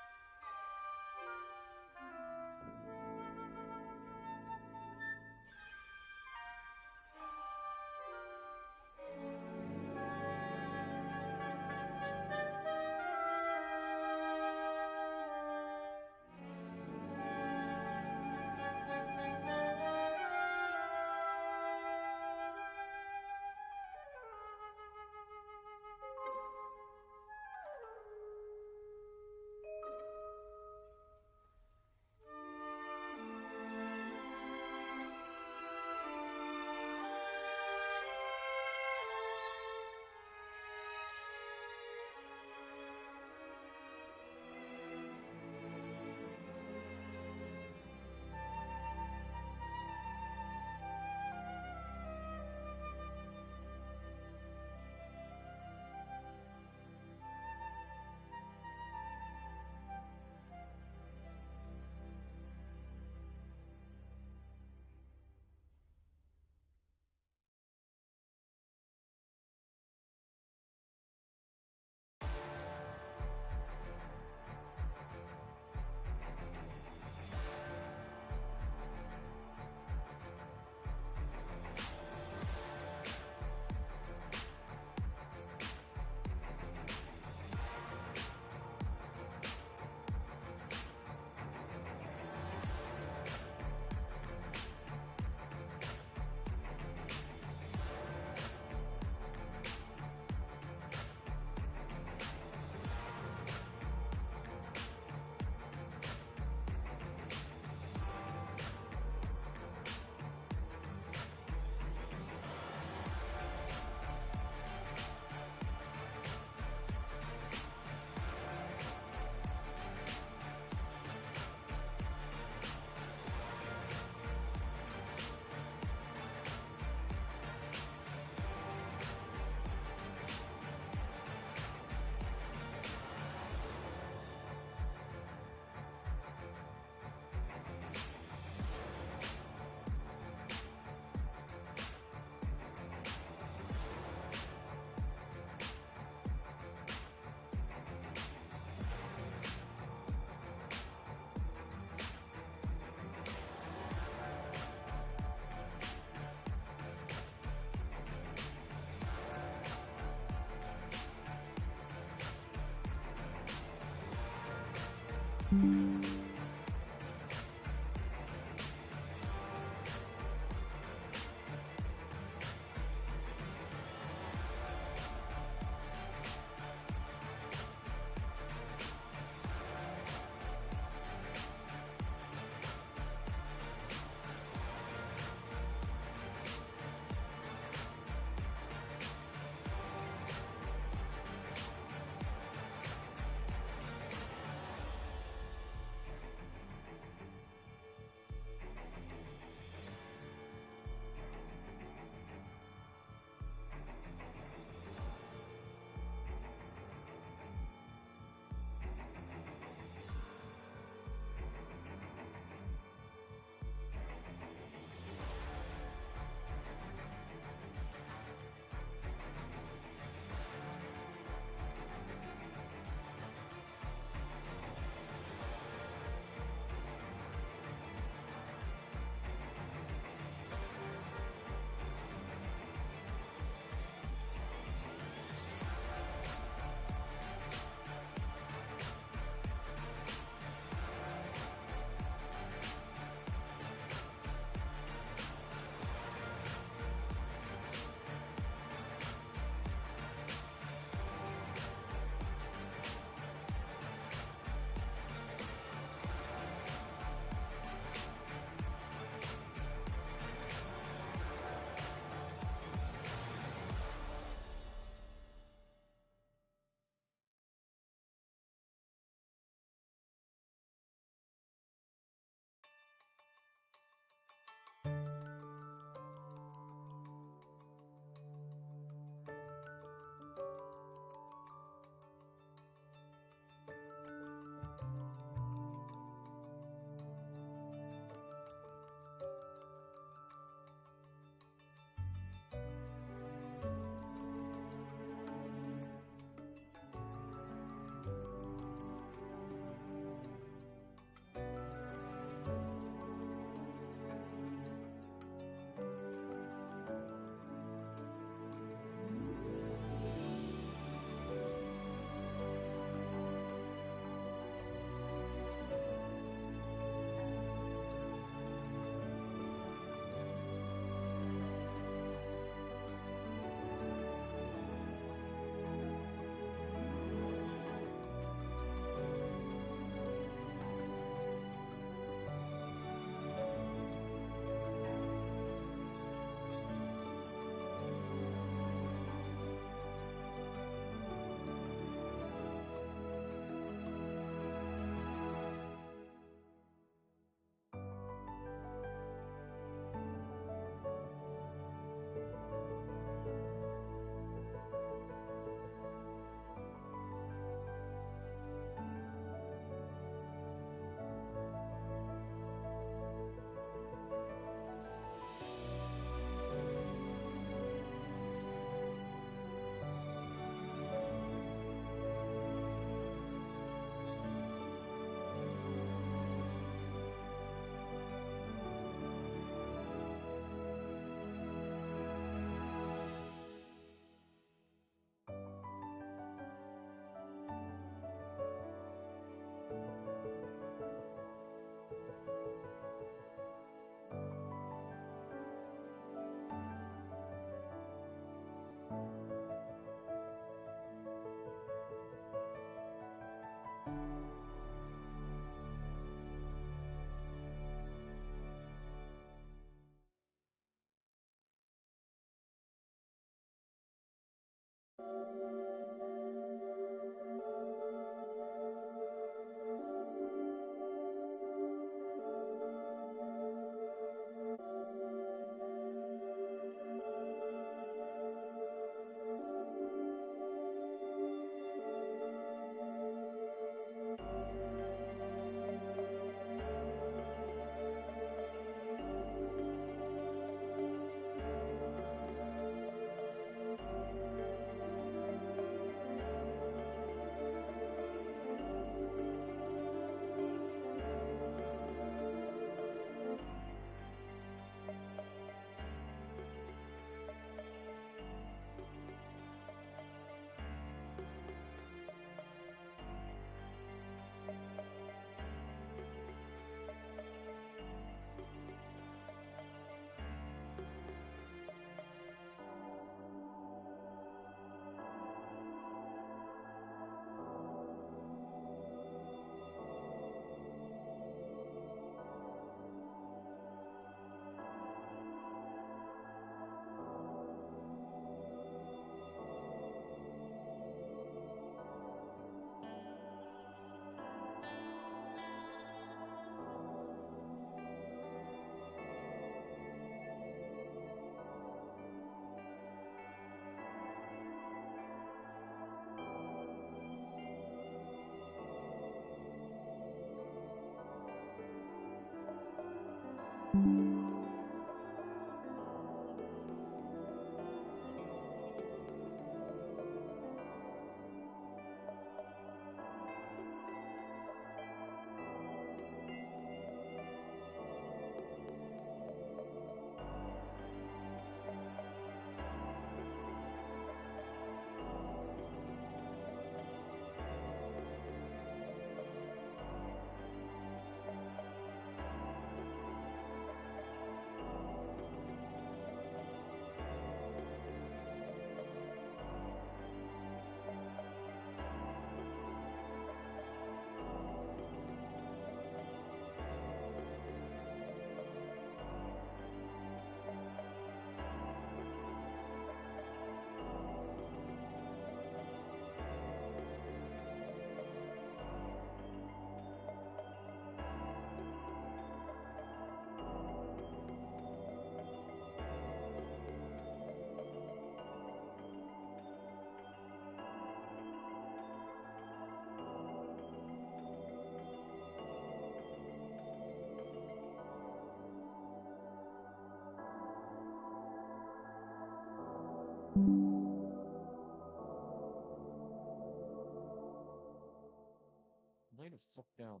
C: Lay the fuck down.